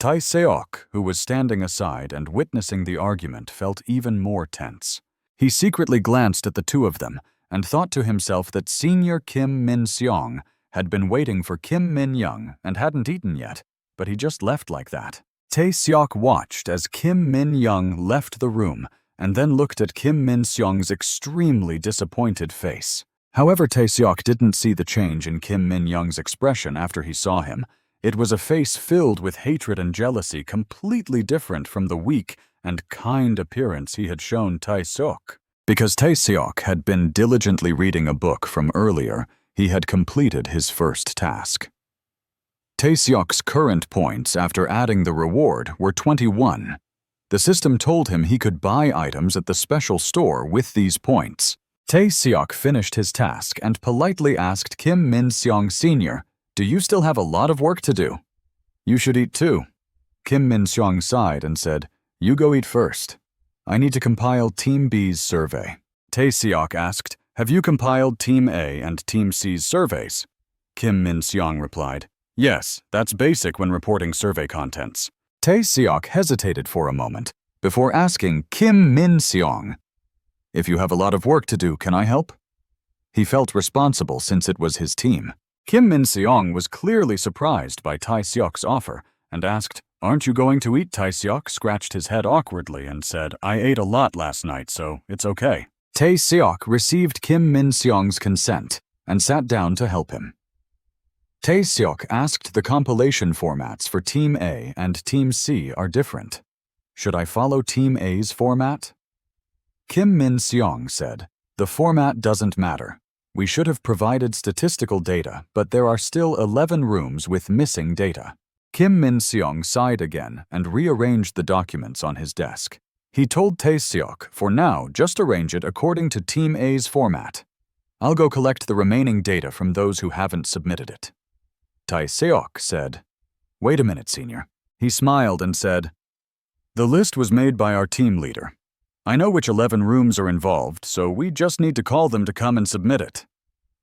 Speaker 1: Tae-seok, who was standing aside and witnessing the argument, felt even more tense. He secretly glanced at the 2 of them and thought to himself that senior Kim Min-seong had been waiting for Kim Min-young and hadn't eaten yet, but he just left like that. Tae-seok watched as Kim Min-young left the room and then looked at Kim Min-seong's extremely disappointed face. However, Tae-seok didn't see the change in Kim Min-young's expression after he saw him. It was a face filled with hatred and jealousy, completely different from the weak and kind appearance he had shown Tae-seok. Because Tae-seok had been diligently reading a book from earlier, he had completed his first task. Tae-seok's current points after adding the reward were 21. The system told him he could buy items at the special store with these points. Tae-seok finished his task and politely asked Kim Min-seong Sr., "Do you still have a lot of work to do?" "You should eat too." Kim Min-seong sighed and said, "You go eat first. I need to compile Team B's survey." Tae-seok asked, "Have you compiled Team A and Team C's surveys?" Kim Min-seong replied, "Yes, that's basic when reporting survey contents." Tae-seok hesitated for a moment before asking Kim Min-seong, "If you have a lot of work to do, can I help?" He felt responsible since it was his team. Kim Min-seong was clearly surprised by Tae-seok's offer and asked, "Aren't you going to eat?" Tae-seok scratched his head awkwardly and said, "I ate a lot last night, so it's okay." Tae-seok received Kim Min-seong's consent and sat down to help him. Tae-seok asked the compilation formats for Team A and Team C are different. "Should I follow Team A's format?" Kim Min-seong said, "The format doesn't matter. We should have provided statistical data, but there are still 11 rooms with missing data." Kim Min-seong sighed again and rearranged the documents on his desk. He told Tae-seok, "For now, just arrange it according to Team A's format. I'll go collect the remaining data from those who haven't submitted it." Tae-seok said, "Wait a minute, Senior." He smiled and said, "The list was made by our team leader. I know which 11 rooms are involved, so we just need to call them to come and submit it.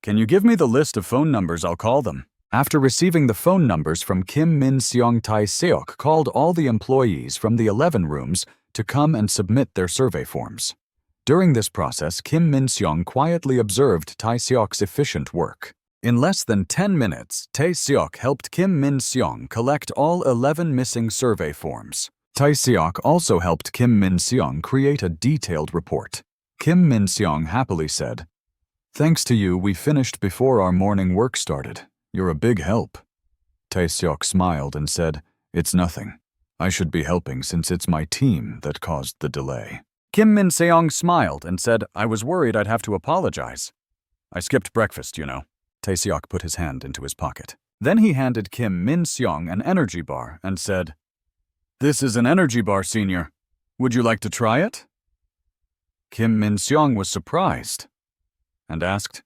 Speaker 1: Can you give me the list of phone numbers? I'll call them." After receiving the phone numbers from Kim Min-seong, Tae-seok called all the employees from the 11 rooms to come and submit their survey forms. During this process, Kim Min-seong quietly observed Tae-seok's efficient work. In less than 10 minutes, Tae-seok helped Kim Min-seong collect all 11 missing survey forms. Tae-seok also helped Kim Min-seong create a detailed report. Kim Min-seong happily said, "Thanks to you, we finished before our morning work started. You're a big help." Tae-seok smiled and said, "It's nothing. I should be helping since it's my team that caused the delay." Kim Min-seong smiled and said, "I was worried I'd have to apologize. I skipped breakfast, you know." Tae-seok put his hand into his pocket. Then he handed Kim Min-seong an energy bar and said, "This is an energy bar, Senior. Would you like to try it?" Kim Min-seong was surprised and asked,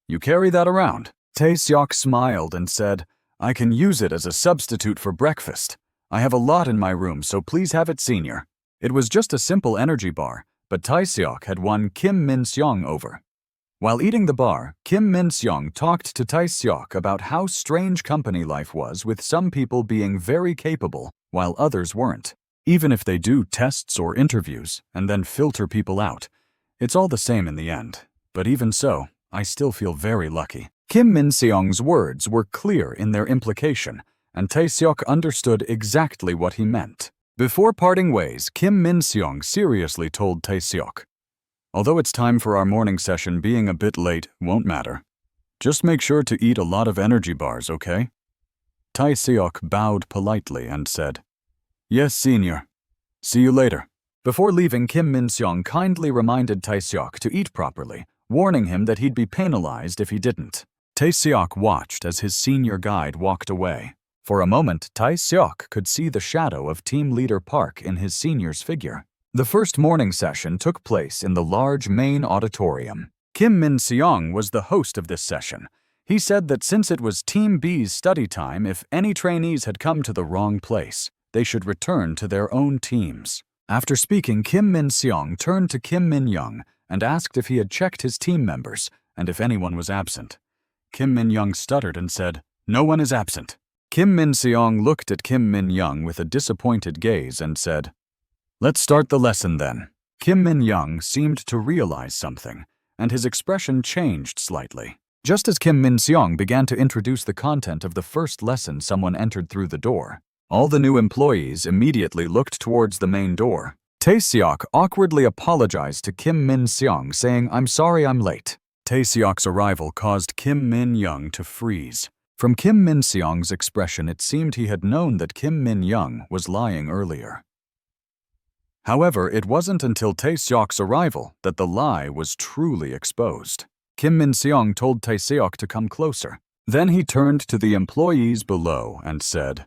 Speaker 1: "You carry that around?" Tae-seok smiled and said, "I can use it as a substitute for breakfast. I have a lot in my room, so please have it, Senior." It was just a simple energy bar, but Tae-seok had won Kim Min-seong over. While eating the bar, Kim Min-seong talked to Tae-seok about how strange company life was, with some people being very capable while others weren't. Even if they do tests or interviews and then filter people out, it's all the same in the end. But even so, I still feel very lucky. Kim Min-seong's words were clear in their implication, and Tae-seok understood exactly what he meant. Before parting ways, Kim Min-seong seriously told Tae-seok, "Although it's time for our morning session, being a bit late won't matter. Just make sure to eat a lot of energy bars, okay?" Tae-seok bowed politely and said, "Yes, Senior. See you later." Before leaving, Kim Min-seong kindly reminded Tae-seok to eat properly, warning him that he'd be penalized if he didn't. Tae-seok watched as his senior guide walked away. For a moment, Tae-seok could see the shadow of Team Leader Park in his senior's figure. The first morning session took place in the large main auditorium. Kim Min-seong was the host of this session. He said that since it was Team B's study time, if any trainees had come to the wrong place, they should return to their own teams. After speaking, Kim Min-seong turned to Kim Min-young and asked if he had checked his team members and if anyone was absent. Kim Min-young stuttered and said, "No one is absent." Kim Min-seong looked at Kim Min-young with a disappointed gaze and said, "Let's start the lesson then." Kim Min-young seemed to realize something, and his expression changed slightly. Just as Kim Min-seong began to introduce the content of the first lesson, someone entered through the door. All the new employees immediately looked towards the main door. Tae-seok awkwardly apologized to Kim Min-seong, saying, "I'm sorry I'm late." Tae-seok's arrival caused Kim Min-young to freeze. From Kim Min-seong's expression, it seemed he had known that Kim Min-young was lying earlier. However, it wasn't until Tae-seok's arrival that the lie was truly exposed. Kim Min-seong told Tae-seok to come closer. Then he turned to the employees below and said,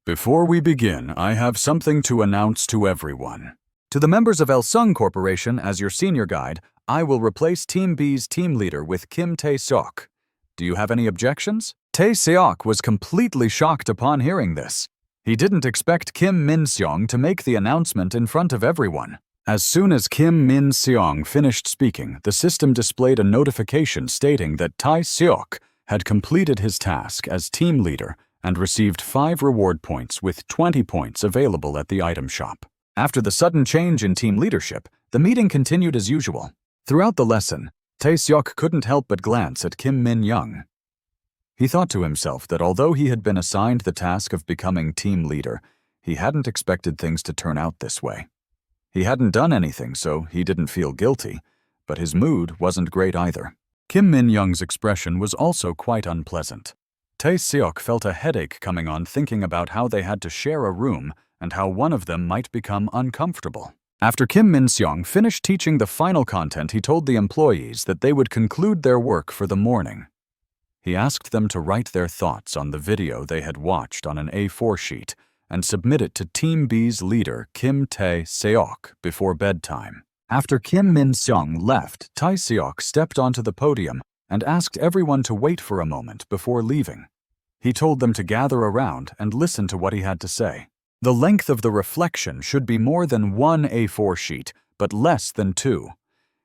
Speaker 1: "Before we begin, I have something to announce to everyone. To the members of Elsung Corporation as your senior guide, I will replace Team B's team leader with Kim Tae-seok. Do you have any objections?" Tae-seok was completely shocked upon hearing this. He didn't expect Kim Min-seong to make the announcement in front of everyone. As soon as Kim Min-seong finished speaking, the system displayed a notification stating that Tae-seok had completed his task as team leader and received 5 reward points with 20 points available at the item shop. After the sudden change in team leadership, the meeting continued as usual. Throughout the lesson, Tae-seok couldn't help but glance at Kim Min-young. He thought to himself that although he had been assigned the task of becoming team leader, he hadn't expected things to turn out this way. He hadn't done anything, so he didn't feel guilty, but his mood wasn't great either. Kim Min-young's expression was also quite unpleasant. Tae-seok felt a headache coming on thinking about how they had to share a room and how one of them might become uncomfortable. After Kim Min-seong finished teaching the final content, he told the employees that they would conclude their work for the morning. He asked them to write their thoughts on the video they had watched on an A4 sheet and submit it to Team B's leader, Kim Tae-seok, before bedtime. After Kim Min-seong left, Tae-seok stepped onto the podium and asked everyone to wait for a moment before leaving. He told them to gather around and listen to what he had to say. The length of the reflection should be more than 1 A4 sheet, but less than 2.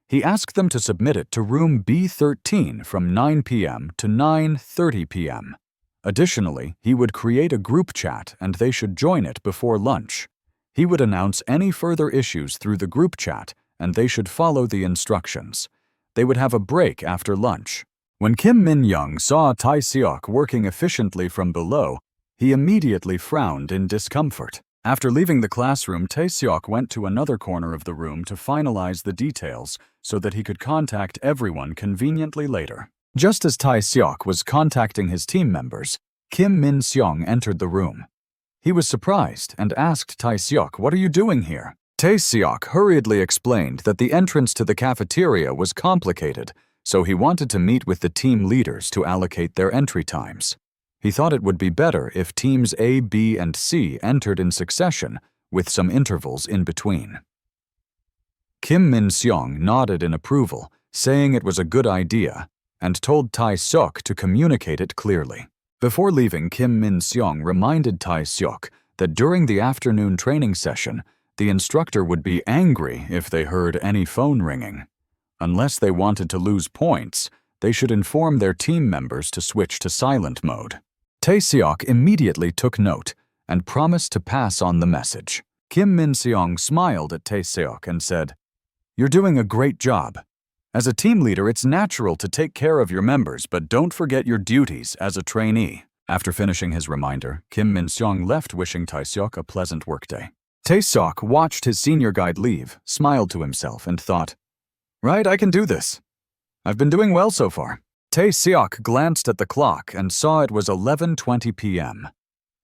Speaker 1: He asked them to submit it to room B13 from 9 p.m. to 9:30 p.m. Additionally, he would create a group chat and they should join it before lunch. He would announce any further issues through the group chat and they should follow the instructions. They would have a break after lunch. When Kim Min-young saw Tae-seok working efficiently from below, he immediately frowned in discomfort. After leaving the classroom, Tae-seok went to another corner of the room to finalize the details so that he could contact everyone conveniently later. Just as Tae-seok was contacting his team members, Kim Min-seong entered the room. He was surprised and asked Tae-seok, "What are you doing here?" Tae-seok hurriedly explained that the entrance to the cafeteria was complicated, so he wanted to meet with the team leaders to allocate their entry times. He thought it would be better if teams A, B, and C entered in succession, with some intervals in between. Kim Min-seong nodded in approval, saying it was a good idea, and told Tae-seok to communicate it clearly. Before leaving, Kim Min-seong reminded Tae-seok that during the afternoon training session, the instructor would be angry if they heard any phone ringing. Unless they wanted to lose points, they should inform their team members to switch to silent mode. Tae-seok immediately took note and promised to pass on the message. Kim Min-seong smiled at Tae-seok and said, "You're doing a great job. As a team leader, it's natural to take care of your members, but don't forget your duties as a trainee." After finishing his reminder, Kim Min-seong left wishing Tae-seok a pleasant workday. Tae-seok watched his senior guide leave, smiled to himself, and thought, "Right, I can do this. I've been doing well so far." Tae-seok glanced at the clock and saw it was 11:20 p.m.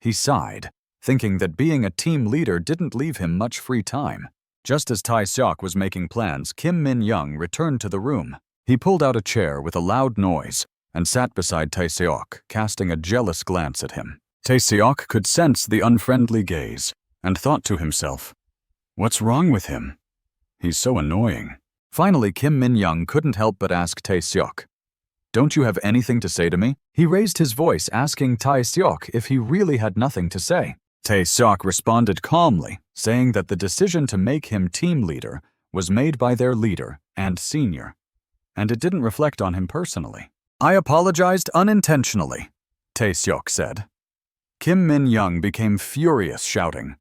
Speaker 1: He sighed, thinking that being a team leader didn't leave him much free time. Just as Tae-seok was making plans, Kim Min-young returned to the room. He pulled out a chair with a loud noise and sat beside Tae-seok, casting a jealous glance at him. Tae-seok could sense the unfriendly gaze and thought to himself, "What's wrong with him? He's so annoying." Finally, Kim Min-young couldn't help but ask Tae-seok, "Don't you have anything to say to me?" He raised his voice, asking Tae-seok if he really had nothing to say. Tae-seok responded calmly, saying that the decision to make him team leader was made by their leader and senior, and it didn't reflect on him personally. "I apologized unintentionally," Tae-seok said. Kim Min-young became furious, shouting,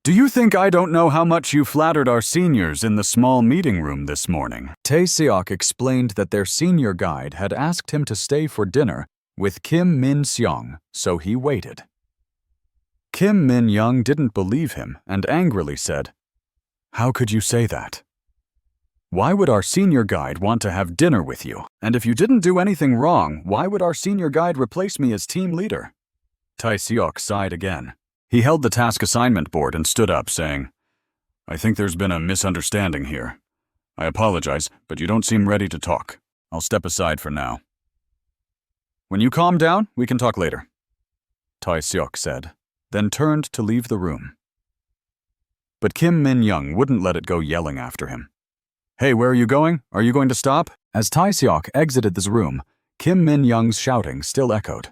Speaker 1: "Do you think I don't know how much you flattered our seniors in the small meeting room this morning?" Tae-seok explained that their senior guide had asked him to stay for dinner with Kim Min-seong, so he waited. Kim Min-young didn't believe him and angrily said, "How could you say that? Why would our senior guide want to have dinner with you? And if you didn't do anything wrong, why would our senior guide replace me as team leader?" Tae-seok sighed again. He held the task assignment board and stood up, saying, I think there's been a misunderstanding here. I apologize, but you don't seem ready to talk. I'll step aside for now. When you calm down, we can talk later, Tae-seok said, then turned to leave the room. But Kim Min-young wouldn't let it go, yelling after him. Hey, where are you going? Are you going to stop? As Tae-seok exited this room, Kim Min-young's shouting still echoed.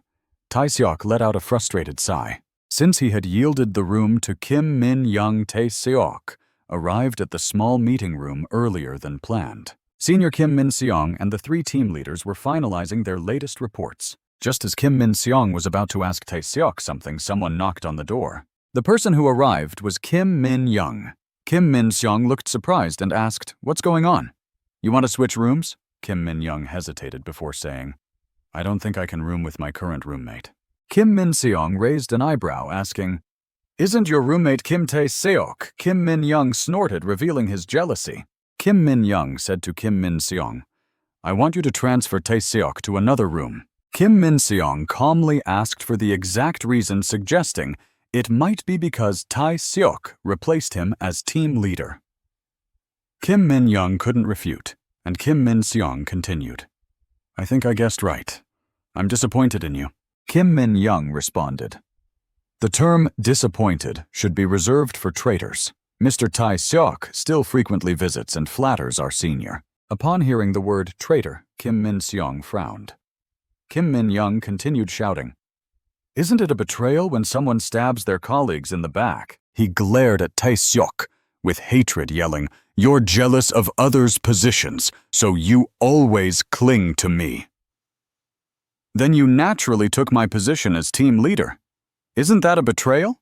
Speaker 1: Tae-seok let out a frustrated sigh. Since he had yielded the room to Kim Min-young, Tae-seok arrived at the small meeting room earlier than planned. Senior Kim Min-seong and the 3 team leaders were finalizing their latest reports. Just as Kim Min-seong was about to ask Tae-seok something, someone knocked on the door. The person who arrived was Kim Min-young. Kim Min-seong looked surprised and asked, "What's going on? You want to switch rooms?" Kim Min-young hesitated before saying, "I don't think I can room with my current roommate." Kim Min-seong raised an eyebrow, asking, "Isn't your roommate Kim Tae-seok?" Kim Min-young snorted, revealing his jealousy. Kim Min-young said to Kim Min-seong, "I want you to transfer Tae-seok to another room." Kim Min-seong calmly asked for the exact reason, suggesting it might be because Tae-seok replaced him as team leader. Kim Min-young couldn't refute, and Kim Min-seong continued, "I think I guessed right. I'm disappointed in you." Kim Min-young responded, "The term disappointed should be reserved for traitors. Mr. Tae-seok still frequently visits and flatters our senior." Upon hearing the word traitor, Kim Min-seong frowned. Kim Min-young continued shouting, "Isn't it a betrayal when someone stabs their colleagues in the back?" He glared at Tae-seok with hatred, yelling, "You're jealous of others' positions, so you always cling to me. Then you naturally took my position as team leader. Isn't that a betrayal?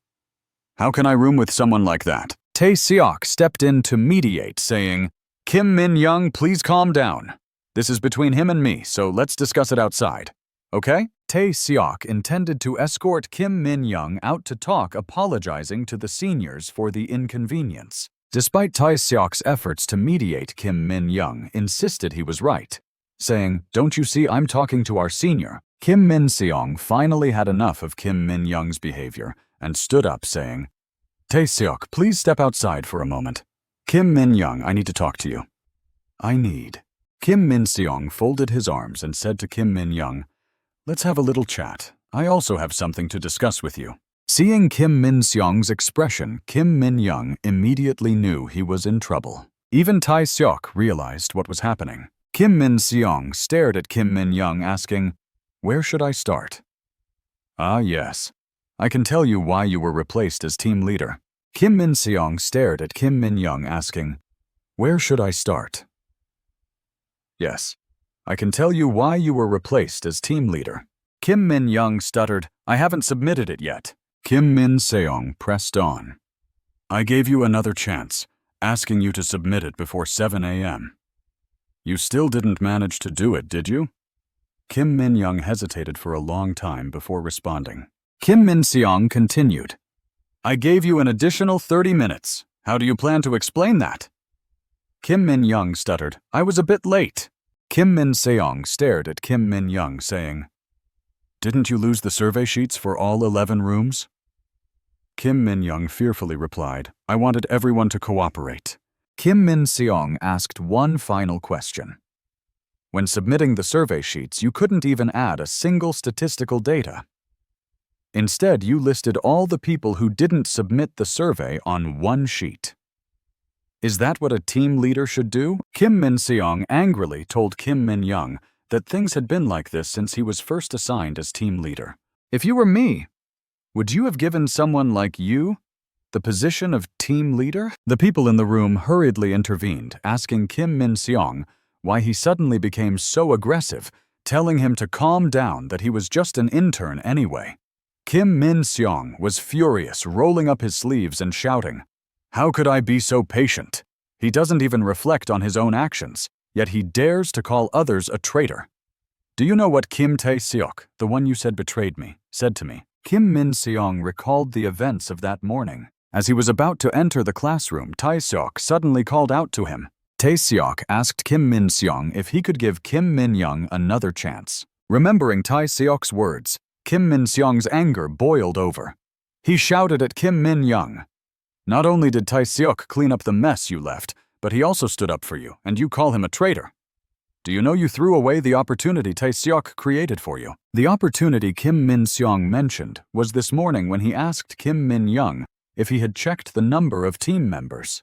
Speaker 1: How can I room with someone like that?" Tae-seok stepped in to mediate, saying, "Kim Min-young, please calm down. This is between him and me, so let's discuss it outside. Okay?" Tae-seok intended to escort Kim Min-young out to talk, apologizing to the seniors for the inconvenience. Despite Tae-seok's efforts to mediate, Kim Min-young insisted he was right, saying, "Don't you see I'm talking to our senior?" Kim Min-seong finally had enough of Kim Min-young's behavior and stood up, saying, "Tae-seok, please step outside for a moment. Kim Min-young, I need to talk to you." "I need." Kim Min-seong folded his arms and said to Kim Min-young, "Let's have a little chat. I also have something to discuss with you." Seeing Kim Min-seong's expression, Kim Min-young immediately knew he was in trouble. Even Tae-seok realized what was happening. Kim Min-seong stared at Kim Min-young, asking, "Where should I start?" "Ah, yes. I can tell you why you were replaced as team leader." Kim Min-seong stared at Kim Min-young, asking, "Where should I start?" "Yes. I can tell you why you were replaced as team leader." Kim Min-young stuttered, "I haven't submitted it yet." Kim Min-seong pressed on. "I gave you another chance, asking you to submit it before 7 a.m. You still didn't manage to do it, did you?" Kim Min-young hesitated for a long time before responding. Kim Min-seong continued, "I gave you an additional 30 minutes. How do you plan to explain that?" Kim Min-young stuttered, "I was a bit late." Kim Min-seong stared at Kim Min-young, saying, "Didn't you lose the survey sheets for all 11 rooms?" Kim Min-young fearfully replied, "I wanted everyone to cooperate." Kim Min-seong asked one final question. "When submitting the survey sheets, you couldn't even add a single statistical data. Instead, you listed all the people who didn't submit the survey on one sheet. Is that what a team leader should do?" Kim Min-seong angrily told Kim Min-young that things had been like this since he was first assigned as team leader. "If you were me, would you have given someone like you the position of team leader?" The people in the room hurriedly intervened, asking Kim Min-seong why he suddenly became so aggressive, telling him to calm down, that he was just an intern anyway. Kim Min-seong was furious, rolling up his sleeves and shouting, "How could I be so patient? He doesn't even reflect on his own actions, yet he dares to call others a traitor. Do you know what Kim Tae-seok, the one you said betrayed me, said to me?" Kim Min-seong recalled the events of that morning. As he was about to enter the classroom, Tae-seok suddenly called out to him. Tae-seok asked Kim Min-seong if he could give Kim Min-young another chance. Remembering Tae-seok's words, Kim Min-seong's anger boiled over. He shouted at Kim Min-young, Not only did Tae-seok clean up the mess you left, but he also stood up for you, and you call him a traitor. Do you know you threw away the opportunity Tae-seok created for you? The opportunity Kim Min-seong mentioned was this morning when he asked Kim Min-young if he had checked the number of team members.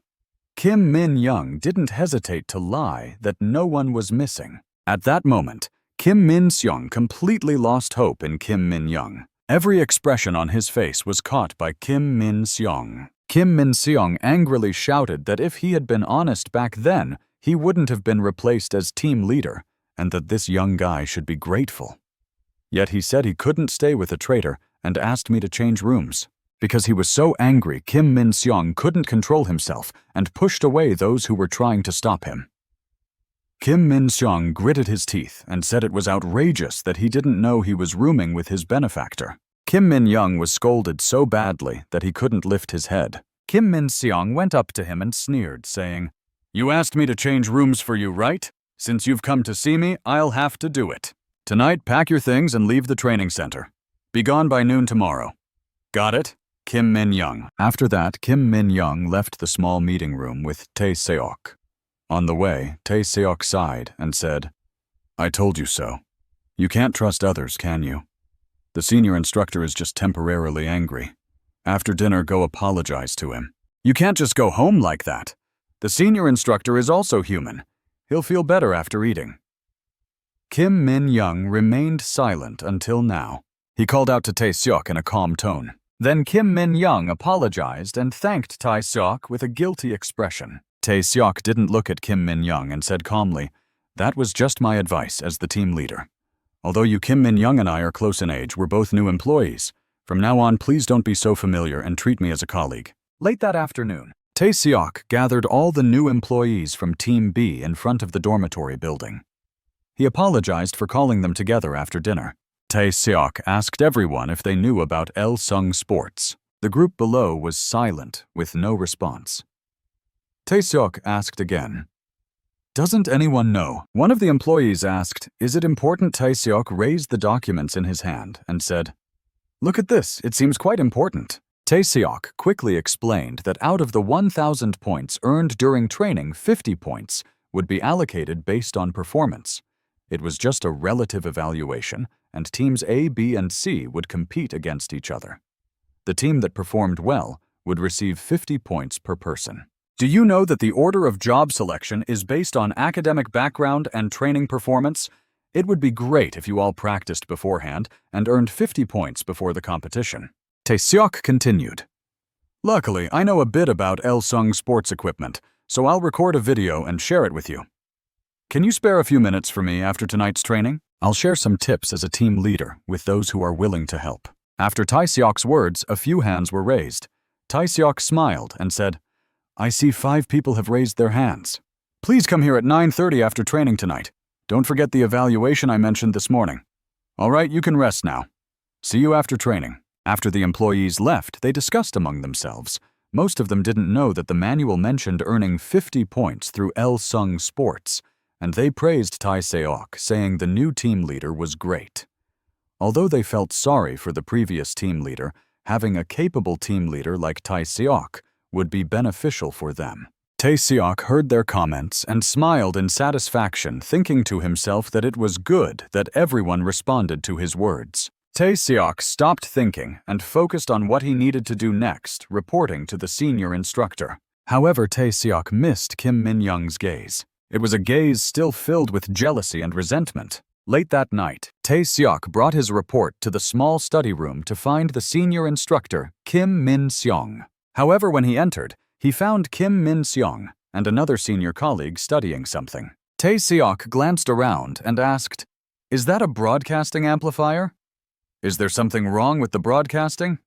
Speaker 1: Kim Min-young didn't hesitate to lie that no one was missing. At that moment, Kim Min-seong completely lost hope in Kim Min-young. Every expression on his face was caught by Kim Min-seong. Kim Min-seong angrily shouted that if he had been honest back then, he wouldn't have been replaced as team leader, and that this young guy should be grateful. Yet he said he couldn't stay with a traitor and asked me to change rooms. Because he was so angry, Kim Min-seong couldn't control himself and pushed away those who were trying to stop him. Kim Min-seong gritted his teeth and said it was outrageous that he didn't know he was rooming with his benefactor. Kim Min-young was scolded so badly that he couldn't lift his head. Kim Min-seong went up to him and sneered, saying, "You asked me to change rooms for you, right? Since you've come to see me, I'll have to do it. Tonight, pack your things and leave the training center. Be gone by noon tomorrow. Got it? Kim Min-young." After that, Kim Min-young left the small meeting room with Tae-seok. On the way, Tae-seok sighed and said, "I told you so. You can't trust others, can you? The senior instructor is just temporarily angry. After dinner, go apologize to him. You can't just go home like that. The senior instructor is also human. He'll feel better after eating." Kim Min-young remained silent until now. He called out to Tae-seok in a calm tone. Then Kim Min-young apologized and thanked Tae-seok with a guilty expression. Tae-seok didn't look at Kim Min-young and said calmly, "That was just my advice as the team leader. Although you Kim Min-young and I are close in age, we're both new employees. From now on, please don't be so familiar and treat me as a colleague." Late that afternoon, Tae-seok gathered all the new employees from Team B in front of the dormitory building. He apologized for calling them together after dinner. Tae-seok asked everyone if they knew about Il-sung Sports. The group below was silent, with no response. Tae-seok asked again, "Doesn't anyone know?" One of the employees asked, "Is it important?" Tae-seok raised the documents in his hand and said, "Look at this, it seems quite important." Tae-seok quickly explained that out of the 1,000 points earned during training, 50 points would be allocated based on performance. It was just a relative evaluation, and teams A, B, and C would compete against each other. The team that performed well would receive 50 points per person. Do you know that the order of job selection is based on academic background and training performance? It would be great if you all practiced beforehand and earned 50 points before the competition. Tae-seok continued, "Luckily, I know a bit about Il-sung Sports equipment, so I'll record a video and share it with you. Can you spare a few minutes for me after tonight's training? I'll share some tips as a team leader with those who are willing to help." After Tae-seok's words, a few hands were raised. Tae-seok smiled and said, "I see 5 people have raised their hands. Please come here at 9:30 after training tonight. Don't forget the evaluation I mentioned this morning. All right, you can rest now. See you after training." After the employees left, they discussed among themselves. Most of them didn't know that the manual mentioned earning 50 points through Il-sung Sports, and they praised Tae-seok, saying the new team leader was great. Although they felt sorry for the previous team leader, having a capable team leader like Tae-seok would be beneficial for them. Tae-seok heard their comments and smiled in satisfaction, thinking to himself that it was good that everyone responded to his words. Tae-seok stopped thinking and focused on what he needed to do next, reporting to the senior instructor. However, Tae-seok missed Kim Min-young's gaze. It was a gaze still filled with jealousy and resentment. Late that night, Tae-seok brought his report to the small study room to find the senior instructor, Kim Min-seong. However, when he entered, he found Kim Min-seong and another senior colleague studying something. Tae-seok glanced around and asked, "Is that a broadcasting amplifier? Is there something wrong with the broadcasting?"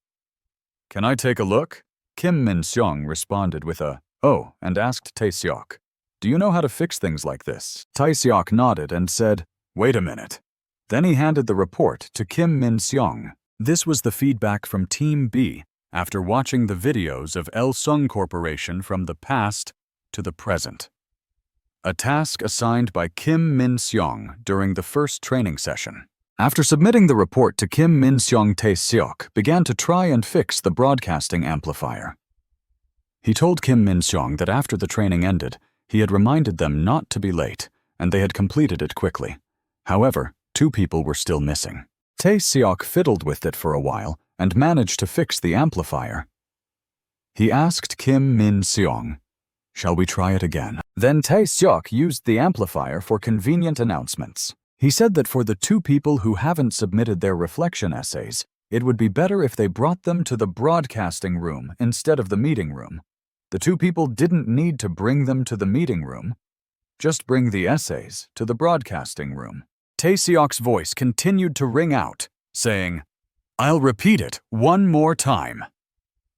Speaker 1: "Can I take a look?" Kim Min-seong responded with a "Oh," and asked Tae-seok, "Do you know how to fix things like this?" Tae-seok nodded and said, "Wait a minute." Then he handed the report to Kim Min-seong. This was the feedback from Team B, after watching the videos of Il-sung Corporation from the past to the present. A task assigned by Kim Min-seong during the first training session. After submitting the report to Kim Min-seong, Tae-seok began to try and fix the broadcasting amplifier. He told Kim Min-seong that after the training ended, he had reminded them not to be late, and they had completed it quickly. However, 2 people were still missing. Tae-seok fiddled with it for a while and managed to fix the amplifier. He asked Kim Min-seong, "Shall we try it again?" Then Tae-seok used the amplifier for convenient announcements. He said that for the 2 people who haven't submitted their reflection essays, it would be better if they brought them to the broadcasting room instead of the meeting room. The 2 people didn't need to bring them to the meeting room. Just bring the essays to the broadcasting room. Tae-seok's voice continued to ring out, saying, "I'll repeat it one more time."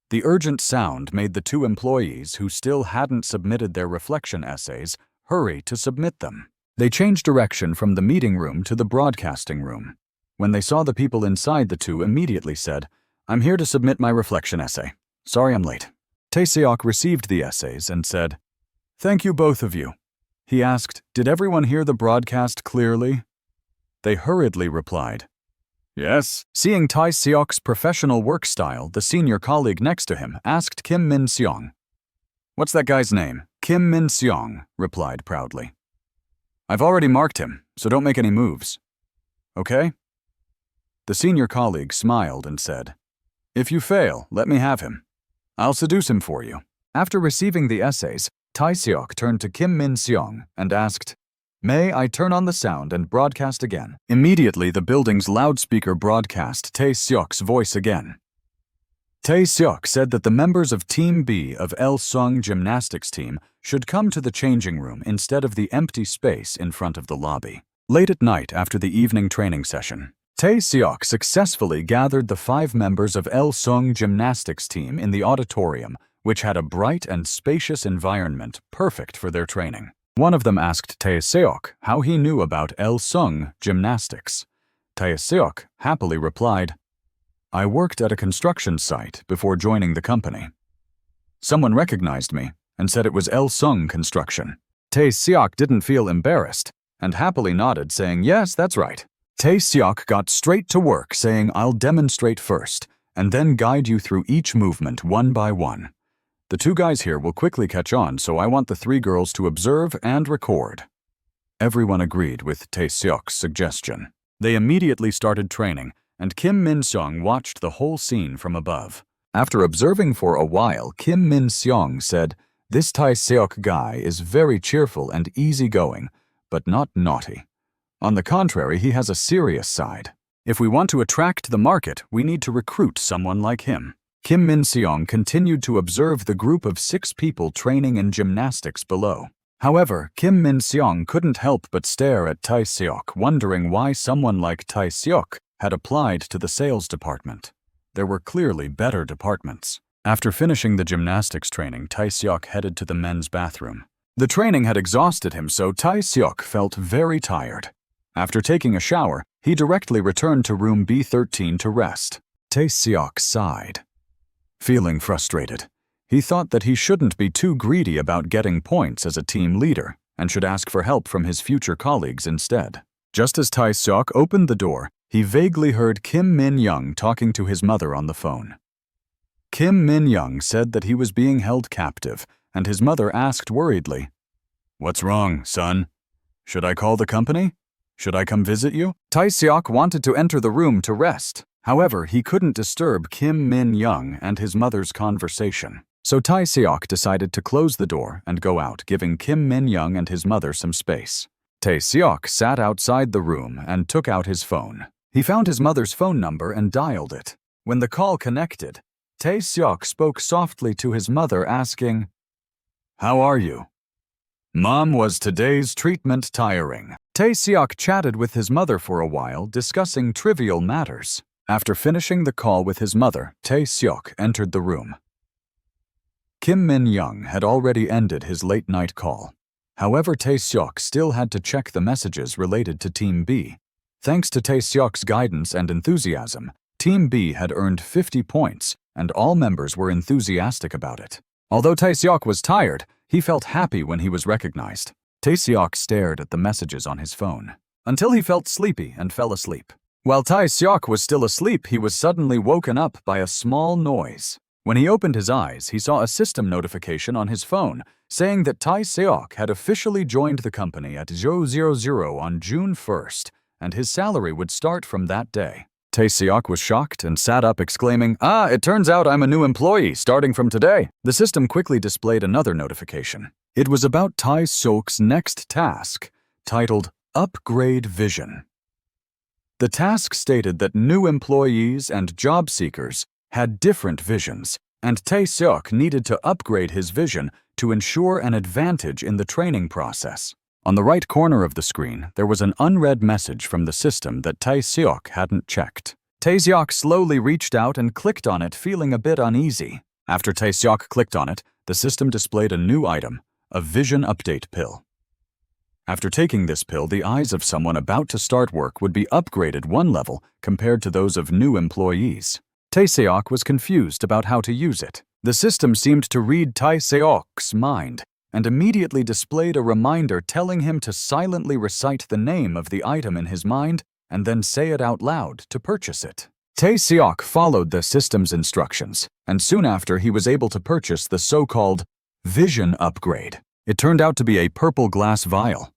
Speaker 1: The urgent sound made the 2 employees who still hadn't submitted their reflection essays hurry to submit them. They changed direction from the meeting room to the broadcasting room. When they saw the people inside, the 2 immediately said, "I'm here to submit my reflection essay. Sorry I'm late." Tae-seok received the essays and said, "Thank you both of you." He asked, "Did everyone hear the broadcast clearly?" They hurriedly replied, "Yes." Seeing Tae-seok's professional work style, the senior colleague next to him asked Kim Min-seong, "What's that guy's name?" Kim Min-seong replied proudly, "I've already marked him, so don't make any moves. Okay?" The senior colleague smiled and said, "If you fail, let me have him. I'll seduce him for you." After receiving the essays, Tae-seok turned to Kim Min-seong and asked, "May I turn on the sound and broadcast again?" Immediately, the building's loudspeaker broadcast Tae-seok's voice again. Tae-seok said that the members of Team B of Il-sung gymnastics team should come to the changing room instead of the empty space in front of the lobby. Late at night after the evening training session, Tae-seok successfully gathered the 5 members of Il-sung gymnastics team in the auditorium, which had a bright and spacious environment perfect for their training. One of them asked Tae-seok how he knew about Il-sung gymnastics. Tae-seok happily replied, "I worked at a construction site before joining the company. Someone recognized me and said it was Il-sung Construction." Tae-seok didn't feel embarrassed and happily nodded, saying, "Yes, that's right." Tae-seok got straight to work, saying, "I'll demonstrate first and then guide you through each movement one by one. The 2 guys here will quickly catch on, so I want the 3 girls to observe and record." Everyone agreed with Tae-seok's suggestion. They immediately started training, and Kim Min-seong watched the whole scene from above. After observing for a while, Kim Min-seong said, "This Tae-seok guy is very cheerful and easygoing, but not naughty. On the contrary, he has a serious side. If we want to attract the market, we need to recruit someone like him." Kim Min-seong continued to observe the group of 6 people training in gymnastics below. However, Kim Min-seong couldn't help but stare at Tae-seok, wondering why someone like Tae-seok had applied to the sales department. There were clearly better departments. After finishing the gymnastics training, Tae-seok headed to the men's bathroom. The training had exhausted him, so Tae-seok felt very tired. After taking a shower, he directly returned to room B13 to rest. Tae-seok sighed. Feeling frustrated, he thought that he shouldn't be too greedy about getting points as a team leader and should ask for help from his future colleagues instead. Just as Tae-seok opened the door, he vaguely heard Kim Min-young talking to his mother on the phone. Kim Min-young said that he was being held captive, and his mother asked worriedly, "What's wrong, son? Should I call the company? Should I come visit you?" Tae-seok wanted to enter the room to rest. However, he couldn't disturb Kim Min-young and his mother's conversation. So Tae-seok decided to close the door and go out, giving Kim Min-young and his mother some space. Tae-seok sat outside the room and took out his phone. He found his mother's phone number and dialed it. When the call connected, Tae-seok spoke softly to his mother, asking, "How are you? Mom, was today's treatment tiring?" Tae-seok chatted with his mother for a while, discussing trivial matters. After finishing the call with his mother, Tae-seok entered the room. Kim Min-young had already ended his late-night call. However, Tae-seok still had to check the messages related to Team B. Thanks to Tae-seok's guidance and enthusiasm, Team B had earned 50 points, and all members were enthusiastic about it. Although Tae-seok was tired, he felt happy when he was recognized. Tae-seok stared at the messages on his phone, until he felt sleepy and fell asleep. While Tae-seok was still asleep, he was suddenly woken up by a small noise. When he opened his eyes, he saw a system notification on his phone saying that Tai Seok had officially joined the company at 000 on June 1st, and his salary would start from that day. Tai Seok was shocked and sat up exclaiming, "Ah, it turns out I'm a new employee starting from today." The system quickly displayed another notification. It was about Tai Seok's next task, titled Upgrade Vision. The task stated that new employees and job seekers had different visions, and Tai Seok needed to upgrade his vision to ensure an advantage in the training process. On the right corner of the screen, there was an unread message from the system that Tai Seok hadn't checked. Tai Seok slowly reached out and clicked on it, feeling a bit uneasy. After Tai Seok clicked on it, the system displayed a new item, a vision update pill. After taking this pill, the eyes of someone about to start work would be upgraded one level compared to those of new employees. Tai Seok was confused about how to use it. The system seemed to read Tai Seok's mind and immediately displayed a reminder telling him to silently recite the name of the item in his mind and then say it out loud to purchase it. Tai Seok followed the system's instructions, and soon after he was able to purchase the so-called vision upgrade. It turned out to be a purple glass vial.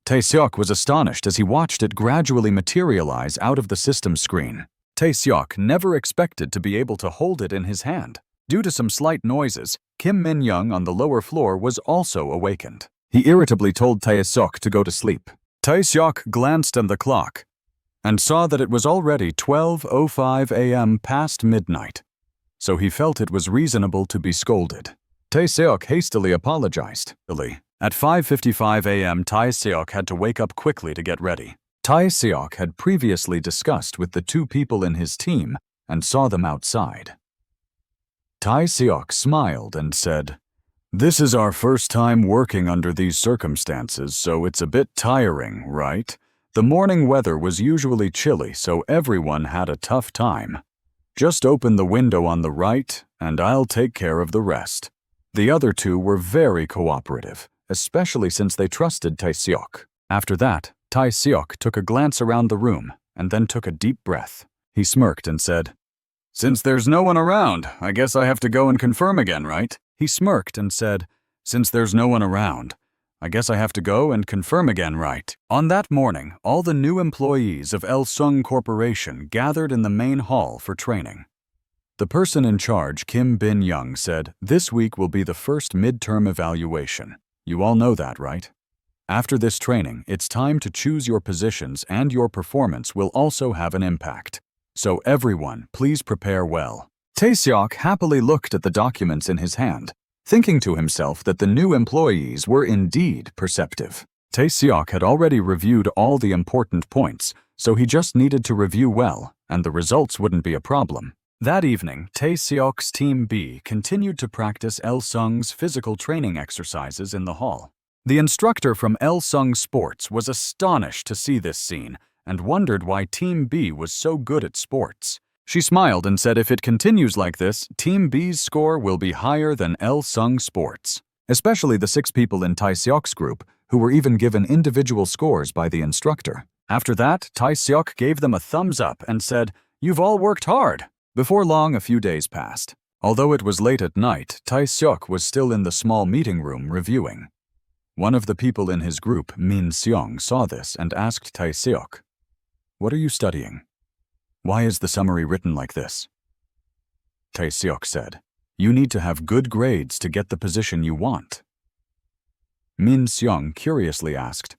Speaker 1: Tai Seok was astonished as he watched it gradually materialize out of the system screen. Tai Seok never expected to be able to hold it in his hand. Due to some slight noises, Kim Min-young on the lower floor was also awakened. He irritably told Tai Seok to go to sleep. Tai Seok glanced at the clock and saw that it was already 12:05 a.m. past midnight, so he felt it was reasonable to be scolded. Tai Seok hastily apologized. At 5:55 a.m., Tai Seok had to wake up quickly to get ready. Tai Seok had previously discussed with the two people in his team and saw them outside. Tai Seok smiled and said, "This is our first time working under these circumstances, so it's a bit tiring, right? The morning weather was usually chilly, so everyone had a tough time. Just open the window on the right, and I'll take care of the rest." The other two were very cooperative, especially since they trusted Tai Seok. After that, Tai Seok took a glance around the room and then took a deep breath. He smirked and said, "Since there's no one around, I guess I have to go and confirm again, right?" He smirked and said, "Since there's no one around, I guess I have to go and confirm again, right?" On that morning, all the new employees of Elsung Corporation gathered in the main hall for training. The person in charge, Kim Bin-young, said, "This week will be the first midterm evaluation. You all know that, right? After this training, it's time to choose your positions, and your performance will also have an impact. So everyone, please prepare well." Tai Seok happily looked at the documents in his hand, thinking to himself that the new employees were indeed perceptive. Tai Seok had already reviewed all the important points, so he just needed to review well, and the results wouldn't be a problem. That evening, Tai Seok's Team B continued to practice Elsung's physical training exercises in the hall. The instructor from Elsung Sports was astonished to see this scene and wondered why Team B was so good at sports. She smiled and said if it continues like this, Team B's score will be higher than Elsung Sports, especially the 6 people in Tai Seok's group who were even given individual scores by the instructor. After that, Tai Seok gave them a thumbs up and said, "You've all worked hard." Before long, a few days passed. Although it was late at night, Tai Seok was still in the small meeting room reviewing. One of the people in his group, Min Seong, saw this and asked Tai Seok, "What are you studying? Why is the summary written like this?" Tai Seok said, "You need to have good grades to get the position you want." Min Seong curiously asked,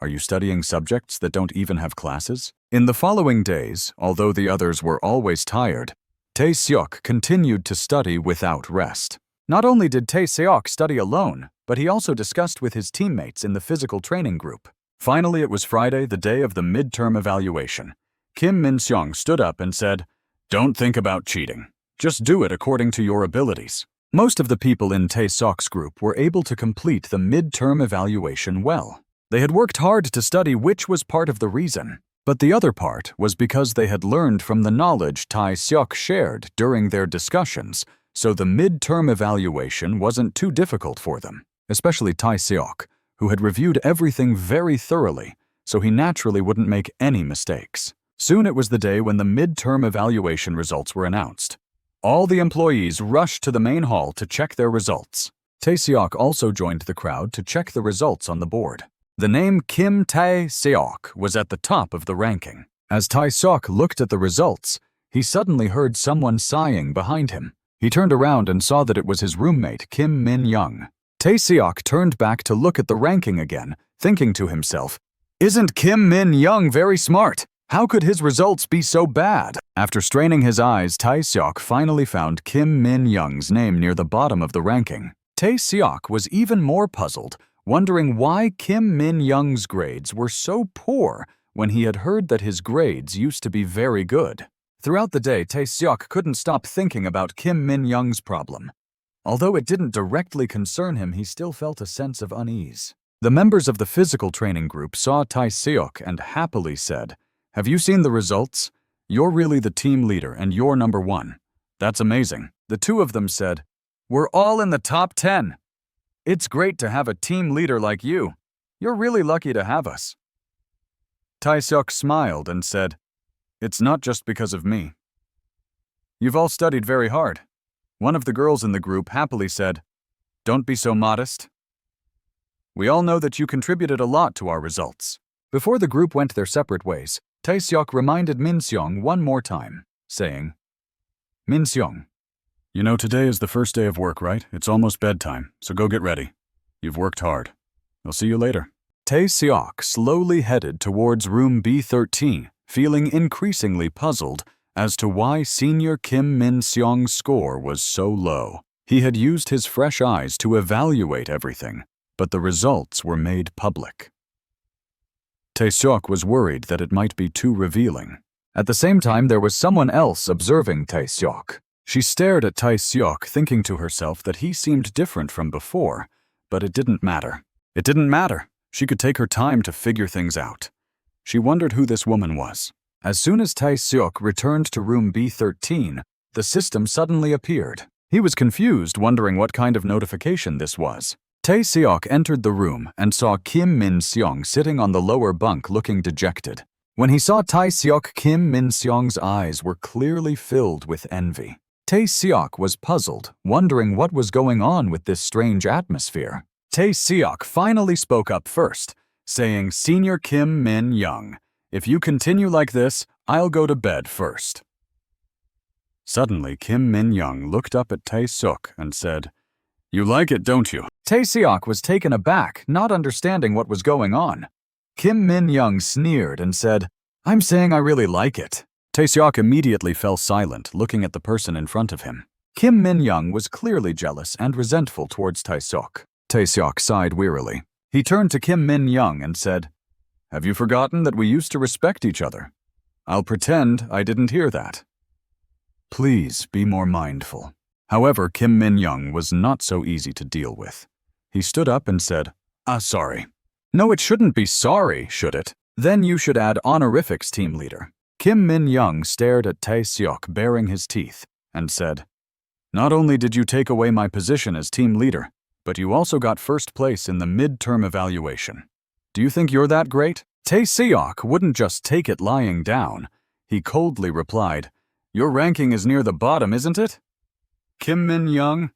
Speaker 1: "Are you studying subjects that don't even have classes?" In the following days, although the others were always tired, Tai Seok continued to study without rest. Not only did Tai Seok study alone, but he also discussed with his teammates in the physical training group. Finally, it was Friday, the day of the midterm evaluation. Kim Min-seong stood up and said, "Don't think about cheating. Just do it according to your abilities." Most of the people in Tai Seok's group were able to complete the midterm evaluation well. They had worked hard to study, which was part of the reason. But the other part was because they had learned from the knowledge Tai Seok shared during their discussions, so the midterm evaluation wasn't too difficult for them, especially Tai Seok, who had reviewed everything very thoroughly, so he naturally wouldn't make any mistakes. Soon it was the day when the midterm evaluation results were announced. All the employees rushed to the main hall to check their results. Tae-seok also joined the crowd to check the results on the board. The name Kim Tae-seok was at the top of the ranking. As Tae-seok looked at the results, he suddenly heard someone sighing behind him. He turned around and saw that it was his roommate, Kim Min-young. Tae-seok turned back to look at the ranking again, thinking to himself, "Isn't Kim Min-young very smart? How could his results be so bad?" After straining his eyes, Tae-seok finally found Kim Min-young's name near the bottom of the ranking. Tae-seok was even more puzzled, wondering why Kim Min-young's grades were so poor when he had heard that his grades used to be very good. Throughout the day, Tae-seok couldn't stop thinking about Kim Min-young's problem. Although it didn't directly concern him, he still felt a sense of unease. The members of the physical training group saw Tae-seok and happily said, "Have you seen the results? You're really the team leader and you're number 1. That's amazing." The two of them said, "We're all in the top 10. It's great to have a team leader like you. You're really lucky to have us." Tae-seok smiled and said, "It's not just because of me. You've all studied very hard." One of the girls in the group happily said, "Don't be so modest. We all know that you contributed a lot to our results." Before the group went their separate ways, Tae-seok reminded Min-seong one more time, saying, "Min-seong, you know today is the first day of work, right? It's almost bedtime, so go get ready. You've worked hard. I'll see you later." Tae-seok slowly headed towards room B13, feeling increasingly puzzled as to why senior Kim Min-seong's score was so low. He had used his fresh eyes to evaluate everything, but the results were made public. Tae-seok was worried that it might be too revealing. At the same time, there was someone else observing Tae-seok. She stared at Tae-seok, thinking to herself that he seemed different from before, but it didn't matter. It didn't matter. She could take her time to figure things out. She wondered who this woman was. As soon as Tae-seok returned to room B13, the system suddenly appeared. He was confused, wondering what kind of notification this was. Tae-seok entered the room and saw Kim Min-seong sitting on the lower bunk looking dejected. When he saw Tae-seok, Kim Min-seong's eyes were clearly filled with envy. Tae-seok was puzzled, wondering what was going on with this strange atmosphere. Tae-seok finally spoke up first, saying, "Senior Kim Min-young, if you continue like this, I'll go to bed first." Suddenly, Kim Min-young looked up at Tae-seok and said, "You like it, don't you?" Tae-seok was taken aback, not understanding what was going on. Kim Min-young sneered and said, "I'm saying I really like it." Tae-seok immediately fell silent, looking at the person in front of him. Kim Min-young was clearly jealous and resentful towards Tae-seok. Tae-seok sighed wearily. He turned to Kim Min-young and said, "Have you forgotten that we used to respect each other? I'll pretend I didn't hear that. Please be more mindful." However, Kim Min-young was not so easy to deal with. He stood up and said, Sorry." "No, it shouldn't be sorry, should it? Then you should add honorifics, team leader." Kim Min-young stared at Tae-seok, baring his teeth, and said, "Not only did you take away my position as team leader, but you also got first place in the mid-term evaluation. Do you think you're that great?" Tae-seok wouldn't just take it lying down. He coldly replied, "Your ranking is near the bottom, isn't it? Kim Min-young,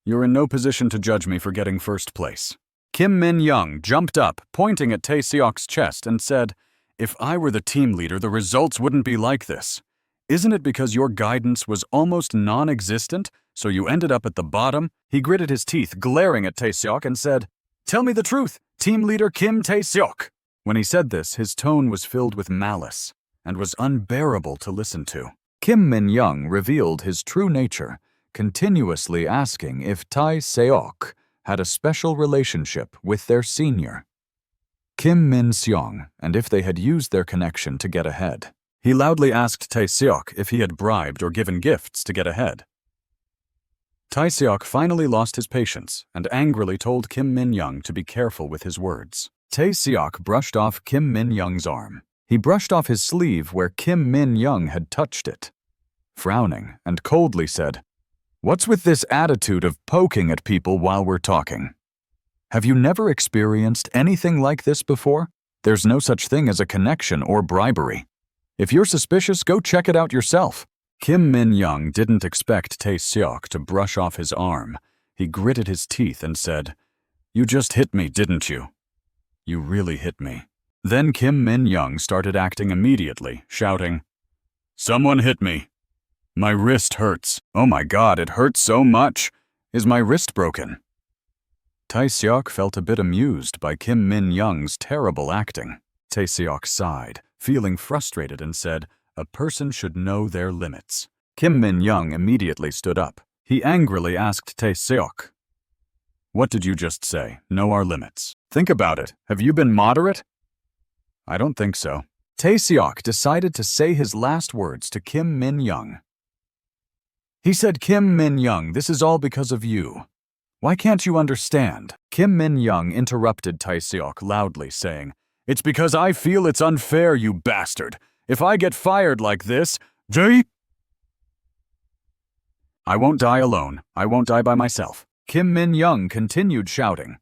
Speaker 1: you're in no position to judge me for getting first place." Kim Min-young jumped up, pointing at Tae-seok's chest, and said, "If I were the team leader, the results wouldn't be like this. Isn't it because your guidance was almost non-existent, so you ended up at the bottom?" He gritted his teeth, glaring at Tae-seok, and said, "Tell me the truth, team leader Kim Tae-seok." When he said this, his tone was filled with malice and was unbearable to listen to. Kim Min-young revealed his true nature, continuously asking if Tae-seok had a special relationship with their senior, Kim Min-seong, and if they had used their connection to get ahead. He loudly asked Tae-seok if he had bribed or given gifts to get ahead. Tae-seok finally lost his patience and angrily told Kim Min-young to be careful with his words. Tae-seok brushed off Kim Min-young's arm. He brushed off his sleeve where Kim Min-young had touched it. Frowning and coldly said, "What's with this attitude of poking at people while we're talking? Have you never experienced anything like this before? There's no such thing as a connection or bribery. If you're suspicious, go check it out yourself. Kim Min-young didn't expect Tae-seok to brush off his arm. He gritted his teeth and said, "You just hit me, didn't you? You really hit me." Then Kim Min-young started acting immediately, shouting, "Someone hit me. My wrist hurts. Oh my God, it hurts so much. Is my wrist broken?" Tae-seok felt a bit amused by Kim Min-young's terrible acting. Tae-seok sighed, feeling frustrated, and said, "A person should know their limits." Kim Min-young immediately stood up. He angrily asked Tae-seok, "What did you just say? Know our limits? Think about it. Have you been moderate?" "I don't think so." Tae-seok decided to say his last words to Kim Min-young. He said, "Kim Min-young, this is all because of you. Why can't you understand?" Kim Min-young interrupted Tae-seok loudly, saying, "It's because I feel it's unfair, you bastard. If I get fired like this, I won't die alone. I won't die by myself." Kim Min-young continued shouting,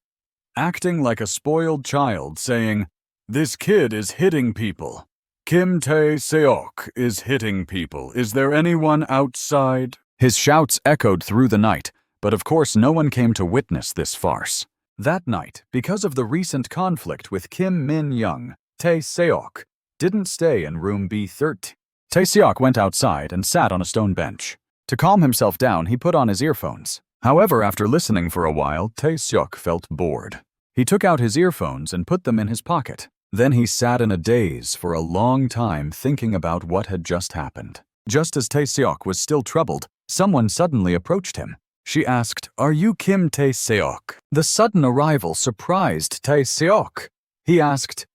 Speaker 1: acting like a spoiled child, saying, "This kid is hitting people. Kim Tae-seok is hitting people. Is there anyone outside?" His shouts echoed through the night, but of course no one came to witness this farce. That night, because of the recent conflict with Kim Min-young, Tae-seok didn't stay in room B13. Tae-seok went outside and sat on a stone bench. To calm himself down, he put on his earphones. However, after listening for a while, Tae-seok felt bored. He took out his earphones and put them in his pocket. Then he sat in a daze for a long time thinking about what had just happened. Just as Tae-seok was still troubled, someone suddenly approached him. She asked, "Are you Kim Tae-seok?" The sudden arrival surprised Tae-seok. He asked,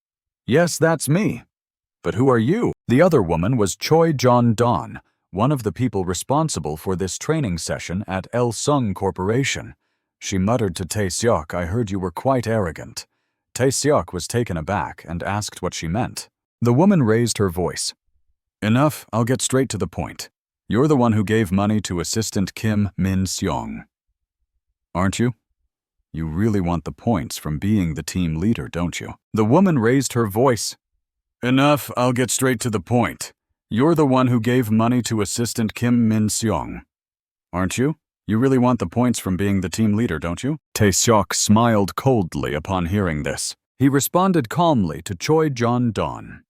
Speaker 1: "Yes, that's me. But who are you?" The other woman was Choi Jon-don, one of the people responsible for this training session at Il-sung Corporation. She muttered to Tae-seok, "I heard you were quite arrogant." Tae-seok was taken aback and asked what she meant. The woman raised her voice. "Enough, I'll get straight to the point. You're the one who gave money to assistant Kim Min-seong, aren't you? You really want the points from being the team leader, don't you?" The woman raised her voice. "Enough, I'll get straight to the point. You're the one who gave money to assistant Kim Min-seong, aren't you? You really want the points from being the team leader, don't you?" Tae-seok smiled coldly upon hearing this. He responded calmly to Choi Jon-don.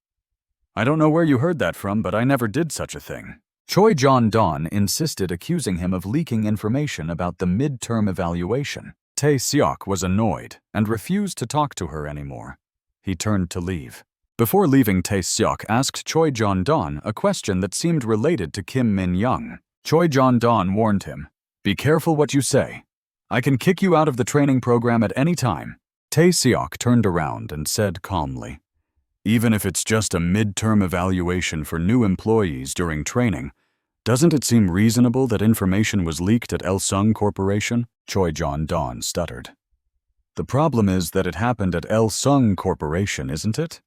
Speaker 1: "I don't know where you heard that from, but I never did such a thing." Choi Jon-don insisted, accusing him of leaking information about the midterm evaluation. Tae-seok was annoyed and refused to talk to her anymore. He turned to leave. Before leaving, Tae-seok asked Choi Jon-don a question that seemed related to Kim Min-young. Choi Jon-don warned him, "Be careful what you say. I can kick you out of the training program at any time." Tae-seok turned around and said calmly, "Even if it's just a midterm evaluation for new employees during training, doesn't it seem reasonable that information was leaked at Il-sung Corporation?" Choi Jon-don stuttered. "The problem is that it happened at Il-sung Corporation, isn't it?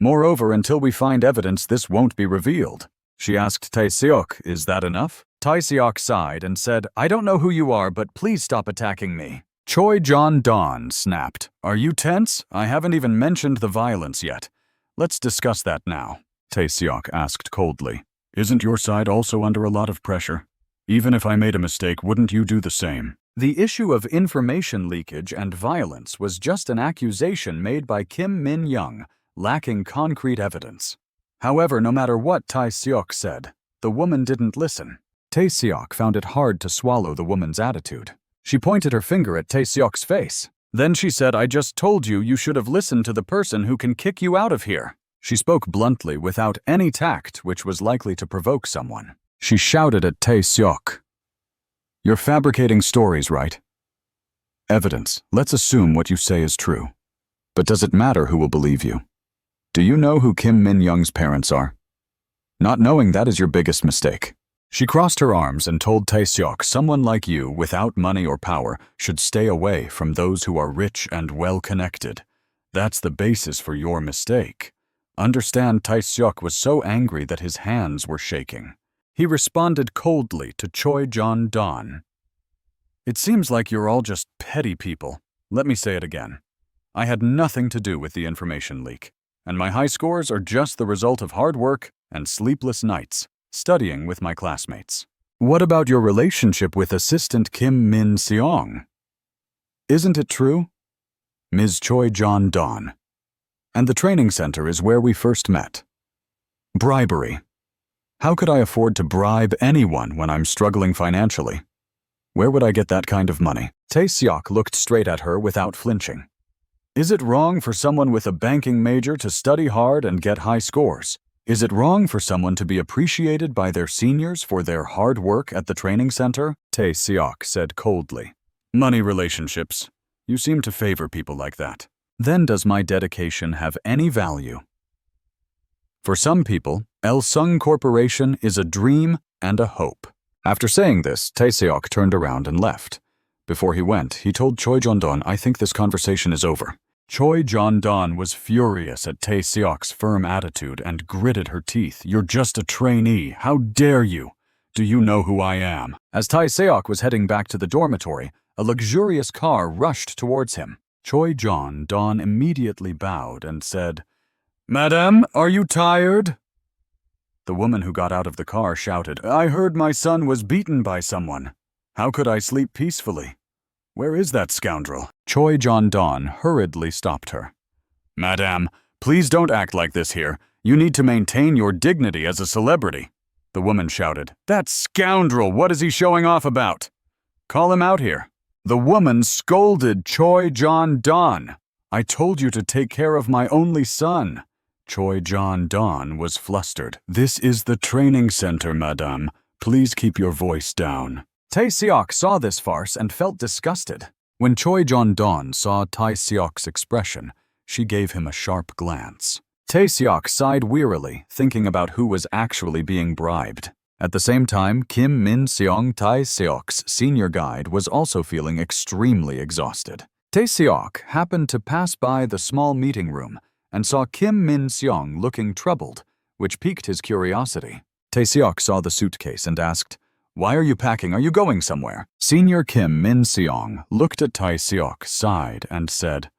Speaker 1: Moreover, until we find evidence, this won't be revealed." She asked Tae-seok, "Is that enough?" Tae-seok sighed and said, "I don't know who you are, but please stop attacking me." Choi Jon-don snapped, "Are you tense? I haven't even mentioned the violence yet. Let's discuss that now." Tae-seok asked coldly, "Isn't your side also under a lot of pressure? Even if I made a mistake, wouldn't you do the same?" The issue of information leakage and violence was just an accusation made by Kim Min-young, lacking concrete evidence. However, no matter what Tae-seok said, the woman didn't listen. Tae-seok found it hard to swallow the woman's attitude. She pointed her finger at Tae-seok's face. Then she said, "I just told you you should have listened to the person who can kick you out of here." She spoke bluntly without any tact, which was likely to provoke someone. She shouted at Tae-seok, "You're fabricating stories, right? Evidence. Let's assume what you say is true. But does it matter who will believe you? Do you know who Kim Min-young's parents are? Not knowing that is your biggest mistake." She crossed her arms and told Tae-seok, "Someone like you, without money or power, should stay away from those who are rich and well-connected. That's the basis for your mistake." Understand, Tae-seok was so angry that his hands were shaking. He responded coldly to Choi Jon-don. "It seems like you're all just petty people. Let me say it again. I had nothing to do with the information leak, and my high scores are just the result of hard work and sleepless nights. studying with my classmates. What about your relationship with Assistant Kim Min Seong? Isn't it true? Ms. Choi John Don. And the training center is where we first met. Bribery. How could I afford to bribe anyone when I'm struggling financially? Where would I get that kind of money? Tae-seok looked straight at her without flinching. Is it wrong for someone with a banking major to study hard and get high scores? Is it wrong for someone to be appreciated by their seniors for their hard work at the training center? Tae-seok said coldly. Money relationships. You seem to favor people like that. Then does my dedication have any value? For some people, Elsung Corporation is a dream and a hope. After saying this, Tae-seok turned around and left. Before he went, he told Choi Jong-don, I think this conversation is over. Choi Jong-don was furious at Tae-seok's firm attitude and gritted her teeth. You're just a trainee. How dare you? Do you know who I am? As Tae-seok was heading back to the dormitory, a luxurious car rushed towards him. Choi Jong-don immediately bowed and said, Madam, are you tired? The woman who got out of the car shouted, I heard my son was beaten by someone. How could I sleep peacefully? Where is that scoundrel? Choi Jong-don hurriedly stopped her. Madam, please don't act like this here. You need to maintain your dignity as a celebrity. The woman shouted, That scoundrel, what is he showing off about? Call him out here. The woman scolded Choi Jong-don. I told you to take care of my only son. Choi Jong-don was flustered. This is the training center, madame. Please keep your voice down. Tae-seok saw this farce and felt disgusted. When Choi Jong-don saw Tae-seok's expression, she gave him a sharp glance. Tae-seok sighed wearily, thinking about who was actually being bribed. At the same time, Kim Min Seong, Tae-seok's senior guide, was also feeling extremely exhausted. Tae-seok happened to pass by the small meeting room and saw Kim Min Seong looking troubled, which piqued his curiosity. Tae-seok saw the suitcase and asked, Why are you packing? Are you going somewhere? Senior Kim Min Seong looked at Tae-seok, sighed, and said,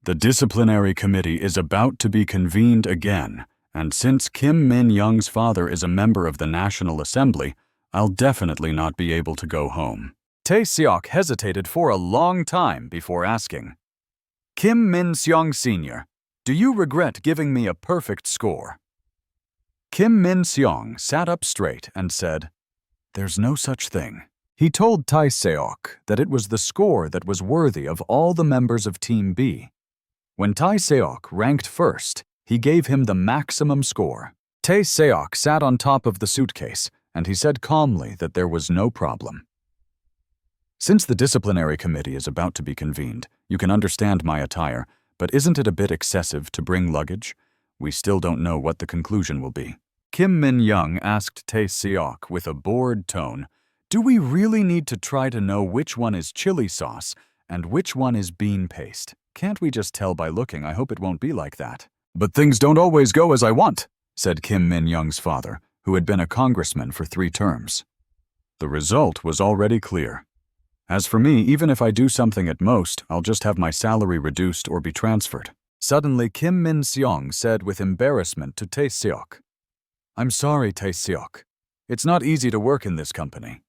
Speaker 1: The disciplinary committee is about to be convened again, and since Kim Min Young's father is a member of the National Assembly, I'll definitely not be able to go home. Tae-seok hesitated for a long time before asking, Kim Min Seong Sr., do you regret giving me a perfect score? Kim Min Seong sat up straight and said, There's no such thing. He told Tae-seok that it was the score that was worthy of all the members of Team B. When Tae-seok ranked first, he gave him the maximum score. Tae-seok sat on top of the suitcase, and he said calmly that there was no problem. Since the disciplinary committee is about to be convened, you can understand my attire, but isn't it a bit excessive to bring luggage? We still don't know what the conclusion will be. Kim Min Young asked Tae-seok with a bored tone, Do we really need to try to know which one is chili sauce and which one is bean paste? Can't we just tell by looking? I hope it won't be like that. But things don't always go as I want, said Kim Min Young's father, who had been a congressman for 3 terms. The result was already clear. As for me, even if I do something at most, I'll just have my salary reduced or be transferred. Suddenly, Kim Min Seong said with embarrassment to Tae-seok, I'm sorry, Tae-seok. It's not easy to work in this company.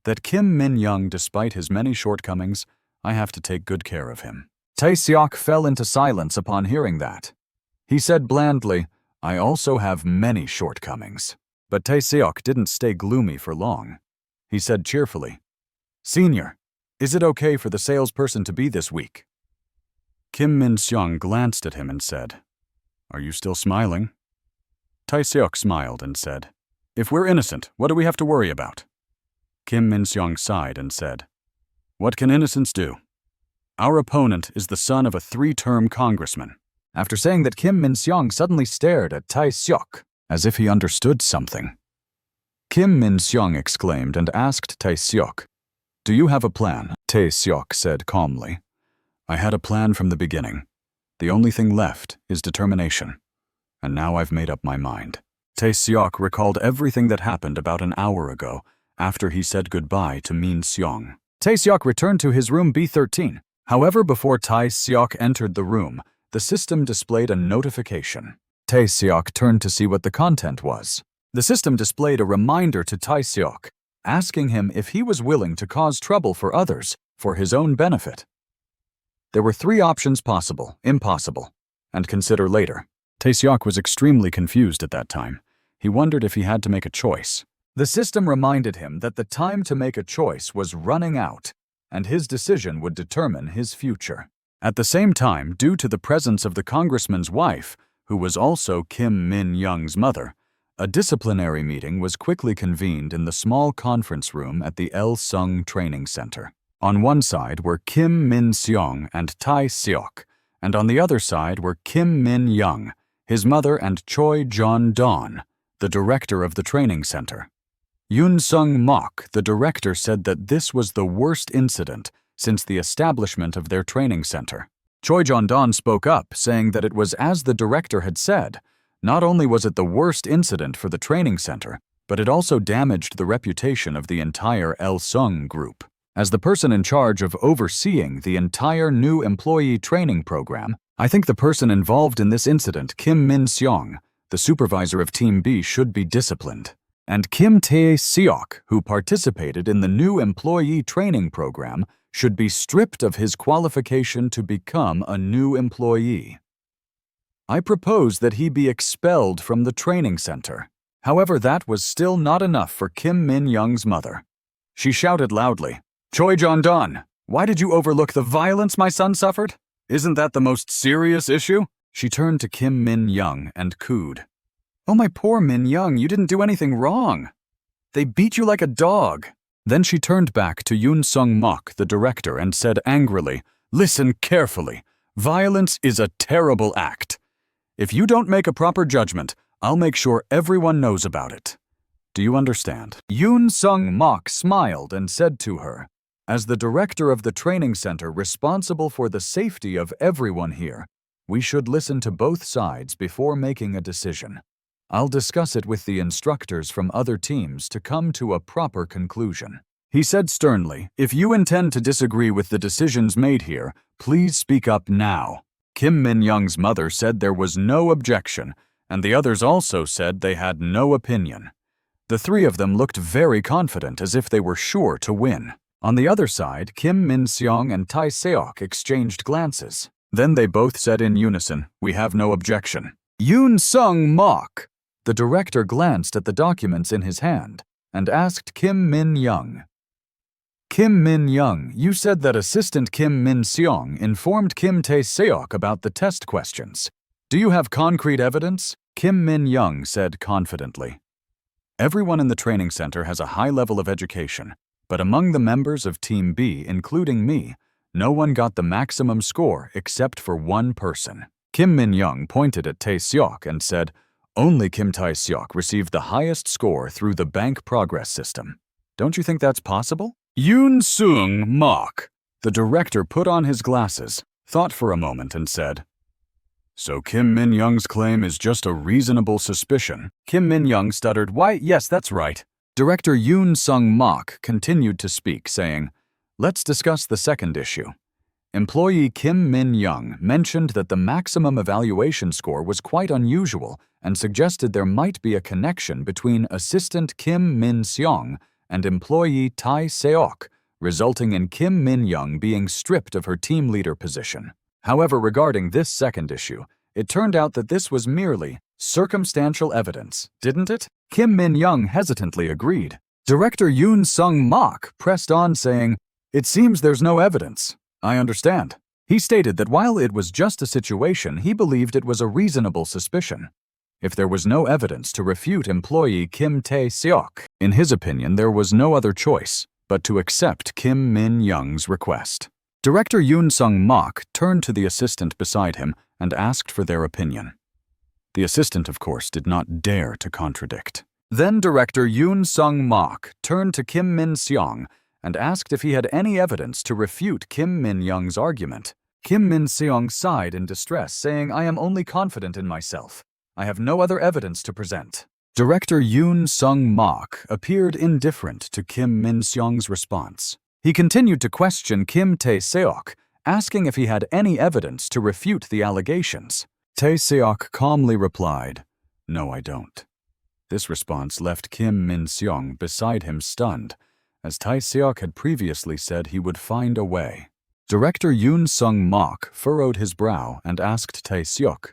Speaker 1: That Kim Min Young, despite his many shortcomings, I have to take good care of him. Tae-seok fell into silence upon hearing that. He said blandly, I also have many shortcomings. But Tae-seok didn't stay gloomy for long. He said cheerfully, Senior, is it okay for the salesperson to be this week? Kim Min Seong glanced at him and said, Are you still smiling? Tae-seok smiled and said, If we're innocent, what do we have to worry about? Kim Min Seong sighed and said, What can innocence do? Our opponent is the son of a 3-term congressman. After saying that, Kim Min Seong suddenly stared at Tae-seok as if he understood something. Kim Min Seong exclaimed and asked Tae-seok, Do you have a plan? Tae-seok said calmly, I had a plan from the beginning. The only thing left is determination. And now I've made up my mind. Tae-seok recalled everything that happened about an hour ago after he said goodbye to Min Seong. Tae-seok returned to his room B13. However, before Tae-seok entered the room, the system displayed a notification. Tae-seok turned to see what the content was. The system displayed a reminder to Tae-seok, asking him if he was willing to cause trouble for others for his own benefit. There were 3 options possible, impossible, and consider later. Tae-seok was extremely confused at that time. He wondered if he had to make a choice. The system reminded him that the time to make a choice was running out, and his decision would determine his future. At the same time, due to the presence of the congressman's wife, who was also Kim Min-young's mother, a disciplinary meeting was quickly convened in the small conference room at the Il-sung Training Center. On one side were Kim Min-seong and Tae-seok, and on the other side were Kim Min-young, his mother, and Choi Jon-don, the director of the training center. Yoon Sung-mok, the director, said that this was the worst incident since the establishment of their training center. Choi Jon-don spoke up, saying that it was as the director had said. Not only was it the worst incident for the training center, but it also damaged the reputation of the entire Il-sung group. As the person in charge of overseeing the entire new employee training program, I think the person involved in this incident, Kim Min-seong, the supervisor of Team B, should be disciplined. And Kim Tae-seok, who participated in the new employee training program, should be stripped of his qualification to become a new employee. I propose that he be expelled from the training center. However, that was still not enough for Kim Min-young's mother. She shouted loudly, "Choi Jon-don, why did you overlook the violence my son suffered? Isn't that the most serious issue?" She turned to Kim Min-young and cooed, "Oh, my poor Min-young, you didn't do anything wrong. They beat you like a dog." Then she turned back to Yoon Sung-mok, the director, and said angrily, "Listen carefully. Violence is a terrible act. If you don't make a proper judgment, I'll make sure everyone knows about it. Do you understand?" Yoon Sung-mok smiled and said to her, "As the director of the training center responsible for the safety of everyone here, we should listen to both sides before making a decision. I'll discuss it with the instructors from other teams to come to a proper conclusion." He said sternly, "If you intend to disagree with the decisions made here, please speak up now." Kim Min-young's mother said there was no objection, and the others also said they had no opinion. The 3 of them looked very confident, as if they were sure to win. On the other side, Kim Min-seong and Tae-seok exchanged glances. Then they both said in unison, "We have no objection." Yoon Sung-mok, the director, glanced at the documents in his hand and asked Kim Min-young, "Kim Min-young, you said that Assistant Kim Min-seong informed Kim Tae-seok about the test questions. Do you have concrete evidence?" Kim Min-young said confidently, "Everyone in the training center has a high level of education, but among the members of Team B, including me, no one got the maximum score except for one person." Kim Min-young pointed at Tae-seok and said, "Only Kim Tae-seok received the highest score through the bank progress system. Don't you think that's possible?" Yoon Sung-mok, the director, put on his glasses, thought for a moment, and said, "So Kim Min-young's claim is just a reasonable suspicion." Kim Min-young stuttered, "Why, yes, that's right." Director Yoon Sung-mok continued to speak, saying, "Let's discuss the second issue. Employee Kim Min-young mentioned that the maximum evaluation score was quite unusual and suggested there might be a connection between Assistant Kim Min-seong and employee Tae-seok, resulting in Kim Min-young being stripped of her team leader position. However, regarding this second issue, it turned out that this was merely circumstantial evidence, didn't it?" Kim Min-young hesitantly agreed. Director Yoon Sung-mok pressed on, saying, "It seems there's no evidence. I understand." He stated that while it was just a situation, he believed it was a reasonable suspicion. If there was no evidence to refute employee Kim Tae-seok, in his opinion, there was no other choice but to accept Kim Min-young's request. Director Yoon Sung-mok turned to the assistant beside him and asked for their opinion. The assistant, of course, did not dare to contradict. Then Director Yoon Sung-mok turned to Kim Min-seong and asked if he had any evidence to refute Kim Min-young's argument. Kim Min-seong sighed in distress, saying, "I am only confident in myself. I have no other evidence to present." Director Yoon Sung-mok appeared indifferent to Kim Min-seong's response. He continued to question Kim Tae-seok, asking if he had any evidence to refute the allegations. Tae-seok calmly replied, "No, I don't." This response left Kim Min-seong beside him stunned, as Tae-seok had previously said he would find a way. Director Yoon Sung-mok furrowed his brow and asked Tae-seok,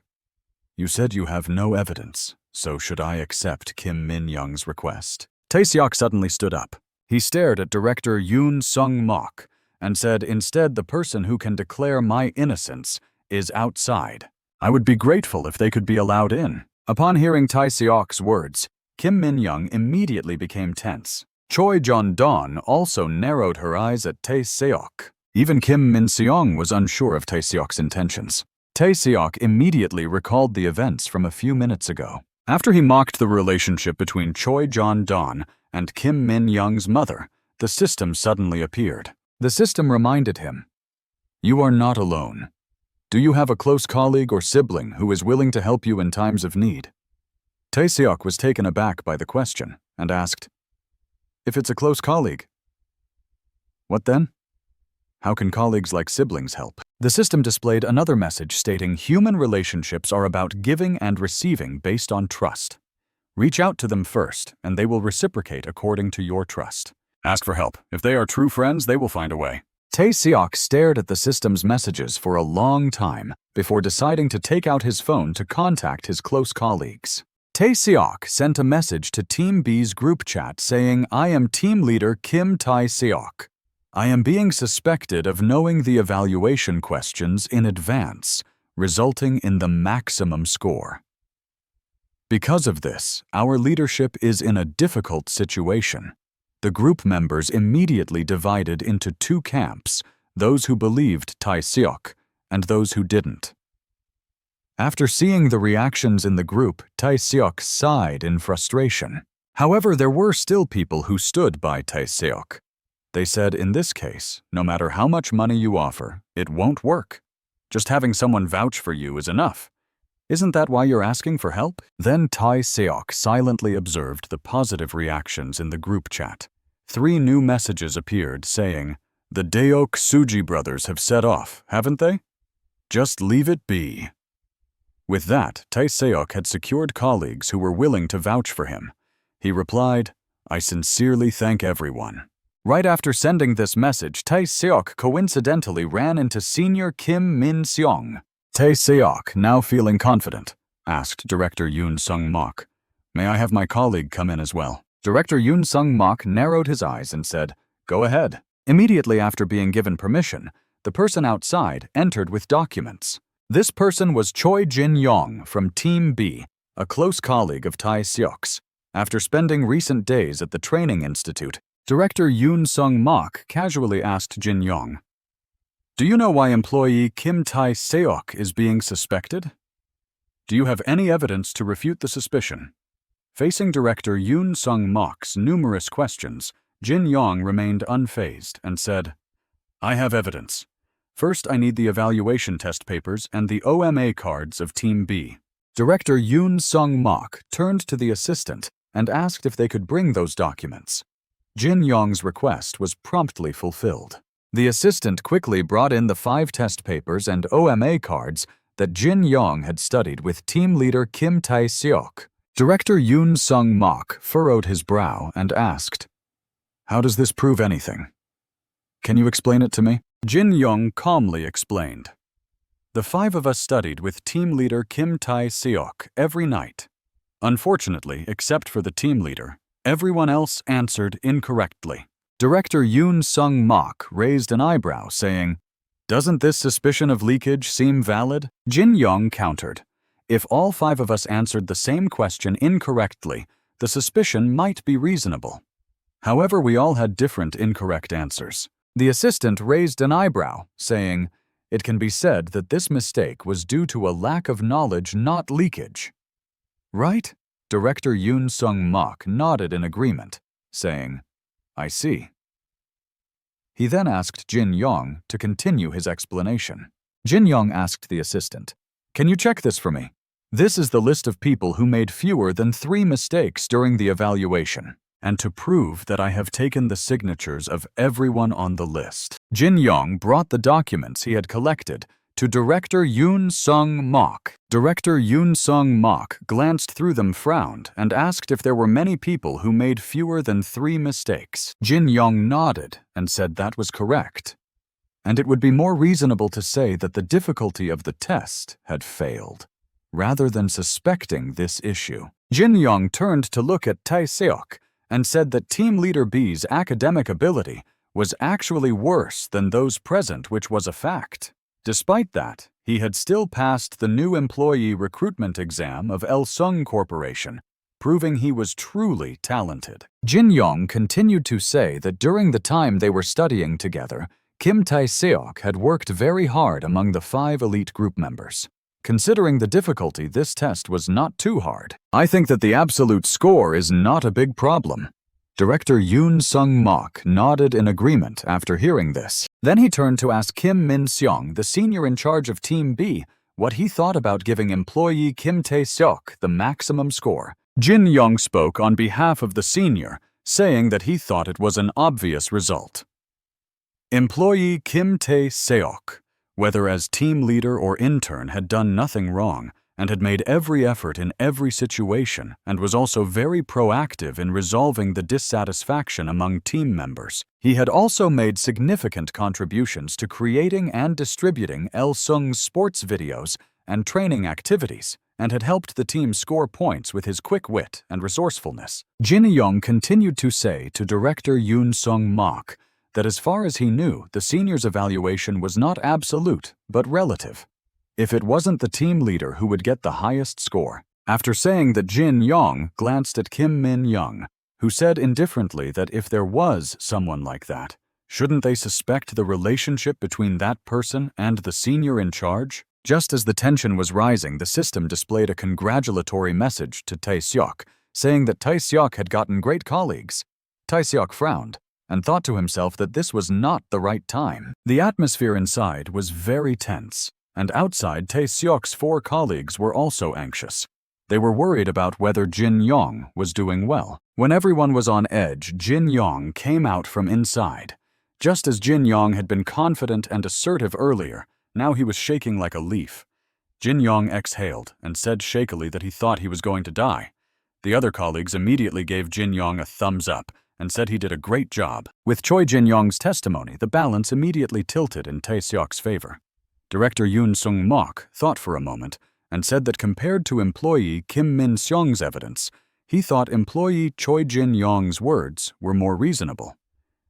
Speaker 1: "You said you have no evidence, so should I accept Kim Min-young's request?" Tae-seok suddenly stood up. He stared at Director Yoon Sung-mok and said, "Instead, the person who can declare my innocence is outside. I would be grateful if they could be allowed in." Upon hearing Tae-seok's words, Kim Min-young immediately became tense. Choi Jeon-dawn also narrowed her eyes at Tae-seok. Even Kim Min-seong was unsure of Tae-seok's intentions. Tae-seok immediately recalled the events from a few minutes ago. After he mocked the relationship between Choi Jeon-dawn and Kim Min-young's mother, the system suddenly appeared. The system reminded him, "You are not alone. Do you have a close colleague or sibling who is willing to help you in times of need?" Tae-seok was taken aback by the question and asked, "If it's a close colleague, what then? How can colleagues like siblings help?" The system displayed another message stating human relationships are about giving and receiving based on trust. Reach out to them first, and they will reciprocate according to your trust. Ask for help. If they are true friends, they will find a way. Tae-seok stared at the system's messages for a long time before deciding to take out his phone to contact his close colleagues. Tae-seok sent a message to Team B's group chat saying, "I am team leader Kim Tae-seok. I am being suspected of knowing the evaluation questions in advance, resulting in the maximum score. Because of this, our leadership is in a difficult situation." The group members immediately divided into two camps, those who believed Tae-seok and those who didn't. After seeing the reactions in the group, Tae-seok sighed in frustration. However, there were still people who stood by Tae-seok. They said, in this case, no matter how much money you offer, it won't work. Just having someone vouch for you is enough. Isn't that why you're asking for help? Then Tae-seok silently observed the positive reactions in the group chat. 3 new messages appeared saying, "The Daeok Suji brothers have set off, haven't they? Just leave it be." With that, Tae-seok had secured colleagues who were willing to vouch for him. He replied, "I sincerely thank everyone." Right after sending this message, Tae-seok coincidentally ran into Senior Kim Min-seong. Tae-seok, now feeling confident, asked Director Yoon Sung-mok, "May I have my colleague come in as well?" Director Yoon Sung-mok narrowed his eyes and said, "Go ahead." Immediately after being given permission, the person outside entered with documents. This person was Choi Jin-yong from Team B, a close colleague of Tae-seok's. After spending recent days at the training institute, Director Yoon Sung-mok casually asked Jin-yong, "Do you know why employee Kim Tae-seok is being suspected? Do you have any evidence to refute the suspicion?" Facing Director Yoon Sung-mok's numerous questions, Jin-yong remained unfazed and said, "I have evidence. First, I need the evaluation test papers and the OMA cards of Team B." Director Yoon Sung-mok turned to the assistant and asked if they could bring those documents. Jin-yong's request was promptly fulfilled. The assistant quickly brought in the 5 test papers and OMA cards that Jin-yong had studied with team leader Kim Tae-seok. Director Yoon Sung-mok furrowed his brow and asked, "How does this prove anything? Can you explain it to me?" Jin-yong calmly explained, "The 5 of us studied with team leader Kim Tae-seok every night. Unfortunately, except for the team leader, everyone else answered incorrectly." Director Yoon Sung-mok raised an eyebrow, saying, "Doesn't this suspicion of leakage seem valid?" Jin-yong countered, "If all 5 of us answered the same question incorrectly, the suspicion might be reasonable. However, we all had different incorrect answers." The assistant raised an eyebrow, saying, "It can be said that this mistake was due to a lack of knowledge, not leakage." "Right?" Director Yoon Sung-mok nodded in agreement, saying, "I see." He then asked Jin-yong to continue his explanation. Jin-yong asked the assistant, "Can you check this for me? This is the list of people who made fewer than 3 mistakes during the evaluation, and to prove that I have taken the signatures of everyone on the list." Jin-yong brought the documents he had collected to Director Yoon Sung-mok. Director Yoon Sung-mok glanced through them, frowned, and asked if there were many people who made fewer than 3 mistakes. Jin Young nodded and said that was correct, and it would be more reasonable to say that the difficulty of the test had failed, rather than suspecting this issue. Jin Young turned to look at Tae-seok and said that Team Leader B's academic ability was actually worse than those present, which was a fact. Despite that, he had still passed the new employee recruitment exam of Elsung Corporation, proving he was truly talented. Jin Young continued to say that during the time they were studying together, Kim Tae-seok had worked very hard among the 5 elite group members. Considering the difficulty, this test was not too hard. I think that the absolute score is not a big problem. Director Yoon Sung-mok nodded in agreement after hearing this. Then he turned to ask Kim Min-seong, the senior in charge of Team B, what he thought about giving employee Kim Tae-seok the maximum score. Jin Young spoke on behalf of the senior, saying that he thought it was an obvious result. Employee Kim Tae-seok, whether as team leader or intern, had done nothing wrong and had made every effort in every situation and was also very proactive in resolving the dissatisfaction among team members. He had also made significant contributions to creating and distributing Elsung's sports videos and training activities, and had helped the team score points with his quick wit and resourcefulness. Jin Young continued to say to Director Yoon Sung-mok that as far as he knew, the senior's evaluation was not absolute, but relative. If it wasn't the team leader who would get the highest score. After saying that, Jin Young glanced at Kim Min-young, who said indifferently that if there was someone like that, shouldn't they suspect the relationship between that person and the senior in charge? Just as the tension was rising, the system displayed a congratulatory message to Tae-seok, saying that Tae-seok had gotten great colleagues. Tae-seok frowned and thought to himself that this was not the right time. The atmosphere inside was very tense, and outside, Tae-seok's 4 colleagues were also anxious. They were worried about whether Jin Young was doing well. When everyone was on edge, Jin Young came out from inside. Just as Jin Young had been confident and assertive earlier, now he was shaking like a leaf. Jin Young exhaled and said shakily that he thought he was going to die. The other colleagues immediately gave Jin Young a thumbs up and said he did a great job. With Choi Jin Young's testimony, the balance immediately tilted in Tae-seok's favor. Director Yoon Sung-mok thought for a moment and said that compared to employee Kim Min-seong's evidence, he thought employee Choi Jin Young's words were more reasonable.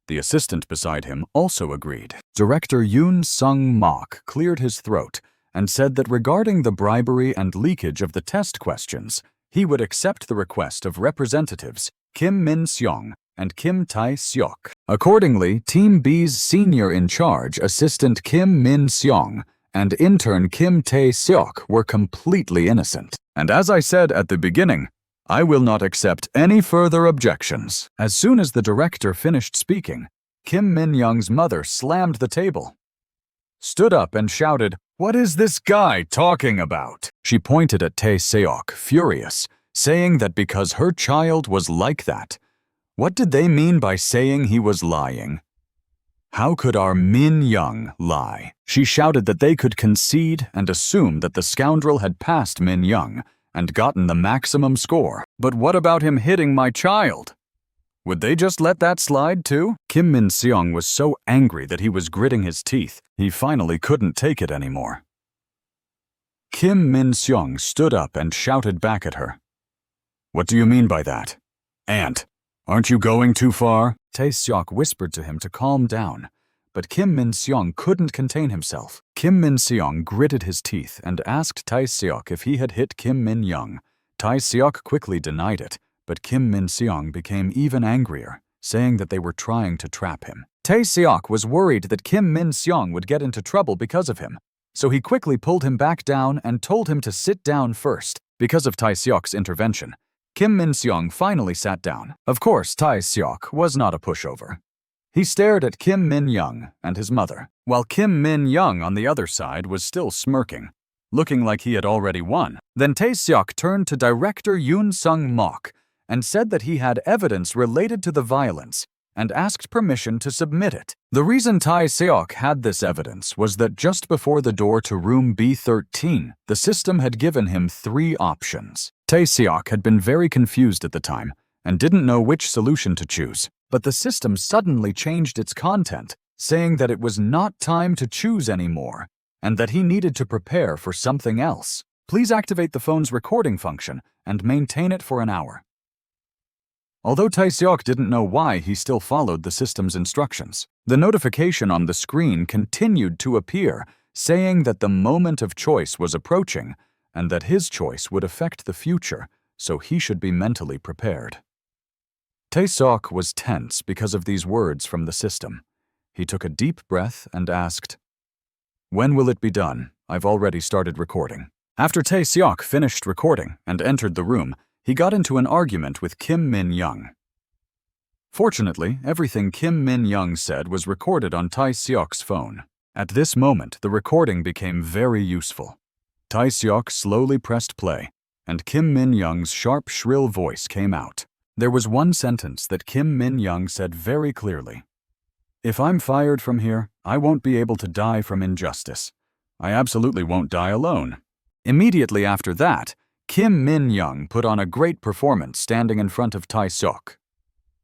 Speaker 1: The assistant beside him also agreed. Director Yoon Sung-mok cleared his throat and said that regarding the bribery and leakage of the test questions, he would accept the request of representatives Kim Min-seong and Kim Tae-seok. Accordingly, Team B's senior in charge, assistant Kim Min-seong, and intern Kim Tae-seok were completely innocent. And as I said at the beginning, I will not accept any further objections. As soon as the director finished speaking, Kim Min-young's mother slammed the table, stood up and shouted, "What is this guy talking about?" She pointed at Tae-seok, furious, saying that because her child was like that, what did they mean by saying he was lying? How could our Min-young lie? She shouted that they could concede and assume that the scoundrel had passed Min-young and gotten the maximum score. But what about him hitting my child? Would they just let that slide too? Kim Min-seong was so angry that he was gritting his teeth. He finally couldn't take it anymore. Kim Min-seong stood up and shouted back at her. "What do you mean by that? Aunt, aren't you going too far?" Tae-seok whispered to him to calm down, but Kim Min-seong couldn't contain himself. Kim Min-seong gritted his teeth and asked Tae-seok if he had hit Kim Min-young. Tae-seok quickly denied it, but Kim Min-seong became even angrier, saying that they were trying to trap him. Tae-seok was worried that Kim Min-seong would get into trouble because of him, so he quickly pulled him back down and told him to sit down first. Because of Tae-seok's intervention, Kim Min-seong finally sat down. Of course, Tae-seok was not a pushover. He stared at Kim Min-young and his mother, while Kim Min-young on the other side was still smirking, looking like he had already won. Then Tae-seok turned to Director Yoon Sung-mok and said that he had evidence related to the violence and asked permission to submit it. The reason Tae-seok had this evidence was that just before the door to room B13, the system had given him 3 options. Tae-seok had been very confused at the time and didn't know which solution to choose, but the system suddenly changed its content, saying that it was not time to choose anymore and that he needed to prepare for something else. Please activate the phone's recording function and maintain it for an hour. Although Tae-seok didn't know why, he still followed the system's instructions. The notification on the screen continued to appear, saying that the moment of choice was approaching and that his choice would affect the future, so he should be mentally prepared. Tae-seok was tense because of these words from the system. He took a deep breath and asked, "When will it be done? I've already started recording." After Tae-seok finished recording and entered the room, he got into an argument with Kim Min-young. Fortunately, everything Kim Min-young said was recorded on Tae-seok's phone. At this moment, the recording became very useful. Tae-seok slowly pressed play, and Kim Min-young's sharp, shrill voice came out. There was one sentence that Kim Min-young said very clearly. "If I'm fired from here, I won't be able to die from injustice. I absolutely won't die alone." Immediately after that, Kim Min-young put on a great performance standing in front of Tae-seok.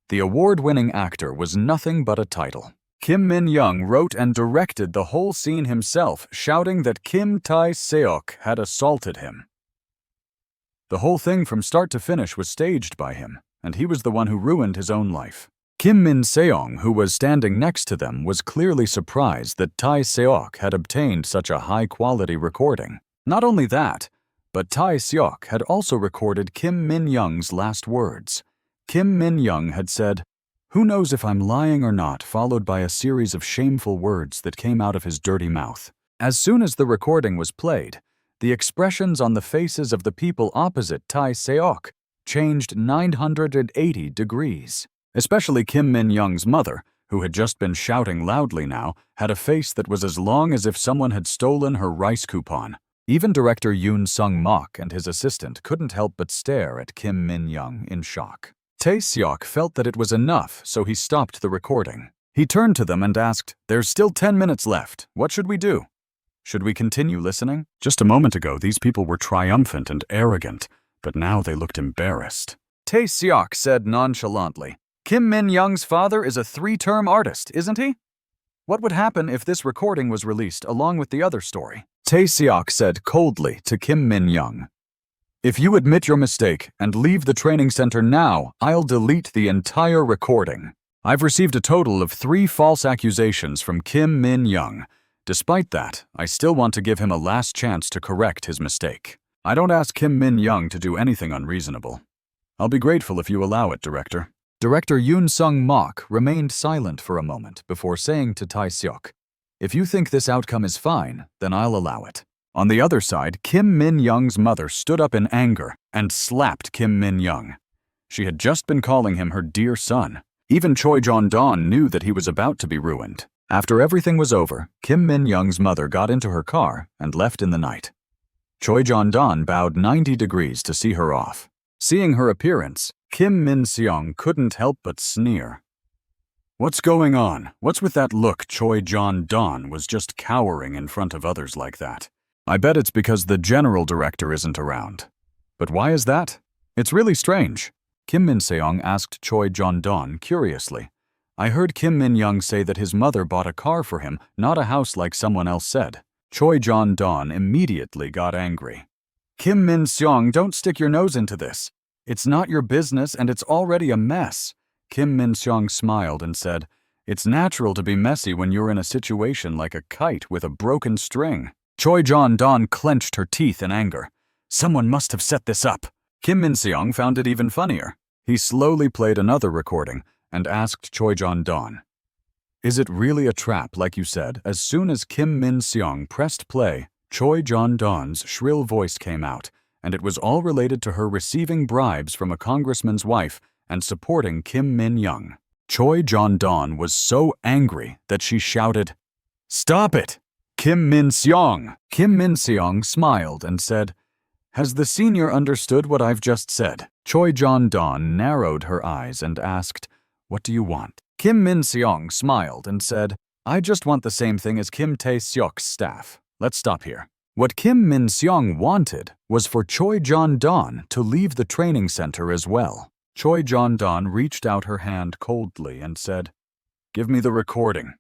Speaker 1: The award-winning actor was nothing but a title. Kim Min-young wrote and directed the whole scene himself, shouting that Kim Tae-seok had assaulted him. The whole thing from start to finish was staged by him, and he was the one who ruined his own life. Kim Min-seong, who was standing next to them, was clearly surprised that Tae-seok had obtained such a high-quality recording. Not only that, but Tae-seok had also recorded Kim Min-young's last words. Kim Min-young had said, "Who knows if I'm lying or not," followed by a series of shameful words that came out of his dirty mouth. As soon as the recording was played, the expressions on the faces of the people opposite Tae-seok changed 980 degrees. Especially Kim Min-young's mother, who had just been shouting loudly now, had a face that was as long as if someone had stolen her rice coupon. Even director Yoon Sung-mok and his assistant couldn't help but stare at Kim Min-young in shock. Tae-seok felt that it was enough, so he stopped the recording. He turned to them and asked, "There's still 10 minutes left. What should we do? Should we continue listening? Just a moment ago, these people were triumphant and arrogant, but now they looked embarrassed." Tae-seok said nonchalantly, "Kim Min-young's father is a 3-term artist, isn't he? What would happen if this recording was released along with the other story?" Tae-seok said coldly to Kim Min-young, "If you admit your mistake and leave the training center now, I'll delete the entire recording. I've received a total of 3 false accusations from Kim Min-young. Despite that, I still want to give him a last chance to correct his mistake. I don't ask Kim Min-young to do anything unreasonable. I'll be grateful if you allow it, Director." Director Yoon Sung-mok remained silent for a moment before saying to Tae-seok, "If you think this outcome is fine, then I'll allow it." On the other side, Kim Min-young's mother stood up in anger and slapped Kim Min-young. She had just been calling him her dear son. Even Choi Jong-don knew that he was about to be ruined. After everything was over, Kim Min-young's mother got into her car and left in the night. Choi Jong-don bowed 90 degrees to see her off. Seeing her appearance, Kim Min-seong couldn't help but sneer. "What's going on? What's with that look? Choi Jong-don was just cowering in front of others like that. I bet it's because the general director isn't around. But why is that? It's really strange." Kim Min-seong asked Choi Jong-don curiously. "I heard Kim Min-young say that his mother bought a car for him, not a house like someone else said." Choi Jong-don immediately got angry. "Kim Min-seong, don't stick your nose into this. It's not your business and it's already a mess." Kim Min-seong smiled and said, "It's natural to be messy when you're in a situation like a kite with a broken string." Choi Jong-don clenched her teeth in anger. "Someone must have set this up." Kim Min-seong found it even funnier. He slowly played another recording and asked Choi Jong-don, "Is it really a trap like you said?" As soon as Kim Min-seong pressed play, Choi Jong-don's shrill voice came out, and it was all related to her receiving bribes from a congressman's wife and supporting Kim Min-young. Choi Jong-don was so angry that she shouted, "Stop it! Kim Min-seong!" Kim Min-seong smiled and said, "Has the senior understood what I've just said?" Choi Jong-don narrowed her eyes and asked, "What do you want?" Kim Min-seong smiled and said, "I just want the same thing as Kim Tae-seok's staff. Let's stop here." What Kim Min-seong wanted was for Choi Jon-don to leave the training center as well. Choi Jon-don reached out her hand coldly and said, "Give me the recording.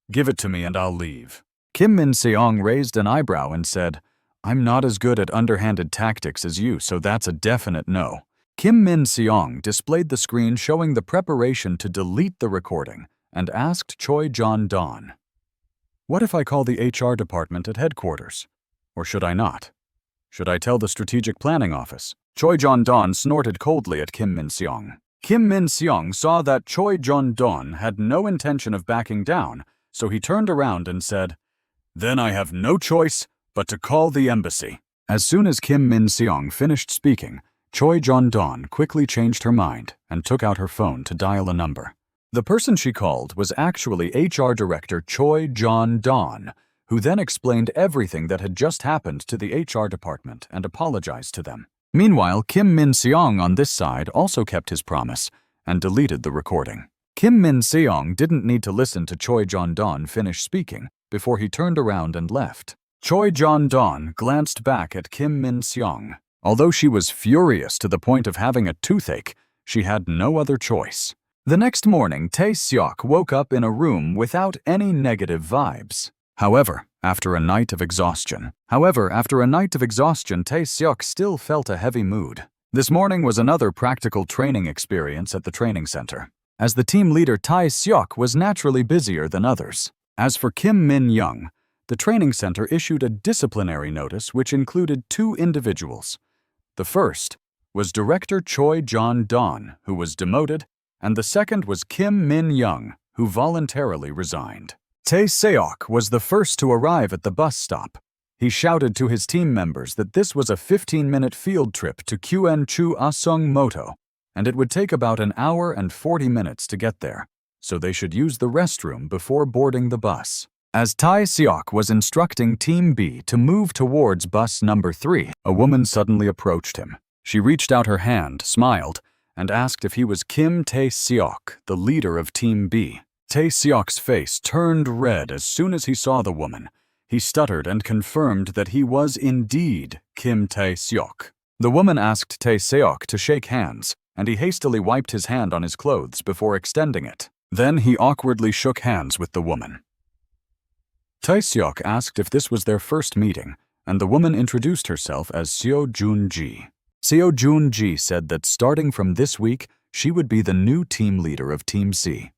Speaker 1: Give it to me and I'll leave." Kim Min-seong raised an eyebrow and said, "I'm not as good at underhanded tactics as you, so that's a definite no." Kim Min-seong displayed the screen showing the preparation to delete the recording and asked Choi Jon-don, "What if I call the HR department at headquarters? Or should I not? Should I tell the strategic planning office?" Choi Jon-don snorted coldly at Kim Min-seong. Kim Min-seong saw that Choi Jon-don had no intention of backing down, so he turned around and said, "Then I have no choice but to call the embassy." As soon as Kim Min-seong finished speaking, Choi Jon-don quickly changed her mind and took out her phone to dial a number. The person she called was actually HR Director Choi Jon-don, who then explained everything that had just happened to the HR department and apologized to them. Meanwhile, Kim Min-seong on this side also kept his promise and deleted the recording. Kim Min-seong didn't need to listen to Choi Jon-don finish speaking before he turned around and left. Choi Jon-don glanced back at Kim Min-seong. Although she was furious to the point of having a toothache, she had no other choice. The next morning, Tae-seok woke up in a room without any negative vibes. However, after a night of exhaustion, Tae-seok still felt a heavy mood. This morning was another practical training experience at the training center. As the team leader, Tae-seok was naturally busier than others. As for Kim Min-young, the training center issued a disciplinary notice which included 2 individuals. The first was Director Choi Jon-don, who was demoted, and the second was Kim Min-young, who voluntarily resigned. Tae-seok was the first to arrive at the bus stop. He shouted to his team members that this was a 15-minute field trip to Kyuen-chu Asung-moto, and it would take about an hour and 40 minutes to get there, so they should use the restroom before boarding the bus. As Tae-seok was instructing Team B to move towards bus number 3, a woman suddenly approached him. She reached out her hand, smiled, and asked if he was Kim Tae-seok, the leader of Team B. Tae-seok's face turned red as soon as he saw the woman. He stuttered and confirmed that he was indeed Kim Tae-seok. The woman asked Tae-seok to shake hands, and he hastily wiped his hand on his clothes before extending it. Then he awkwardly shook hands with the woman. Tae-seok asked if this was their first meeting, and the woman introduced herself as Seo Joon-ji. Seo Joon-ji said that starting from this week, she would be the new team leader of Team C.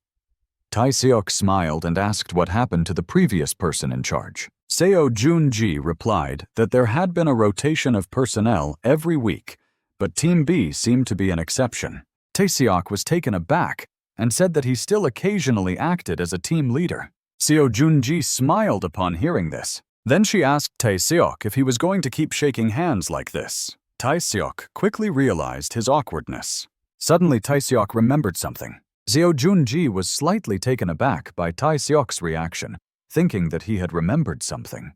Speaker 1: Tae-seok smiled and asked what happened to the previous person in charge. Seo Joon-ji replied that there had been a rotation of personnel every week, but Team B seemed to be an exception. Tae-seok was taken aback and said that he still occasionally acted as a team leader. Seo Joon-ji smiled upon hearing this. Then she asked Tae-seok if he was going to keep shaking hands like this. Tae-seok quickly realized his awkwardness. Suddenly, Tae-seok remembered something. Seo Joon-ji was slightly taken aback by Tae-seok's reaction, thinking that he had remembered something.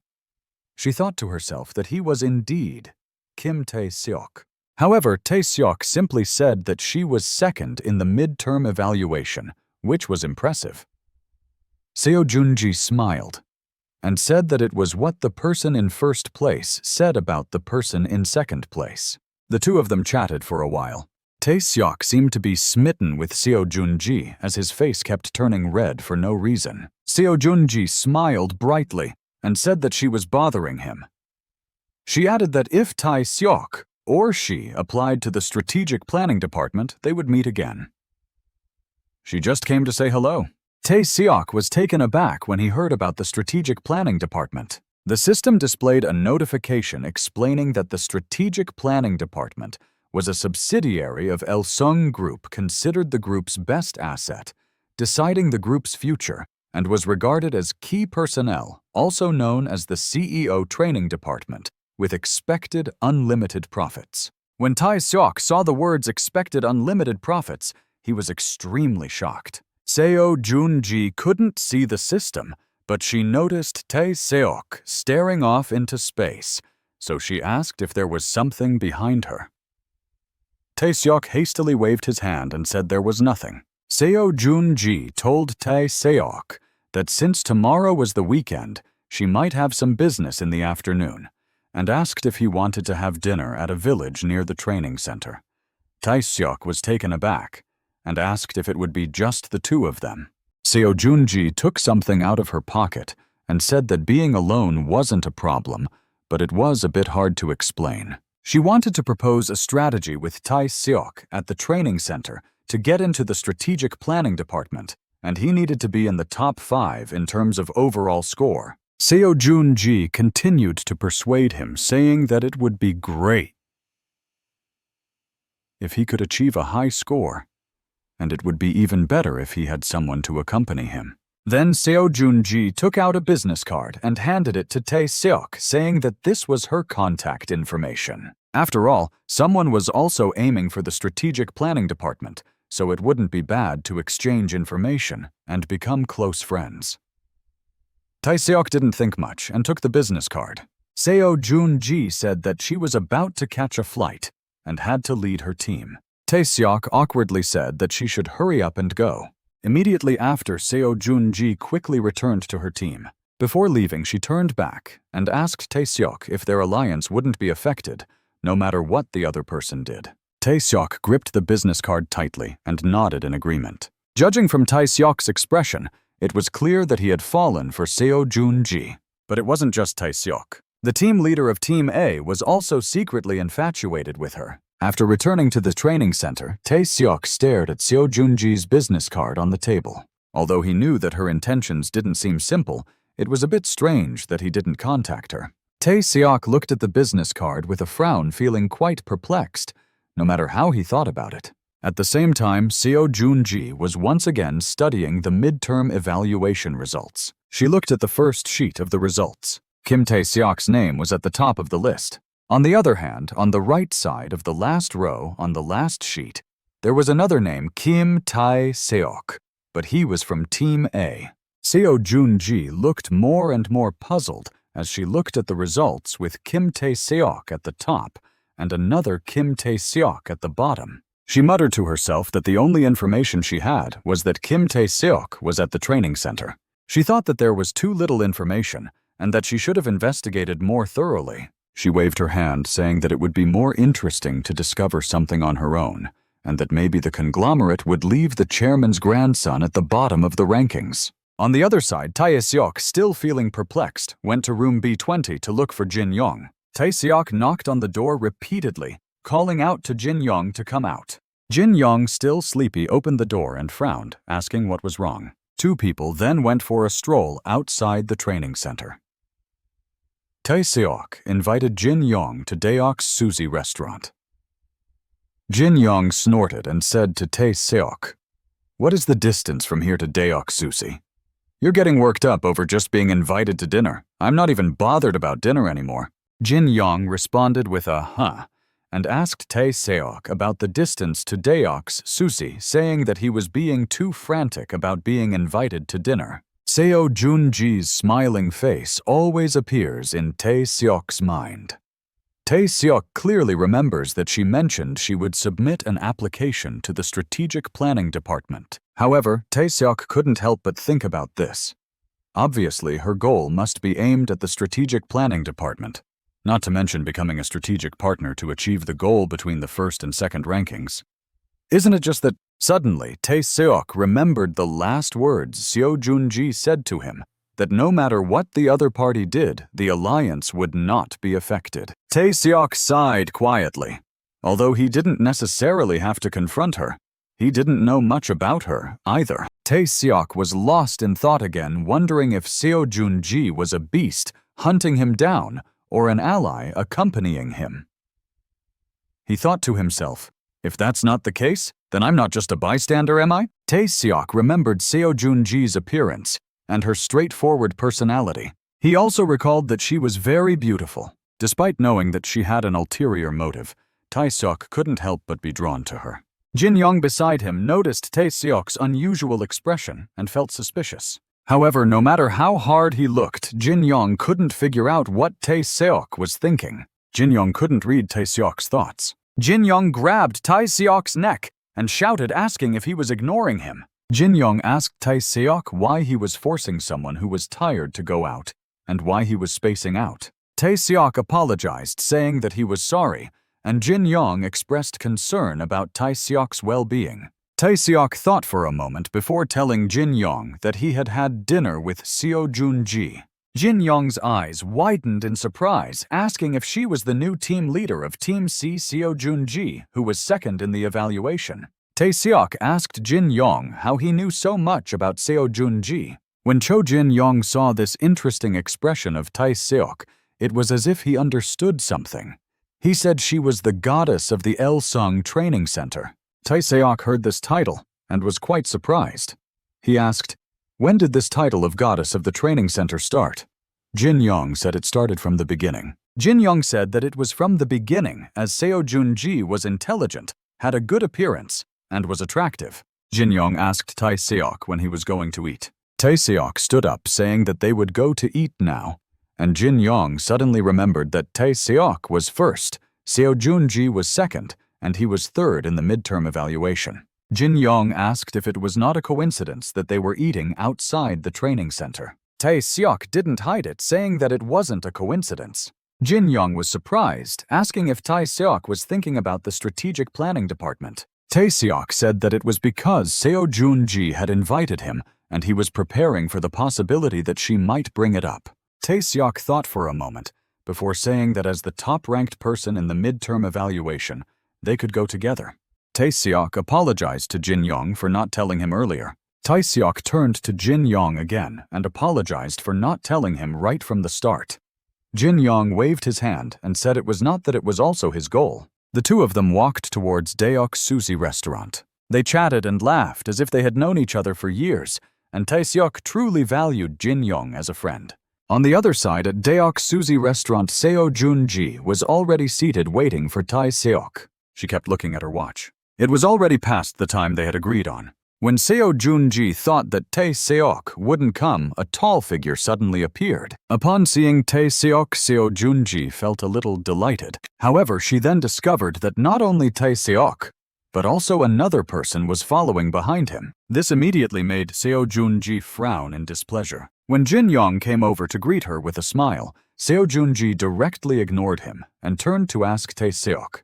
Speaker 1: She thought to herself that he was indeed Kim Tae-seok. However, Tae-seok simply said that she was second in the midterm evaluation, which was impressive. Seo Joon-ji smiled and said that it was what the person in first place said about the person in second place. The two of them chatted for a while. Tae-seok seemed to be smitten with Seo Joon-ji as his face kept turning red for no reason. Seo Joon-ji smiled brightly and said that she was bothering him. She added that if Tae-seok or she applied to the strategic planning department, they would meet again. She just came to say hello. Tae-seok was taken aback when he heard about the strategic planning department. The system displayed a notification explaining that the strategic planning department was a subsidiary of Elsung Group, considered the group's best asset, deciding the group's future, and was regarded as key personnel, also known as the CEO Training Department, with expected unlimited profits. When Tae-seok saw the words expected unlimited profits, he was extremely shocked. Seo Joon-ji couldn't see the system, but she noticed Tae-seok staring off into space, so she asked if there was something behind her. Tae-seok hastily waved his hand and said there was nothing. Seo Junji told Tae Seok that since tomorrow was the weekend, she might have some business in the afternoon, and asked if he wanted to have dinner at a village near the training center. Tae Seok was taken aback and asked if it would be just the two of them. Seo Junji took something out of her pocket and said that being alone wasn't a problem, but it was a bit hard to explain. She wanted to propose a strategy with Tae Seok at the training center to get into the strategic planning department, and he needed to be in the top 5 in terms of overall score. Seo Junji continued to persuade him, saying that it would be great if he could achieve a high score, and it would be even better if he had someone to accompany him. Then Seo Junji took out a business card and handed it to Tae Seok, saying that this was her contact information. After all, someone was also aiming for the strategic planning department, so it wouldn't be bad to exchange information and become close friends. Tae Seok didn't think much and took the business card. Seo Junji said that she was about to catch a flight and had to lead her team. Tae Seok awkwardly said that she should hurry up and go. Immediately after, Seo Junji quickly returned to her team. Before leaving, she turned back and asked Tae Seok if their alliance wouldn't be affected, no matter what the other person did. Tae Seok gripped the business card tightly and nodded in agreement. Judging from Tae Seok's expression, it was clear that he had fallen for Seo Junji. But it wasn't just Tae Seok. The team leader of Team A was also secretly infatuated with her. After returning to the training center, Tae Seok stared at Seo Junji's business card on the table. Although he knew that her intentions didn't seem simple, it was a bit strange that he didn't contact her. Tae Seok looked at the business card with a frown, feeling quite perplexed, no matter how he thought about it. At the same time, Seo Junji was once again studying the midterm evaluation results. She looked at the first sheet of the results. Kim Tae Seok's name was at the top of the list. On the other hand, on the right side of the last row on the last sheet, there was another name, Kim Tae Seok, but he was from Team A. Seo Junji looked more and more puzzled as she looked at the results with Kim Tae Seok at the top and another Kim Tae Seok at the bottom. She muttered to herself that the only information she had was that Kim Tae Seok was at the training center. She thought that there was too little information and that she should have investigated more thoroughly. She waved her hand, saying that it would be more interesting to discover something on her own, and that maybe the conglomerate would leave the chairman's grandson at the bottom of the rankings. On the other side, Tae Seok, still feeling perplexed, went to room B20 to look for Jin Yong. Tae Seok knocked on the door repeatedly, calling out to Jin Yong to come out. Jin Yong, still sleepy, opened the door and frowned, asking what was wrong. Two people then went for a stroll outside the training center. Tae Seok invited Jin Yong to Daeok's sushi restaurant. Jin Yong snorted and said to Tae Seok, "What is the distance from here to Daeok's sushi? You're getting worked up over just being invited to dinner. I'm not even bothered about dinner anymore." Jin Yong responded with a huh, and asked Tae Seok about the distance to Daeok's sushi, saying that he was being too frantic about being invited to dinner. Seo Junji's smiling face always appears in Tae Seok's mind. Tae Seok clearly remembers that she mentioned she would submit an application to the strategic planning department. However, Tae Seok couldn't help but think about this. Obviously, her goal must be aimed at the strategic planning department, not to mention becoming a strategic partner to achieve the goal between the first and second rankings. Isn't it just that suddenly Tae Seok remembered the last words Seo Junji said to him, that no matter what the other party did, the alliance would not be affected. Tae Seok sighed quietly. Although he didn't necessarily have to confront her, he didn't know much about her either. Tae Seok was lost in thought again, wondering if Seo Junji was a beast hunting him down or an ally accompanying him. He thought to himself, if that's not the case, then I'm not just a bystander, am I? Tae Seok remembered Seo Junji's appearance and her straightforward personality. He also recalled that she was very beautiful. Despite knowing that she had an ulterior motive, Tae Seok couldn't help but be drawn to her. Jin Yong beside him noticed Tae Seok's unusual expression and felt suspicious. However, no matter how hard he looked, Jin Yong couldn't figure out what Tae Seok was thinking. Jin Yong couldn't read Tae Seok's thoughts. Jin Yong grabbed Tae Seok's neck and shouted asking if he was ignoring him. Jin Young asked Tae-seok why he was forcing someone who was tired to go out, and why he was spacing out. Tae-seok apologized, saying that he was sorry, and Jin Young expressed concern about Tae-seok's well-being. Tae-seok thought for a moment before telling Jin Young that he had had dinner with Seo Joon-ji. Jin Young's eyes widened in surprise, asking if she was the new team leader of Team C, Seo Joon-ji, who was second in the evaluation. Tae-seok asked Jin Young how he knew so much about Seo Joon-ji. When Cho Jin Young saw this interesting expression of Tae-seok, it was as if he understood something. He said she was the goddess of the Il-sung Training Center. Tae-seok heard this title and was quite surprised. He asked, "When did this title of goddess of the training center start?" Jin Young said it started from the beginning. Jin Young said that it was from the beginning, as Seo Joon-ji was intelligent, had a good appearance, and was attractive. Jin Young asked Tae-seok when he was going to eat. Tae-seok stood up, saying that they would go to eat now, and Jin Young suddenly remembered that Tae-seok was first, Seo Joon-ji was second, and he was third in the midterm evaluation. Jin Young asked if it was not a coincidence that they were eating outside the training center. Tae-seok didn't hide it, saying that it wasn't a coincidence. Jin Young was surprised, asking if Tae-seok was thinking about the strategic planning department. Tae-seok said that it was because Seo Joon-ji had invited him, and he was preparing for the possibility that she might bring it up. Tae-seok thought for a moment, before saying that as the top-ranked person in the midterm evaluation, they could go together. Tae-seok apologized to Jin Young for not telling him earlier. Tae-seok turned to Jin Young again and apologized for not telling him right from the start. Jin Young waved his hand and said it was not that it was also his goal. The two of them walked towards Daeok Sushi restaurant. They chatted and laughed as if they had known each other for years, and Tae-seok truly valued Jin Young as a friend. On the other side at Daeok Sushi restaurant, Seo Joon-ji was already seated waiting for Tae-seok. She kept looking at her watch. It was already past the time they had agreed on. When Seo Joon-ji thought that Tae-seok wouldn't come, a tall figure suddenly appeared. Upon seeing Tae-seok, Seo Joon-ji felt a little delighted. However, she then discovered that not only Tae-seok, but also another person was following behind him. This immediately made Seo Joon-ji frown in displeasure. When Jin Young came over to greet her with a smile, Seo Joon-ji directly ignored him and turned to ask Tae-seok,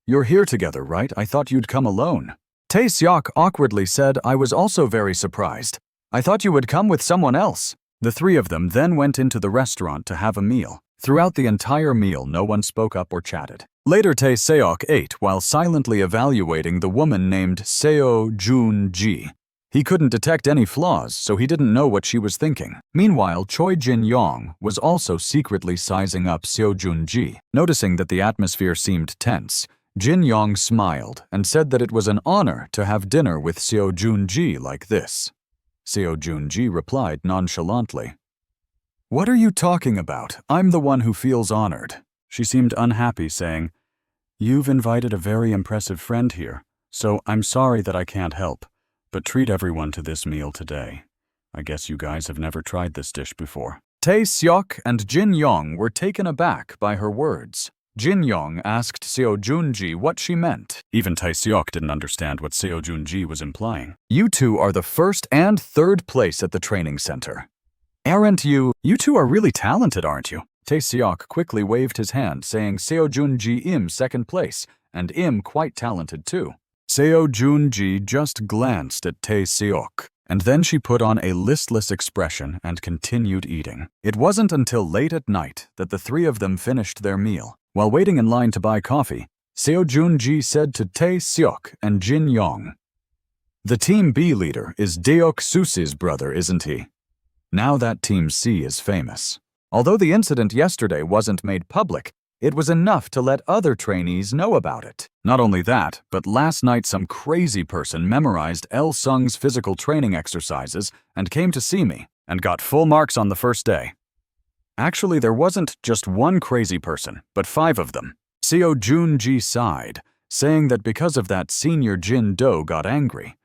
Speaker 1: "You're here together, right? I thought you'd come alone." Tae-seok awkwardly said, "I was also very surprised. I thought you would come with someone else." The three of them then went into the restaurant to have a meal. Throughout the entire meal, no one spoke up or chatted. Later, Tae-seok ate while silently evaluating the woman named Seo Joon-ji. He couldn't detect any flaws, so he didn't know what she was thinking. Meanwhile, Choi Jin-young was also secretly sizing up Seo Joon-ji. Noticing that the atmosphere seemed tense, Jin Young smiled and said that it was an honor to have dinner with Seo Joon-ji like this. Seo Joon-ji replied nonchalantly, "What are you talking about? I'm the one who feels honored." She seemed unhappy, saying, "You've invited a very impressive friend here, so I'm sorry that I can't help, but treat everyone to this meal today. I guess you guys have never tried this dish before." Tae-seok and Jin Young were taken aback by her words. Jin Young asked Seo Joon-ji what she meant. Even Tae-seok didn't understand what Seo Joon-ji was implying. "You two are the first and third place at the training center. Aren't you? You two are really talented, aren't you?" Tae-seok quickly waved his hand, saying Seo Joon-ji im second place, and im quite talented too. Seo Joon-ji just glanced at Tae-seok, and then she put on a listless expression and continued eating. It wasn't until late at night that the three of them finished their meal. While waiting in line to buy coffee, Seo Joon-ji said to Tae-seok and Jin Young, "The Team B leader is Daeok Sushi's brother, isn't he? Now that Team C is famous." Although the incident yesterday wasn't made public, it was enough to let other trainees know about it. Not only that, but last night some crazy person memorized Il-sung's physical training exercises and came to see me and got full marks on the first day. Actually, there wasn't just one crazy person, but 5 of them. Seo Joon-ji sighed, saying that because of that, Senior Jin Do got angry.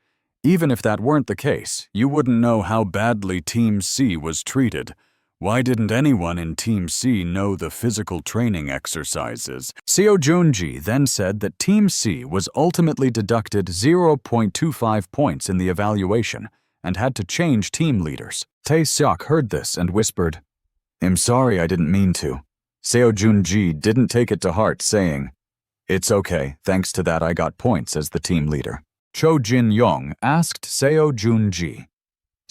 Speaker 1: Even if that weren't the case, you wouldn't know how badly Team C was treated. Why didn't anyone in Team C know the physical training exercises? Seo Junji then said that Team C was ultimately deducted 0.25 points in the evaluation and had to change team leaders. Tae-seok heard this and whispered, "I'm sorry, I didn't mean to." Seo Junji didn't take it to heart, saying, "It's okay, thanks to that I got points as the team leader." Cho Jin-young asked Seo Junji,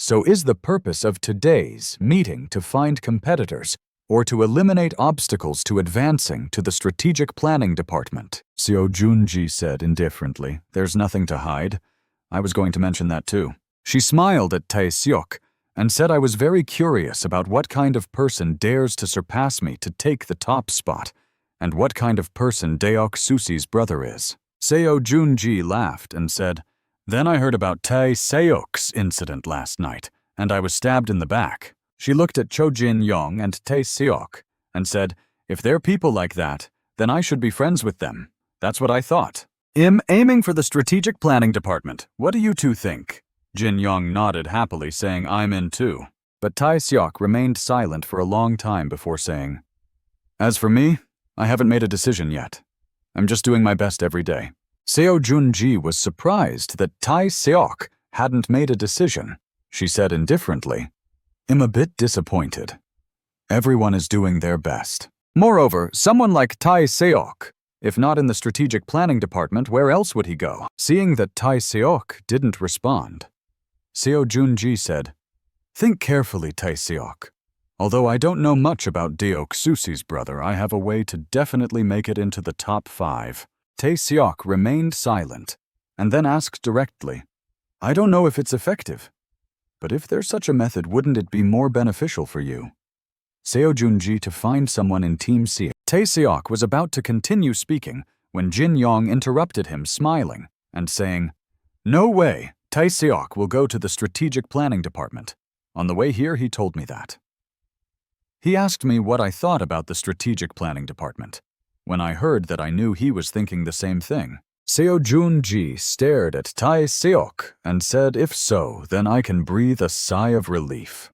Speaker 1: "So is the purpose of today's meeting to find competitors or to eliminate obstacles to advancing to the strategic planning department?" Seo Junji said indifferently, "There's nothing to hide. I was going to mention that too." She smiled at Tae-seok and said, "I was very curious about what kind of person dares to surpass me to take the top spot, and what kind of person Deok Susi's brother is." Seo Junji laughed and said, "Then I heard about Tae-seok's incident last night, and I was stabbed in the back." She looked at Cho Jin-young and Tae-seok and said, "If they're people like that, then I should be friends with them. That's what I thought." "I'm aiming for the strategic planning department. What do you two think?" Jin-young nodded happily, saying, "I'm in too." But Tae-seok remained silent for a long time before saying, "As for me, I haven't made a decision yet. I'm just doing my best every day." Seo Junji was surprised that Tae-seok hadn't made a decision. She said indifferently, "I'm a bit disappointed. Everyone is doing their best. Moreover, someone like Tae-seok, if not in the strategic planning department, where else would he go?" Seeing that Tae-seok didn't respond, Seo Junji said, "Think carefully, Tae-seok. Although I don't know much about Deok Susi's brother, I have a way to definitely make it into the top 5. Tae-seok remained silent and then asked directly, "I don't know if it's effective, but if there's such a method, wouldn't it be more beneficial for you?" Seo Junji to find someone in Team C. Tae-seok was about to continue speaking when Jin-young interrupted him, smiling and saying, "No way, Tae-seok will go to the strategic planning department. On the way here, he told me that. He asked me what I thought about the strategic planning department. When I heard that, I knew he was thinking the same thing." Seo Junji stared at Tae-seok and said, "If so, then I can breathe a sigh of relief."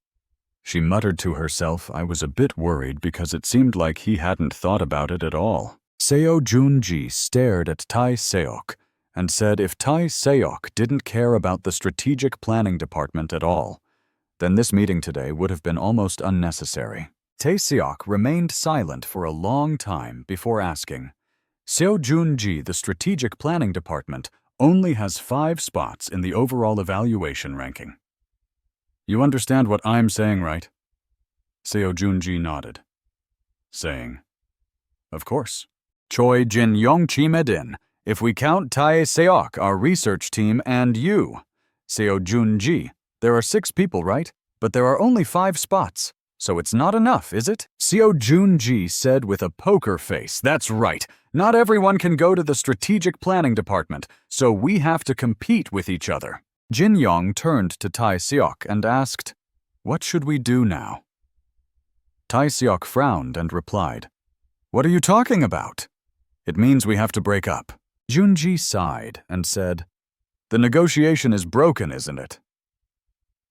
Speaker 1: She muttered to herself, "I was a bit worried because it seemed like he hadn't thought about it at all." Seo Junji stared at Tae-seok and said, "If Tae-seok didn't care about the strategic planning department at all, then this meeting today would have been almost unnecessary." Tae-seok remained silent for a long time before asking, "Seo Junji, the strategic planning department only has 5 spots in the overall evaluation ranking. You understand what I'm saying, right?" Seo Junji nodded, saying, "Of course." Choi Jin-young chimed in, "If we count Tae-seok, our research team, and you, Seo Junji, there are 6 people, right? But there are only 5 spots. So it's not enough, is it?" Seo Junji said with a poker face, "That's right. Not everyone can go to the strategic planning department, so we have to compete with each other." Jin-young turned to Tae-seok and asked, "What should we do now?" Tae-seok frowned and replied, "What are you talking about?" "It means we have to break up." Junji sighed and said, "The negotiation is broken, isn't it?"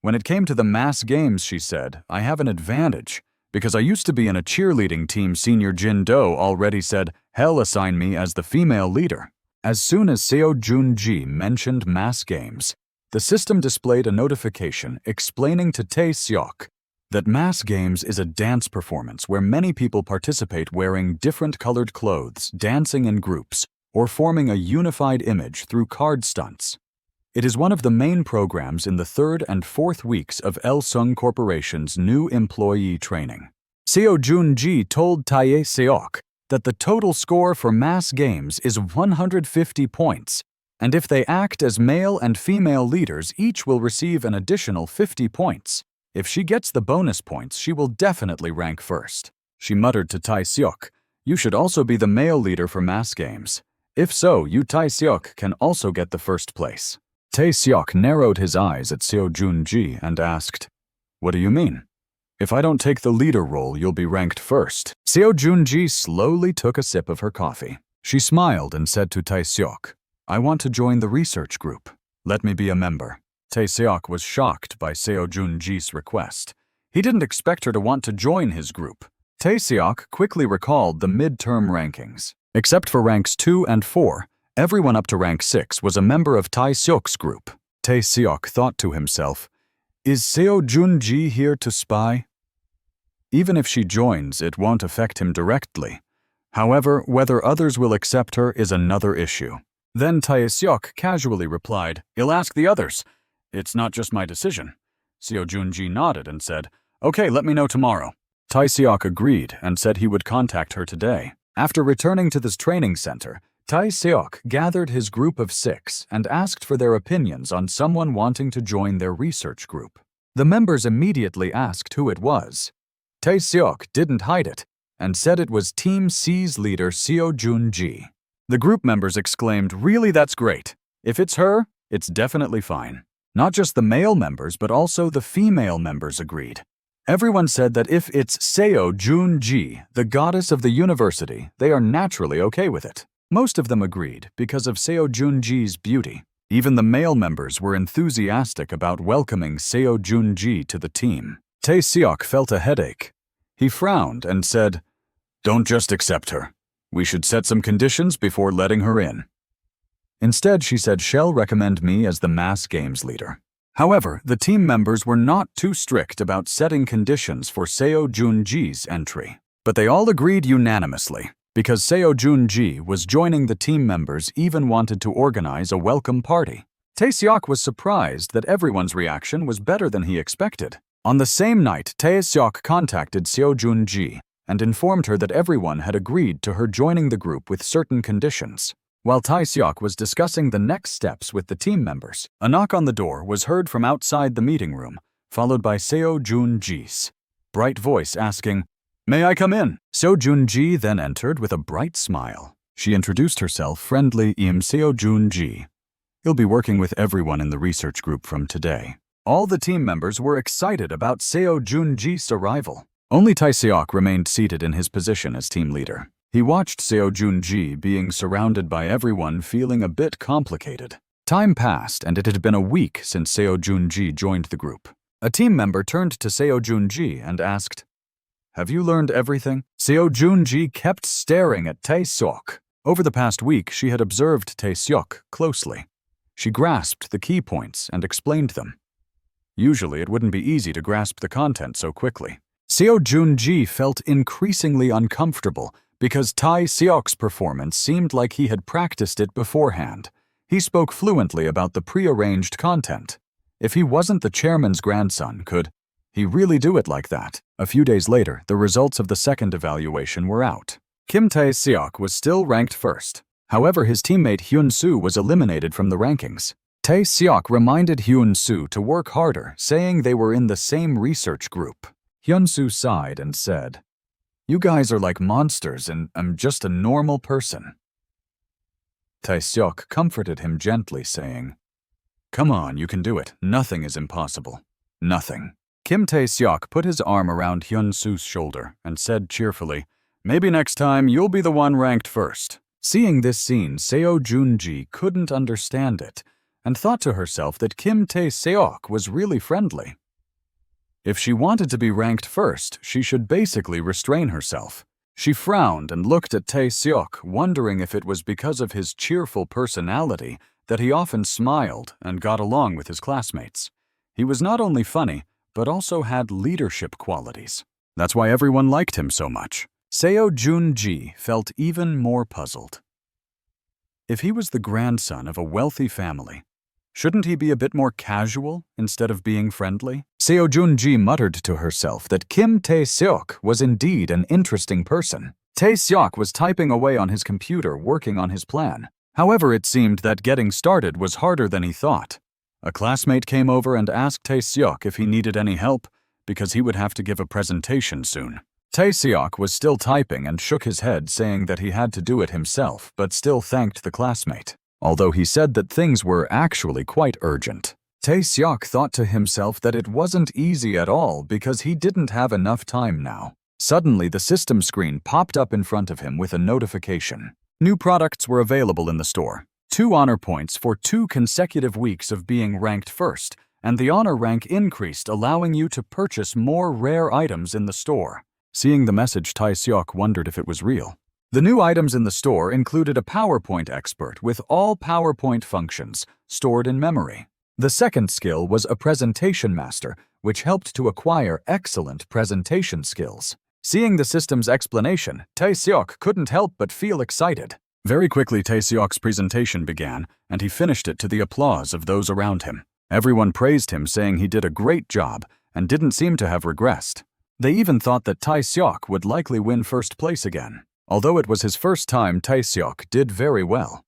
Speaker 1: "When it came to the mass games," she said, "I have an advantage, because I used to be in a cheerleading team. Senior Jin Do already said he'll assign me as the female leader." As soon as Seo Junji mentioned mass games, the system displayed a notification explaining to Tae-seok that mass games is a dance performance where many people participate wearing different colored clothes, dancing in groups, or forming a unified image through card stunts. It is one of the main programs in the 3rd and 4th weeks of Elsung Corporation's new employee training. Seo Junji told Tae-seok that the total score for mass games is 150 points, and if they act as male and female leaders, each will receive an additional 50 points. If she gets the bonus points, she will definitely rank first. She muttered to Tae-seok, "You should also be the male leader for mass games. If so, you Tae-seok can also get the first place." Tae-seok narrowed his eyes at Seo Junji and asked, "What do you mean? If I don't take the leader role, you'll be ranked first." Seo Junji slowly took a sip of her coffee. She smiled and said to Tae-seok, "I want to join the research group. Let me be a member." Tae-seok was shocked by Seo Junji's request. He didn't expect her to want to join his group. Tae-seok quickly recalled the midterm rankings. Except for ranks 2 and 4, everyone up to rank 6 was a member of Tae-seok's group. Tae-seok thought to himself, "Is Seo Junji here to spy?" Even if she joins, it won't affect him directly. However, whether others will accept her is another issue. Then Tae-seok casually replied, "I'll ask the others. It's not just my decision." Seo Junji nodded and said, "Okay, let me know tomorrow." Tae-seok agreed and said he would contact her today. After returning to this training center, Tae-seok gathered his group of 6 and asked for their opinions on someone wanting to join their research group. The members immediately asked who it was. Tae-seok didn't hide it and said it was Team C's leader Seo Junji. The group members exclaimed, "Really, that's great. If it's her, it's definitely fine." Not just the male members, but also the female members agreed. Everyone said that if it's Seo Junji, the goddess of the university, they are naturally okay with it. Most of them agreed because of Seo Junji's beauty. Even the male members were enthusiastic about welcoming Seo Junji to the team. Tae-seok felt a headache. He frowned and said, "Don't just accept her. We should set some conditions before letting her in." Instead, she said she'll recommend me as the mass games leader. However, the team members were not too strict about setting conditions for Seo Junji's entry. But they all agreed unanimously. Because Seo Junji was joining, the team members even wanted to organize a welcome party. Tae-seok was surprised that everyone's reaction was better than he expected. On the same night, Tae-seok contacted Seo Junji and informed her that everyone had agreed to her joining the group with certain conditions. While Tae-seok was discussing the next steps with the team members, a knock on the door was heard from outside the meeting room, followed by Seo Junji's bright voice asking, "May I come in?" Seo Junji then entered with a bright smile. She introduced herself friendly, "I'm Seo Junji. You'll be working with everyone in the research group from today." All the team members were excited about Seo Junji's arrival. Only Tae-seok remained seated in his position as team leader. He watched Seo Junji being surrounded by everyone, feeling a bit complicated. Time passed, and it had been a week since Seo Junji joined the group. A team member turned to Seo Junji and asked, "Have you learned everything?" Seo Junji kept staring at Tae-seok. Over the past week, she had observed Tae-seok closely. She grasped the key points and explained them. Usually, it wouldn't be easy to grasp the content so quickly. Seo Junji felt increasingly uncomfortable because Tae-seok's performance seemed like he had practiced it beforehand. He spoke fluently about the pre-arranged content. If he wasn't the chairman's grandson, could he really do it like that? A few days later, the results of the second evaluation were out. Kim Tae-seok was still ranked first. However, his teammate Hyun-soo was eliminated from the rankings. Tae-seok reminded Hyun-soo to work harder, saying they were in the same research group. Hyun-soo sighed and said, "You guys are like monsters and I'm just a normal person." Tae-seok comforted him gently, saying, "Come on, you can do it. Nothing is impossible. Nothing." Kim Tae-seok put his arm around Hyun-soo's shoulder and said cheerfully, "Maybe next time you'll be the one ranked first." Seeing this scene, Seo Junji couldn't understand it and thought to herself that Kim Tae-seok was really friendly. If she wanted to be ranked first, she should basically restrain herself. She frowned and looked at Tae-seok, wondering if it was because of his cheerful personality that he often smiled and got along with his classmates. He was not only funny, but also had leadership qualities. That's why everyone liked him so much. Seo Junji felt even more puzzled. If he was the grandson of a wealthy family, shouldn't he be a bit more casual instead of being friendly? Seo Junji muttered to herself that Kim Tae-seok was indeed an interesting person. Tae-seok was typing away on his computer, working on his plan. However, it seemed that getting started was harder than he thought. A classmate came over and asked Tae-seok if he needed any help, because he would have to give a presentation soon. Tae-seok was still typing and shook his head, saying that he had to do it himself, but still thanked the classmate, although he said that things were actually quite urgent. Tae-seok thought to himself that it wasn't easy at all because he didn't have enough time now. Suddenly, the system screen popped up in front of him with a notification. New products were available in the store. 2 honor points for 2 consecutive weeks of being ranked first, and the honor rank increased, allowing you to purchase more rare items in the store. Seeing the message, Tae-seok wondered if it was real. The new items in the store included a PowerPoint expert with all PowerPoint functions stored in memory. The second skill was a presentation master, which helped to acquire excellent presentation skills. Seeing the system's explanation, Tae-seok couldn't help but feel excited. Very quickly, Tae-seok's presentation began, and he finished it to the applause of those around him. Everyone praised him, saying he did a great job and didn't seem to have regressed. They even thought that Tae-seok would likely win first place again. Although it was his first time, Tae-seok did very well.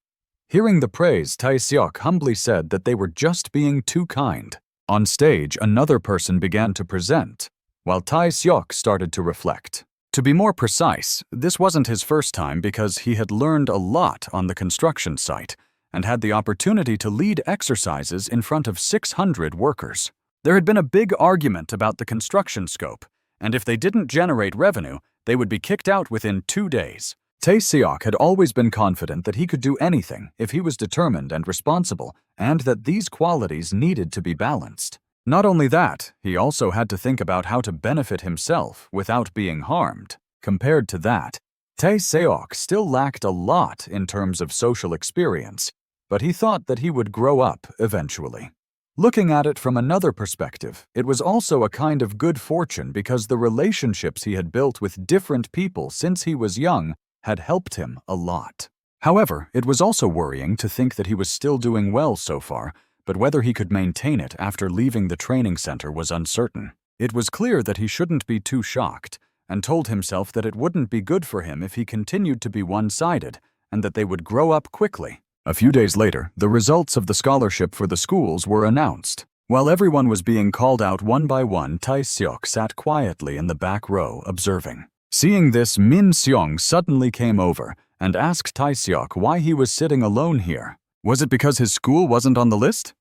Speaker 1: Hearing the praise, Tae-seok humbly said that they were just being too kind. On stage, another person began to present, while Tae-seok started to reflect. To be more precise, this wasn't his first time because he had learned a lot on the construction site and had the opportunity to lead exercises in front of 600 workers. There had been a big argument about the construction scope, and if they didn't generate revenue, they would be kicked out within 2 days. Tae-seok had always been confident that he could do anything if he was determined and responsible, and that these qualities needed to be balanced. Not only that, he also had to think about how to benefit himself without being harmed. Compared to that, Tae-seok still lacked a lot in terms of social experience, but he thought that he would grow up eventually. Looking at it from another perspective, it was also a kind of good fortune because the relationships he had built with different people since he was young had helped him a lot. However, it was also worrying to think that he was still doing well so far, but whether he could maintain it after leaving the training center was uncertain. It was clear that he shouldn't be too shocked, and told himself that it wouldn't be good for him if he continued to be one-sided, and that they would grow up quickly. A few days later, the results of the scholarship for the schools were announced. While everyone was being called out one by one, Tae-seok sat quietly in the back row, observing. Seeing this, Min-seong suddenly came over and asked Tae-seok why he was sitting alone here. Was it because his school wasn't on the list?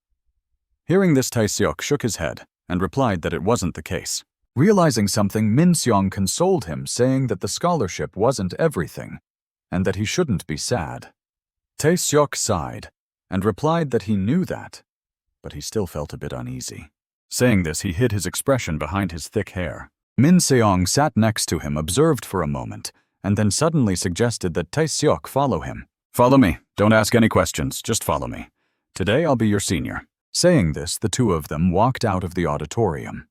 Speaker 1: Hearing this, Tae-seok shook his head and replied that it wasn't the case. Realizing something, Min-seong consoled him, saying that the scholarship wasn't everything and that he shouldn't be sad. Tae-seok sighed and replied that he knew that, but he still felt a bit uneasy. Saying this, he hid his expression behind his thick hair. Min-seong sat next to him, observed for a moment, and then suddenly suggested that Tae-seok follow him. Follow me. Don't ask any questions. Just follow me. Today I'll be your senior. Saying this, the two of them walked out of the auditorium.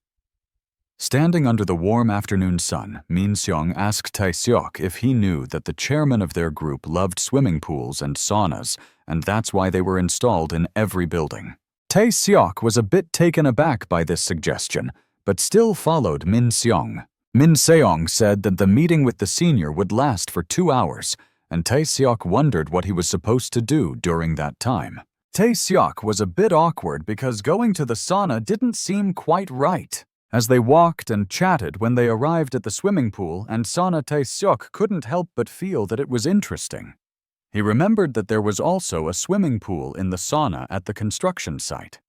Speaker 1: Standing under the warm afternoon sun, Min-seong asked Tae-seok if he knew that the chairman of their group loved swimming pools and saunas, and that's why they were installed in every building. Tae-seok was a bit taken aback by this suggestion, but still followed Min-seong. Min-seong said that the meeting with the senior would last for 2 hours, and Tae-seok wondered what he was supposed to do during that time. Tae-seok was a bit awkward because going to the sauna didn't seem quite right. As they walked and chatted when they arrived at the swimming pool and sauna, Tae-seok couldn't help but feel that it was interesting. He remembered that there was also a swimming pool in the sauna at the construction site.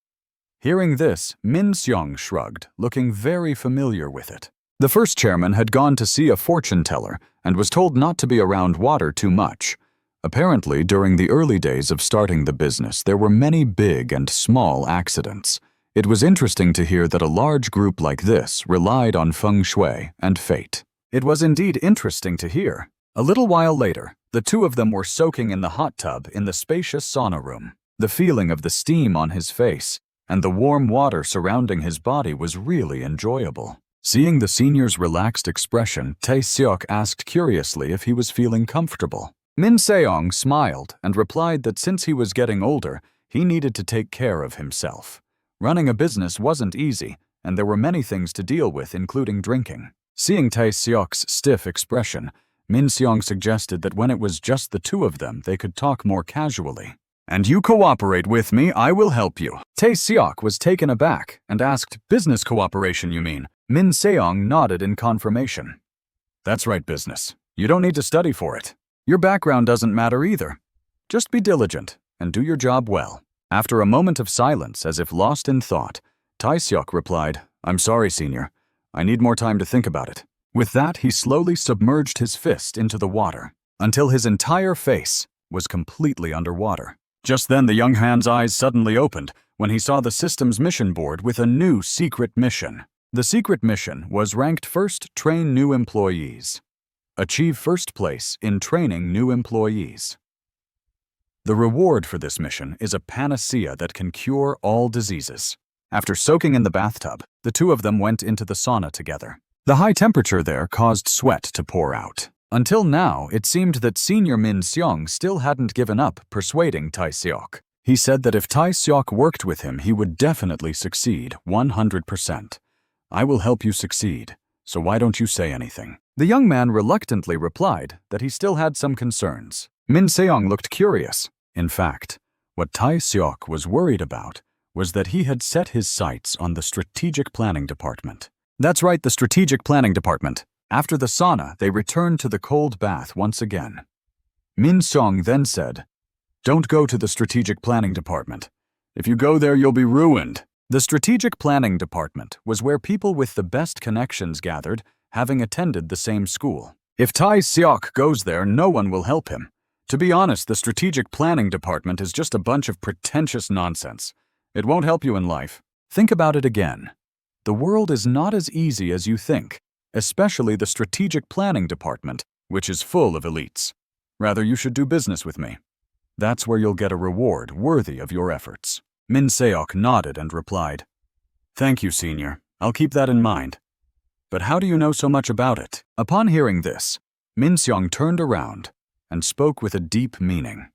Speaker 1: Hearing this, Min-seong shrugged, looking very familiar with it. The first chairman had gone to see a fortune teller and was told not to be around water too much. Apparently, during the early days of starting the business, there were many big and small accidents. It was interesting to hear that a large group like this relied on feng shui and fate. It was indeed interesting to hear. A little while later, the two of them were soaking in the hot tub in the spacious sauna room. The feeling of the steam on his face and the warm water surrounding his body was really enjoyable. Seeing the senior's relaxed expression, Tae-seok asked curiously if he was feeling comfortable. Min-seong smiled and replied that since he was getting older, he needed to take care of himself. Running a business wasn't easy, and there were many things to deal with, including drinking. Seeing Tae-seok's stiff expression, Min-seong suggested that when it was just the two of them, they could talk more casually. And you cooperate with me, I will help you. Tae-seok was taken aback and asked, business cooperation, you mean? Min-seong nodded in confirmation. That's right, business. You don't need to study for it. Your background doesn't matter either. Just be diligent and do your job well. After a moment of silence, as if lost in thought, Tae-seok replied, I'm sorry, senior. I need more time to think about it. With that, he slowly submerged his fist into the water until his entire face was completely underwater. Just then, the young man's eyes suddenly opened, when he saw the system's mission board with a new secret mission. The secret mission was ranked first: train new employees. Achieve first place in training new employees. The reward for this mission is a panacea that can cure all diseases. After soaking in the bathtub, the two of them went into the sauna together. The high temperature there caused sweat to pour out. Until now, it seemed that Senior Min Seong still hadn't given up persuading Tai Seok. He said that if Tai Seok worked with him, he would definitely succeed 100%. I will help you succeed, so why don't you say anything? The young man reluctantly replied that he still had some concerns. Min Seong looked curious. In fact, what Tai Seok was worried about was that he had set his sights on the strategic planning department. That's right, the strategic planning department. After the sauna, they returned to the cold bath once again. Min Seong then said, "Don't go to the strategic planning department. If you go there, you'll be ruined." The strategic planning department was where people with the best connections gathered, having attended the same school. If Tai Seok goes there, no one will help him. To be honest, the strategic planning department is just a bunch of pretentious nonsense. It won't help you in life. Think about it again. The world is not as easy as you think, especially the strategic planning department, which is full of elites. Rather, you should do business with me. That's where you'll get a reward worthy of your efforts. Min Seok nodded and replied, "Thank you, Senior. I'll keep that in mind. But how do you know so much about it?" Upon hearing this, Min Seong turned around and spoke with a deep meaning.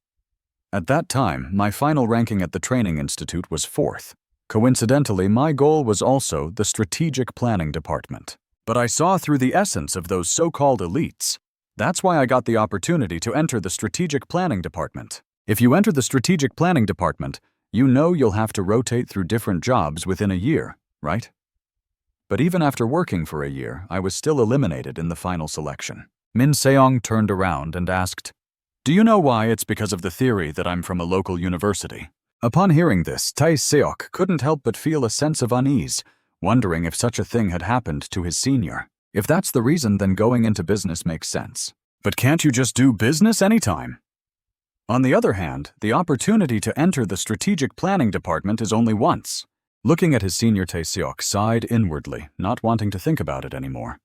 Speaker 1: At that time, my final ranking at the training institute was 4th. Coincidentally, my goal was also the strategic planning department. But I saw through the essence of those so-called elites. That's why I got the opportunity to enter the strategic planning department. If you enter the strategic planning department, you know you'll have to rotate through different jobs within a year, right? But even after working for a year, I was still eliminated in the final selection. Min Seong turned around and asked, "Do you know why? It's because of the theory that I'm from a local university." Upon hearing this, Tai Seok couldn't help but feel a sense of unease, wondering if such a thing had happened to his senior. If that's the reason, then going into business makes sense. But can't you just do business anytime? On the other hand, the opportunity to enter the strategic planning department is only once. Looking at his senior, Tai Seok sighed inwardly, not wanting to think about it anymore.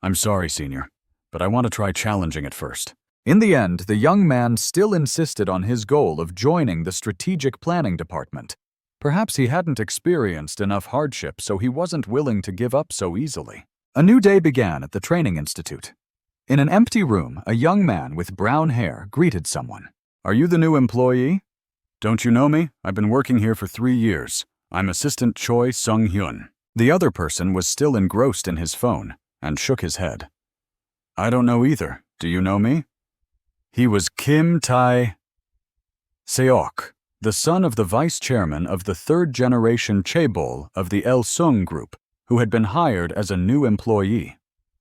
Speaker 1: "I'm sorry, Senior, but I want to try challenging it first." In the end, the young man still insisted on his goal of joining the strategic planning department. Perhaps he hadn't experienced enough hardship, so he wasn't willing to give up so easily. A new day began at the training institute. In an empty room, a young man with brown hair greeted someone. "Are you the new employee?" "Don't you know me? I've been working here for 3 years. I'm Assistant Choi Sung-hyun." The other person was still engrossed in his phone and shook his head. "I don't know either. Do you know me?" He was Kim Tai Seok, the son of the vice chairman of the third-generation chaebol of the El Sung Group, who had been hired as a new employee.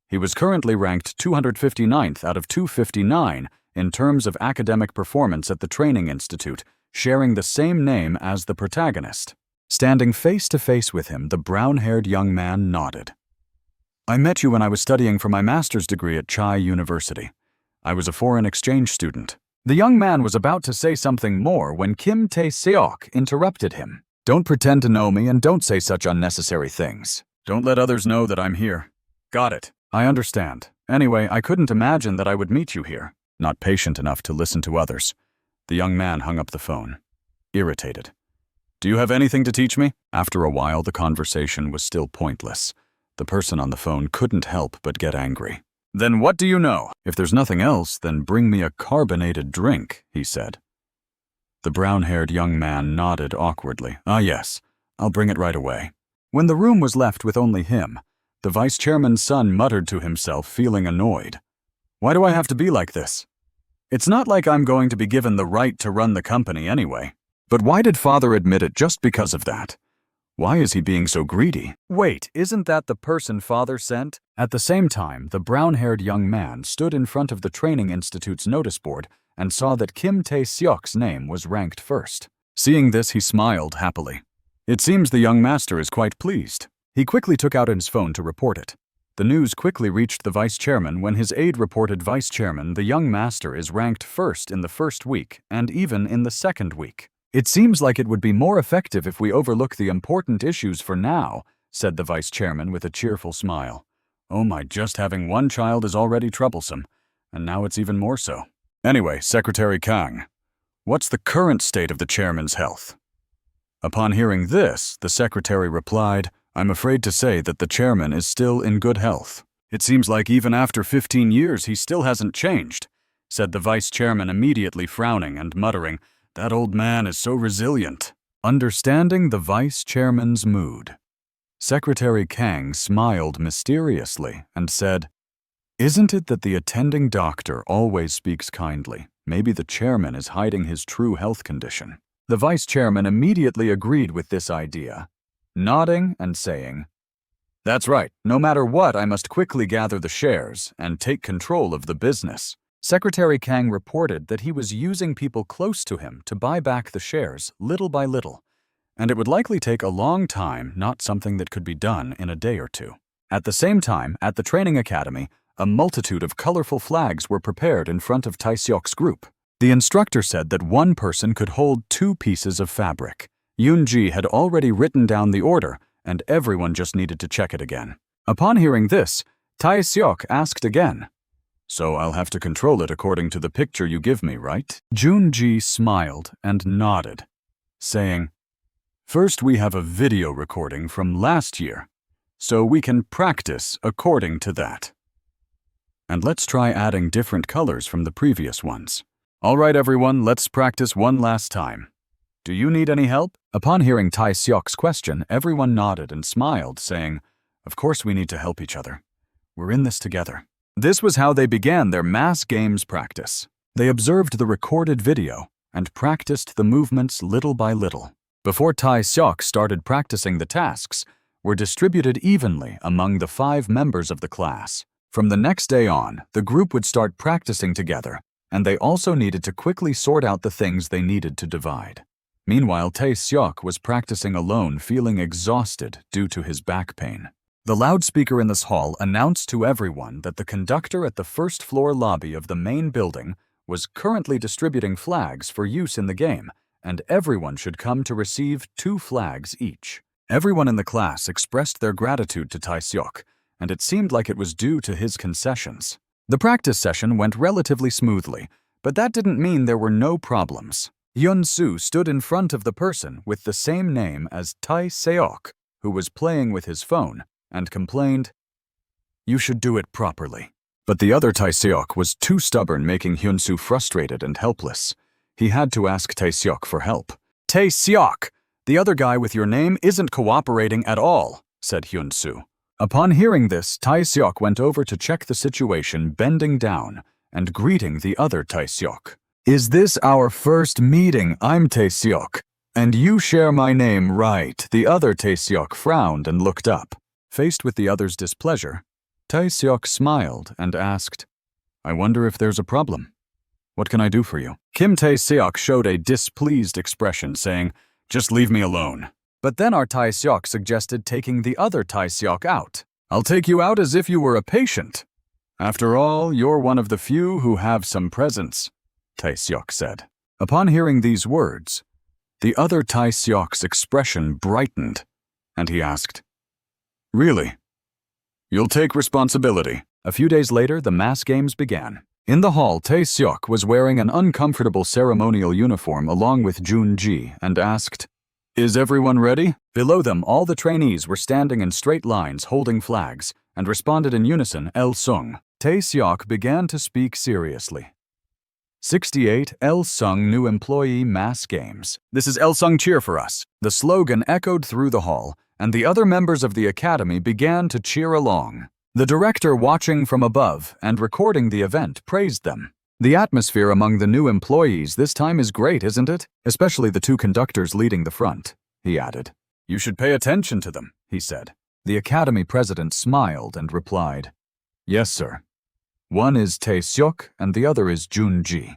Speaker 1: He was currently ranked 259th out of 259 in terms of academic performance at the training institute, sharing the same name as the protagonist. Standing face to face with him, the brown-haired young man nodded. "I met you when I was studying for my master's degree at Chai University. I was a foreign exchange student." The young man was about to say something more when Kim Tae Seok interrupted him. "Don't pretend to know me and don't say such unnecessary things. Don't let others know that I'm here." "Got it. I understand. Anyway, I couldn't imagine that I would meet you here." Not patient enough to listen to others, the young man hung up the phone, irritated. "Do you have anything to teach me?" After a while, the conversation was still pointless. The person on the phone couldn't help but get angry. "Then what do you know? If there's nothing else, then bring me a carbonated drink," he said. The brown-haired young man nodded awkwardly. "Ah, yes, I'll bring it right away." When the room was left with only him, the vice chairman's son muttered to himself, feeling annoyed. "Why do I have to be like this? It's not like I'm going to be given the right to run the company anyway. But why did father admit it just because of that? Why is he being so greedy? Wait, isn't that the person father sent?" At the same time, the brown-haired young man stood in front of the training institute's notice board and saw that Kim Tae Seok's name was ranked first. Seeing this, he smiled happily. It seems the young master is quite pleased. He quickly took out his phone to report it. The news quickly reached the vice chairman when his aide reported, "Vice chairman, the young master is ranked first in the first week and even in the second week." It seems like it would be more effective if we overlook the important issues for now, said the vice chairman with a cheerful smile. Oh my, just having one child is already troublesome, and now it's even more so. Anyway, Secretary Kang, what's the current state of the chairman's health? Upon hearing this, the secretary replied, I'm afraid to say that the chairman is still in good health. It seems like even after 15 years he still hasn't changed, said the vice chairman, immediately frowning and muttering, that old man is so resilient. Understanding the vice chairman's mood, Secretary Kang smiled mysteriously and said, Isn't it that the attending doctor always speaks kindly? Maybe the chairman is hiding his true health condition. The vice chairman immediately agreed with this idea, nodding and saying, That's right. No matter what, I must quickly gather the shares and take control of the business. Secretary Kang reported that he was using people close to him to buy back the shares little by little, and it would likely take a long time, not something that could be done in a day or two. At the same time, at the training academy, a multitude of colorful flags were prepared in front of Tae-seok's group. The instructor said that one person could hold 2 pieces of fabric. Yoon-ji had already written down the order, and everyone just needed to check it again. Upon hearing this, Tae-seok asked again, So I'll have to control it according to the picture you give me, right? Yoon-ji smiled and nodded, saying, First we have a video recording from last year, so we can practice according to that. And let's try adding different colors from the previous ones. All right, everyone, let's practice one last time. Do you need any help? Upon hearing Tae-seok's question, everyone nodded and smiled, saying, Of course we need to help each other. We're in this together. This was how they began their mass games practice. They observed the recorded video and practiced the movements little by little. Before Tae-seok started practicing, the tasks were distributed evenly among the 5 members of the class. From the next day on, the group would start practicing together, and they also needed to quickly sort out the things they needed to divide. Meanwhile, Tae-seok was practicing alone, feeling exhausted due to his back pain. The loudspeaker in this hall announced to everyone that the conductor at the first-floor lobby of the main building was currently distributing flags for use in the game, and everyone should come to receive 2 flags each. Everyone in the class expressed their gratitude to Tae-seok, and it seemed like it was due to his concessions. The practice session went relatively smoothly, but that didn't mean there were no problems. Hyun-soo stood in front of the person with the same name as Tae-seok, who was playing with his phone, and complained, You should do it properly. But the other Tae-seok was too stubborn, making Hyun-soo frustrated and helpless. He had to ask Tae-seok for help. Tae-seok, the other guy with your name isn't cooperating at all, said Hyun-soo. Upon hearing this, Tae-seok went over to check the situation, bending down and greeting the other Tae-seok. Is this our first meeting? I'm Tae-seok, and you share my name, right? The other Tae-seok frowned and looked up. Faced with the other's displeasure, Tae-seok smiled and asked, I wonder if there's a problem. What can I do for you? Kim Tae-seok showed a displeased expression, saying, Just leave me alone. But then our Tae-seok suggested taking the other Tae-seok out. I'll take you out as if you were a patient. After all, you're one of the few who have some presence, Tae-seok said. Upon hearing these words, the other Tae-seok's expression brightened, and he asked, Really? You'll take responsibility. A few days later, the mass games began. In the hall, Tae-seok was wearing an uncomfortable ceremonial uniform along with Joon-ji and asked, Is everyone ready? Below them, all the trainees were standing in straight lines holding flags and responded in unison, El-sung. Tae-seok began to speak seriously. 68 El-sung New Employee Mass Games. This is El-sung Cheer for Us. The slogan echoed through the hall, and the other members of the academy began to cheer along. The director, watching from above and recording the event, praised them. The atmosphere among the new employees this time is great, isn't it? Especially the 2 conductors leading the front, he added. You should pay attention to them, he said. The academy president smiled and replied, Yes, sir. One is Tae-seok and the other is Joon-ji.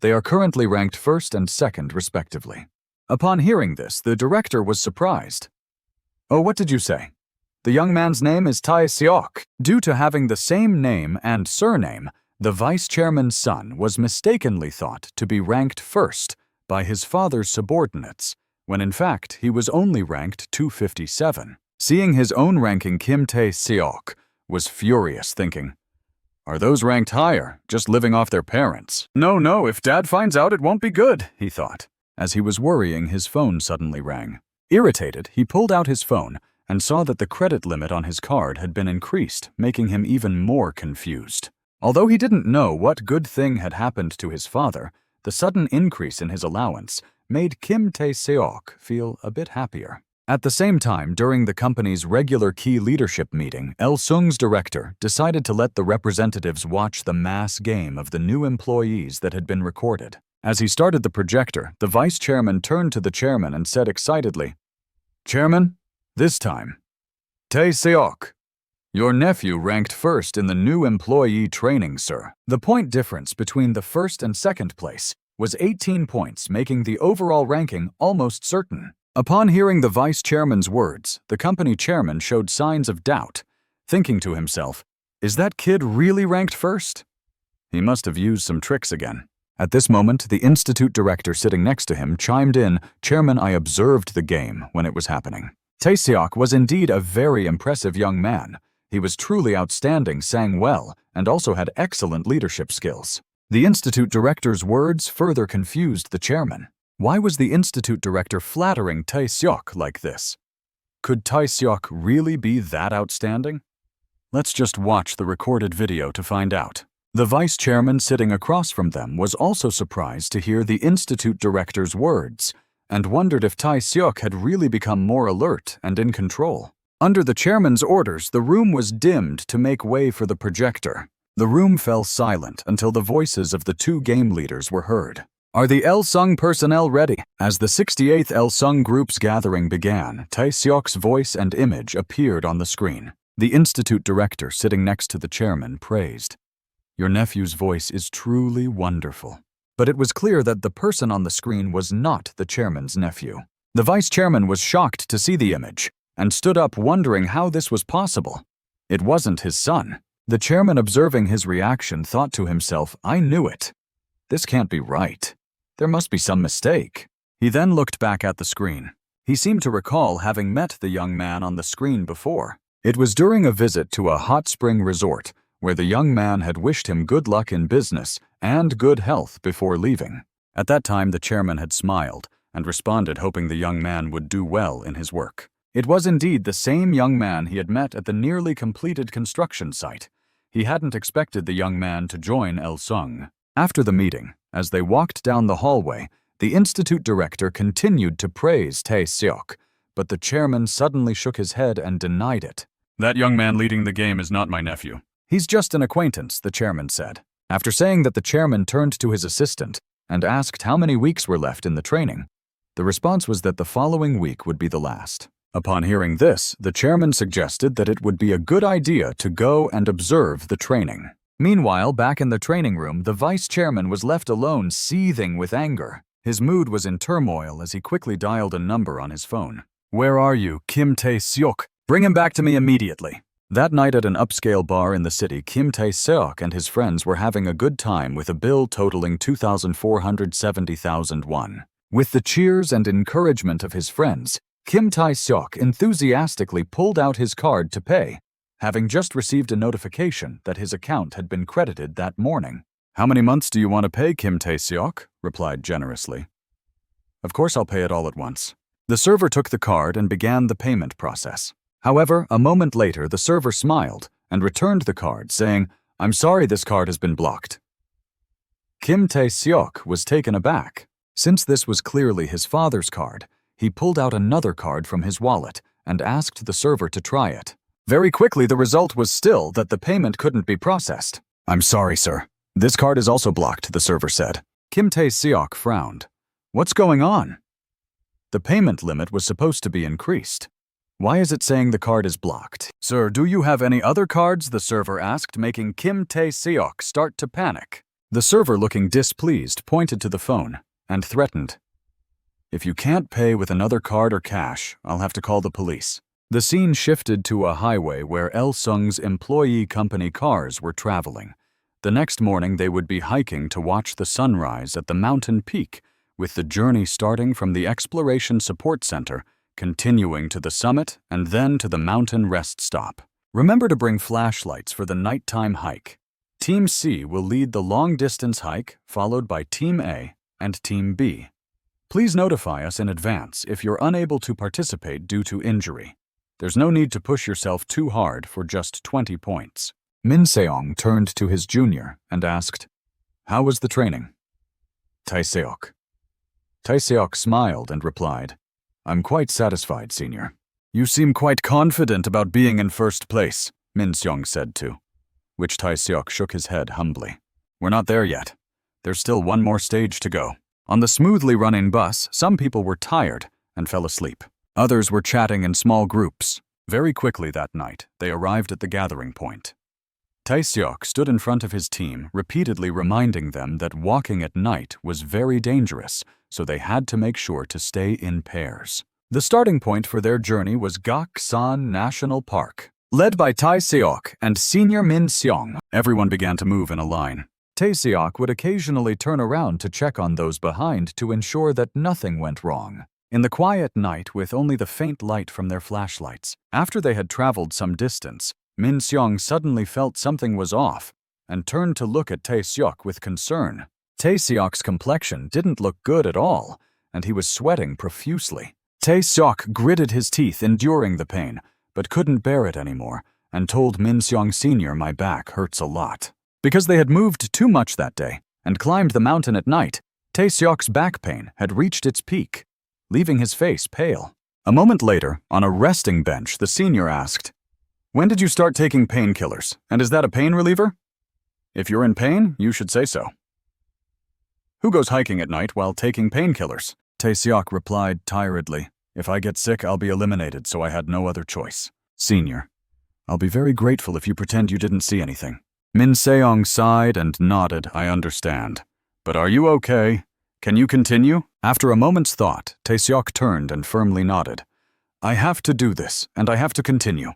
Speaker 1: They are currently ranked 1st and 2nd, respectively. Upon hearing this, the director was surprised. Oh, what did you say? The young man's name is Tae-seok. Due to having the same name and surname, the vice chairman's son was mistakenly thought to be ranked 1st, by his father's subordinates, when in fact he was only ranked 257. Seeing his own ranking, Kim Tae-seok was furious, thinking, "Are those ranked higher, just living off their parents? No, if Dad finds out, it won't be good," he thought. As he was worrying, his phone suddenly rang. Irritated, he pulled out his phone and saw that the credit limit on his card had been increased, making him even more confused. Although he didn't know what good thing had happened to his father, the sudden increase in his allowance made Kim Tae-seok feel a bit happier. At the same time, during the company's regular key leadership meeting, Il-sung's director decided to let the representatives watch the mass game of the new employees that had been recorded. As he started the projector, the vice chairman turned to the chairman and said excitedly, "Chairman, this time, Tae-seok, your nephew ranked first in the new employee training, sir." The point difference between the first and second place was 18 points, making the overall ranking almost certain. Upon hearing the vice chairman's words, the company chairman showed signs of doubt, thinking to himself, "Is that kid really ranked first? He must have used some tricks again." At this moment, the institute director sitting next to him chimed in, "Chairman, I observed the game when it was happening." Tae-seok was indeed a very impressive young man. He was truly outstanding, sang well, and also had excellent leadership skills. The institute director's words further confused the chairman. Why was the institute director flattering Tae-seok like this? Could Tae-seok really be that outstanding? Let's just watch the recorded video to find out. The vice chairman sitting across from them was also surprised to hear the institute director's words and wondered if Tae-seok had really become more alert and in control. Under the chairman's orders, the room was dimmed to make way for the projector. The room fell silent until the voices of the two game leaders were heard. "Are the Il-sung personnel ready?" As the 68th Il-sung group's gathering began, Tae-seok's voice and image appeared on the screen. The institute director sitting next to the chairman praised, "Your nephew's voice is truly wonderful." But it was clear that the person on the screen was not the chairman's nephew. The vice chairman was shocked to see the image and stood up wondering how this was possible. It wasn't his son. The chairman, observing his reaction, thought to himself, "I knew it. This can't be right. There must be some mistake." He then looked back at the screen. He seemed to recall having met the young man on the screen before. It was during a visit to a hot spring resort where the young man had wished him good luck in business and good health before leaving. At that time, the chairman had smiled and responded, hoping the young man would do well in his work. It was indeed the same young man he had met at the nearly completed construction site. He hadn't expected the young man to join Il-sung. After the meeting, as they walked down the hallway, the institute director continued to praise Tae-seok, but the chairman suddenly shook his head and denied it. "That young man leading the game is not my nephew. He's just an acquaintance," the chairman said. After saying that, the chairman turned to his assistant and asked how many weeks were left in the training. The response was that the following week would be the last. Upon hearing this, the chairman suggested that it would be a good idea to go and observe the training. Meanwhile, back in the training room, the vice chairman was left alone, seething with anger. His mood was in turmoil as he quickly dialed a number on his phone. "Where are you, Kim Tae-seok? Bring him back to me immediately." That night at an upscale bar in the city, Kim Tae-seok and his friends were having a good time with a bill totaling 2,470,000 won. With the cheers and encouragement of his friends, Kim Tae-seok enthusiastically pulled out his card to pay, having just received a notification that his account had been credited that morning. "How many months do you want to pay, Kim Tae-seok?" replied generously. "Of course I'll pay it all at once." The server took the card and began the payment process. However, a moment later, the server smiled and returned the card, saying, "I'm sorry, this card has been blocked." Kim Tae-seok was taken aback. Since this was clearly his father's card, he pulled out another card from his wallet and asked the server to try it. Very quickly, the result was still that the payment couldn't be processed. "I'm sorry, sir. This card is also blocked," the server said. Kim Tae-seok frowned. "What's going on? The payment limit was supposed to be increased. Why is it saying the card is blocked?" "Sir, do you have any other cards?" the server asked, making Kim Tae-seok start to panic. The server, looking displeased, pointed to the phone and threatened, "If you can't pay with another card or cash, I'll have to call the police." The scene shifted to a highway where Il-sung's employee company cars were traveling. The next morning, they would be hiking to watch the sunrise at the mountain peak, with the journey starting from the Exploration Support Center, continuing to the summit and then to the mountain rest stop. Remember to bring flashlights for the nighttime hike. Team C will lead the long-distance hike, followed by Team A and Team B. Please notify us in advance if you're unable to participate due to injury. There's no need to push yourself too hard for just 20 points. Min Seong turned to his junior and asked, "How was the training?" Taeseok. Taeseok smiled and replied, "I'm quite satisfied, senior." "You seem quite confident about being in first place," Min Seong said too, which Taeseok shook his head humbly. "We're not there yet. There's still one more stage to go." On the smoothly running bus, some people were tired and fell asleep. Others were chatting in small groups. Very quickly that night, they arrived at the gathering point. Taeseok stood in front of his team, repeatedly reminding them that walking at night was very dangerous, so they had to make sure to stay in pairs. The starting point for their journey was Gaksan National Park. Led by Taeseok and senior Min Seong, everyone began to move in a line. Taeseok would occasionally turn around to check on those behind to ensure that nothing went wrong. In the quiet night, with only the faint light from their flashlights, after they had traveled some distance, Min Seong suddenly felt something was off and turned to look at Taeseok with concern. Taeseok's complexion didn't look good at all, and he was sweating profusely. Taeseok gritted his teeth, enduring the pain, but couldn't bear it anymore, and told Min Seong Sr., "My back hurts a lot." Because they had moved too much that day and climbed the mountain at night, Taeseok's back pain had reached its peak, leaving his face pale. A moment later, on a resting bench, the senior asked, "When did you start taking painkillers, and is that a pain reliever? If you're in pain, you should say so." "Who goes hiking at night while taking painkillers?" Taeseok replied tiredly, "If I get sick, I'll be eliminated, so I had no other choice." "Senior, I'll be very grateful if you pretend you didn't see anything." Min Seong sighed and nodded, "I understand. But are you okay? Can you continue?" After a moment's thought, Taeseok turned and firmly nodded. "I have to do this, and I have to continue.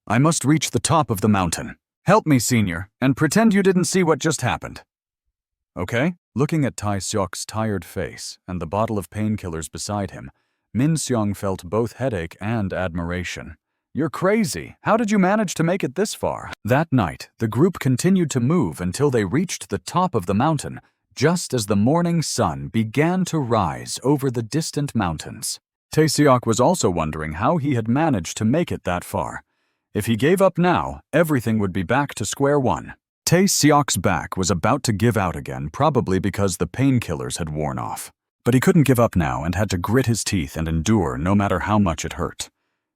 Speaker 1: I must reach the top of the mountain. Help me, senior, and pretend you didn't see what just happened." "Okay?" Looking at Taeseok's tired face and the bottle of painkillers beside him, Min Seong felt both headache and admiration. "You're crazy. How did you manage to make it this far?" That night, the group continued to move until they reached the top of the mountain, just as the morning sun began to rise over the distant mountains. Taeseok was also wondering how he had managed to make it that far. If he gave up now, everything would be back to square one. Taeseok's back was about to give out again, probably because the painkillers had worn off. But he couldn't give up now and had to grit his teeth and endure no matter how much it hurt.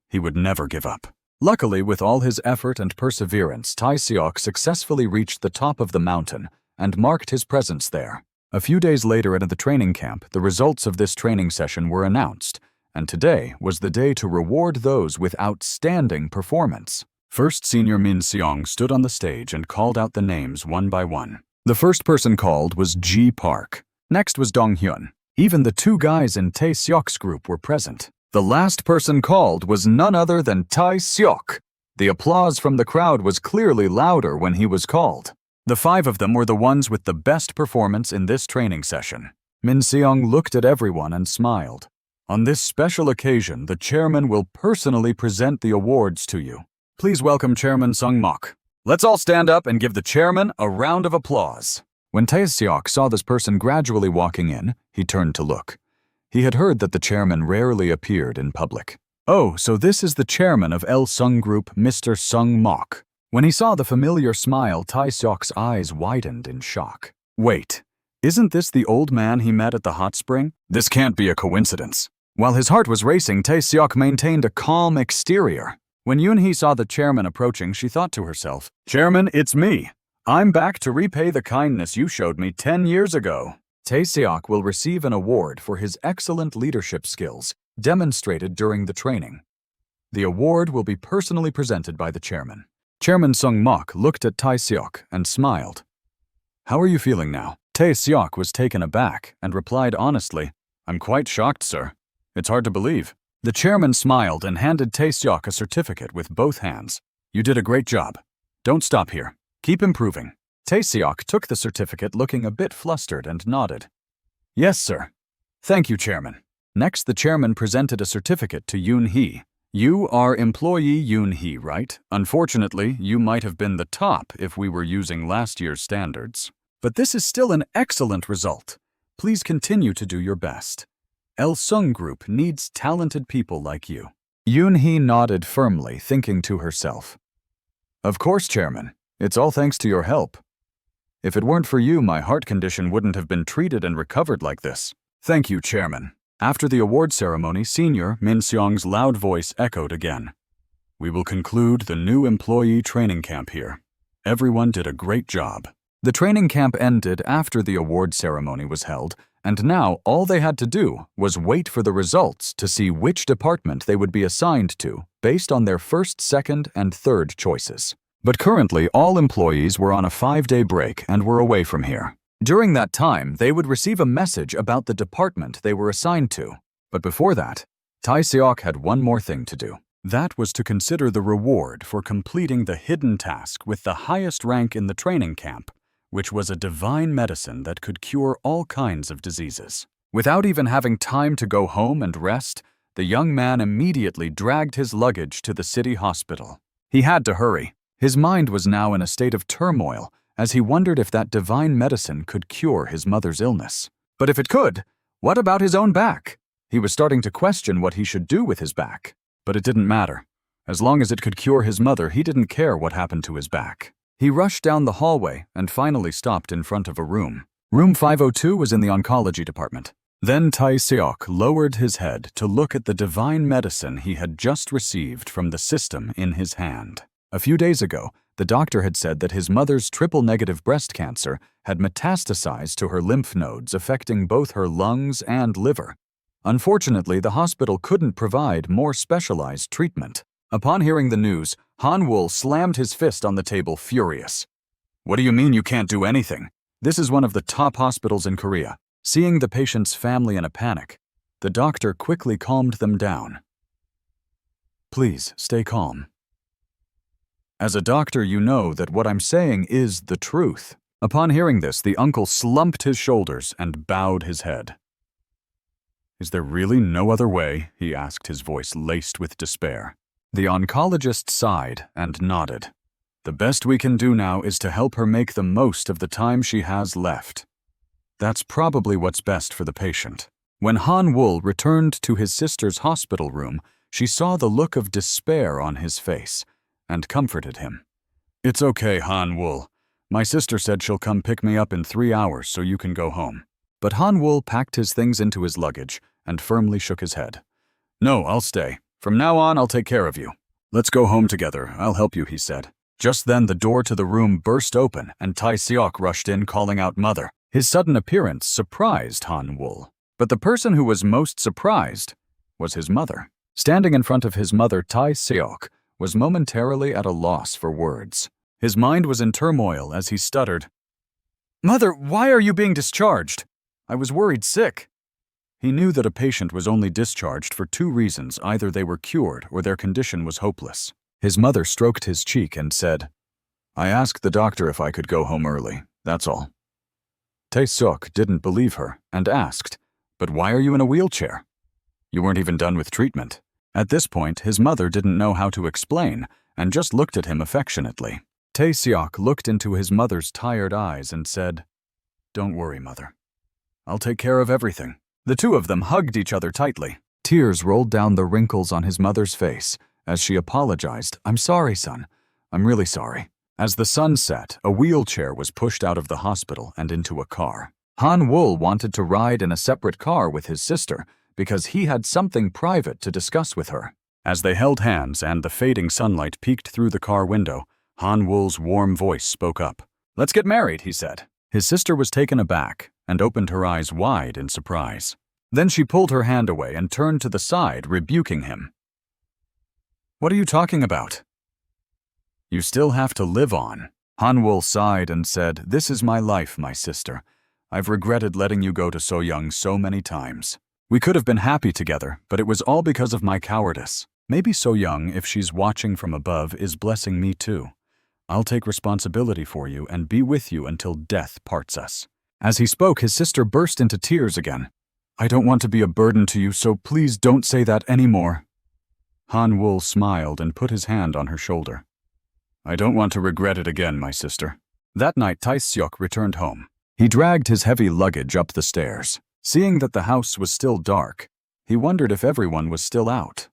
Speaker 1: He would never give up. Luckily, with all his effort and perseverance, Taeseok successfully reached the top of the mountain and marked his presence there. A few days later at the training camp, the results of this training session were announced, and today was the day to reward those with outstanding performance. First, senior Min Seong stood on the stage and called out the names one by one. The first person called was Ji Park. Next was Dong Hyun. Even the two guys in Taeseok's group were present. The last person called was none other than Taeseok. The applause from the crowd was clearly louder when he was called. The five of them were the ones with the best performance in this training session. Min Seong looked at everyone and smiled. "On this special occasion, the chairman will personally present the awards to you. Please welcome Chairman Sung Mok." Let's all stand up and give the chairman a round of applause. When Taeseok saw this person gradually walking in, he turned to look. He had heard that the chairman rarely appeared in public. "Oh, so this is the chairman of L Sung Group, Mr. Sung Mok." When he saw the familiar smile, Taeseok's eyes widened in shock. "Wait, isn't this the old man he met at the hot spring? This can't be a coincidence." While his heart was racing, Taeseok maintained a calm exterior. When Yoonhee saw the chairman approaching, she thought to herself, "Chairman, it's me. I'm back to repay the kindness you showed me 10 years ago." Taeseok will receive an award for his excellent leadership skills demonstrated during the training. The award will be personally presented by the chairman. Chairman Sung Mok looked at Taeseok and smiled. "How are you feeling now?" Taeseok was taken aback and replied honestly, "I'm quite shocked, sir. It's hard to believe." The chairman smiled and handed Taeseok a certificate with both hands. "You did a great job. Don't stop here. Keep improving." Taeseok took the certificate looking a bit flustered and nodded. "Yes, sir. Thank you, Chairman. Next, the chairman presented a certificate to Yoon-hee. You are employee Yoon-hee, right? Unfortunately, you might have been the top if we were using last year's standards. But this is still an excellent result. Please continue to do your best. Il-sung Group needs talented people like you. Yoon-hee nodded firmly, thinking to herself. Of course, Chairman. It's all thanks to your help. If it weren't for you, my heart condition wouldn't have been treated and recovered like this. Thank you, Chairman. After the award ceremony, Senior Min Seong's loud voice echoed again. We will conclude the new employee training camp here. Everyone did a great job. The training camp ended after the award ceremony was held, and now all they had to do was wait for the results to see which department they would be assigned to based on their first, second, and third choices. But currently, all employees were on a 5-day break and were away from here. During that time, they would receive a message about the department they were assigned to. But before that, Tae-seok had one more thing to do. That was to consider the reward for completing the hidden task with the highest rank in the training camp, which was a divine medicine that could cure all kinds of diseases. Without even having time to go home and rest, the young man immediately dragged his luggage to the city hospital. He had to hurry. His mind was now in a state of turmoil as he wondered if that divine medicine could cure his mother's illness. But if it could, what about his own back? He was starting to question what he should do with his back. But it didn't matter. As long as it could cure his mother, he didn't care what happened to his back. He rushed down the hallway and finally stopped in front of a room. Room 502 was in the oncology department. Then Tae-seok lowered his head to look at the divine medicine he had just received from the system in his hand. A few days ago, the doctor had said that his mother's triple-negative breast cancer had metastasized to her lymph nodes, affecting both her lungs and liver. Unfortunately, the hospital couldn't provide more specialized treatment. Upon hearing the news, Han-wol slammed his fist on the table, furious. What do you mean you can't do anything? This is one of the top hospitals in Korea. Seeing the patient's family in a panic, the doctor quickly calmed them down. Please, stay calm. As a doctor, you know that what I'm saying is the truth. Upon hearing this, the uncle slumped his shoulders and bowed his head. Is there really no other way? He asked, his voice laced with despair. The oncologist sighed and nodded. The best we can do now is to help her make the most of the time she has left. That's probably what's best for the patient. When Han-wol returned to his sister's hospital room, she saw the look of despair on his face and comforted him. It's okay, Han-wol. My sister said she'll come pick me up in 3 hours so you can go home. But Han-wol packed his things into his luggage and firmly shook his head. No, I'll stay. From now on, I'll take care of you. Let's go home together. I'll help you, he said. Just then, the door to the room burst open and Tae-seok rushed in, calling out Mother. His sudden appearance surprised Han-wol. But the person who was most surprised was his mother. Standing in front of his mother, Tae-seok was momentarily at a loss for words. His mind was in turmoil as he stuttered, Mother, why are you being discharged? I was worried sick. He knew that a patient was only discharged for 2 reasons. Either they were cured or their condition was hopeless. His mother stroked his cheek and said, I asked the doctor if I could go home early, that's all. Tae-seok didn't believe her and asked, But why are you in a wheelchair? You weren't even done with treatment. At this point, his mother didn't know how to explain and just looked at him affectionately. Tae-seok looked into his mother's tired eyes and said, Don't worry, Mother. I'll take care of everything. The two of them hugged each other tightly. Tears rolled down the wrinkles on his mother's face as she apologized. I'm sorry, son. I'm really sorry. As the sun set, a wheelchair was pushed out of the hospital and into a car. Han-wol wanted to ride in a separate car with his sister because he had something private to discuss with her. As they held hands and the fading sunlight peeked through the car window, Han-wol's warm voice spoke up. Let's get married, he said. His sister was taken aback and opened her eyes wide in surprise. Then she pulled her hand away and turned to the side, rebuking him. What are you talking about? You still have to live on. Han-wol sighed and said, This is my life, my sister. I've regretted letting you go to So-young so many times. We could have been happy together, but it was all because of my cowardice. Maybe So-young, if she's watching from above, is blessing me too. I'll take responsibility for you and be with you until death parts us. As he spoke, his sister burst into tears again. I don't want to be a burden to you, so please don't say that anymore. Han Wul smiled and put his hand on her shoulder. I don't want to regret it again, my sister. That night, Tai Seok returned home. He dragged his heavy luggage up the stairs. Seeing that the house was still dark, he wondered if everyone was still out.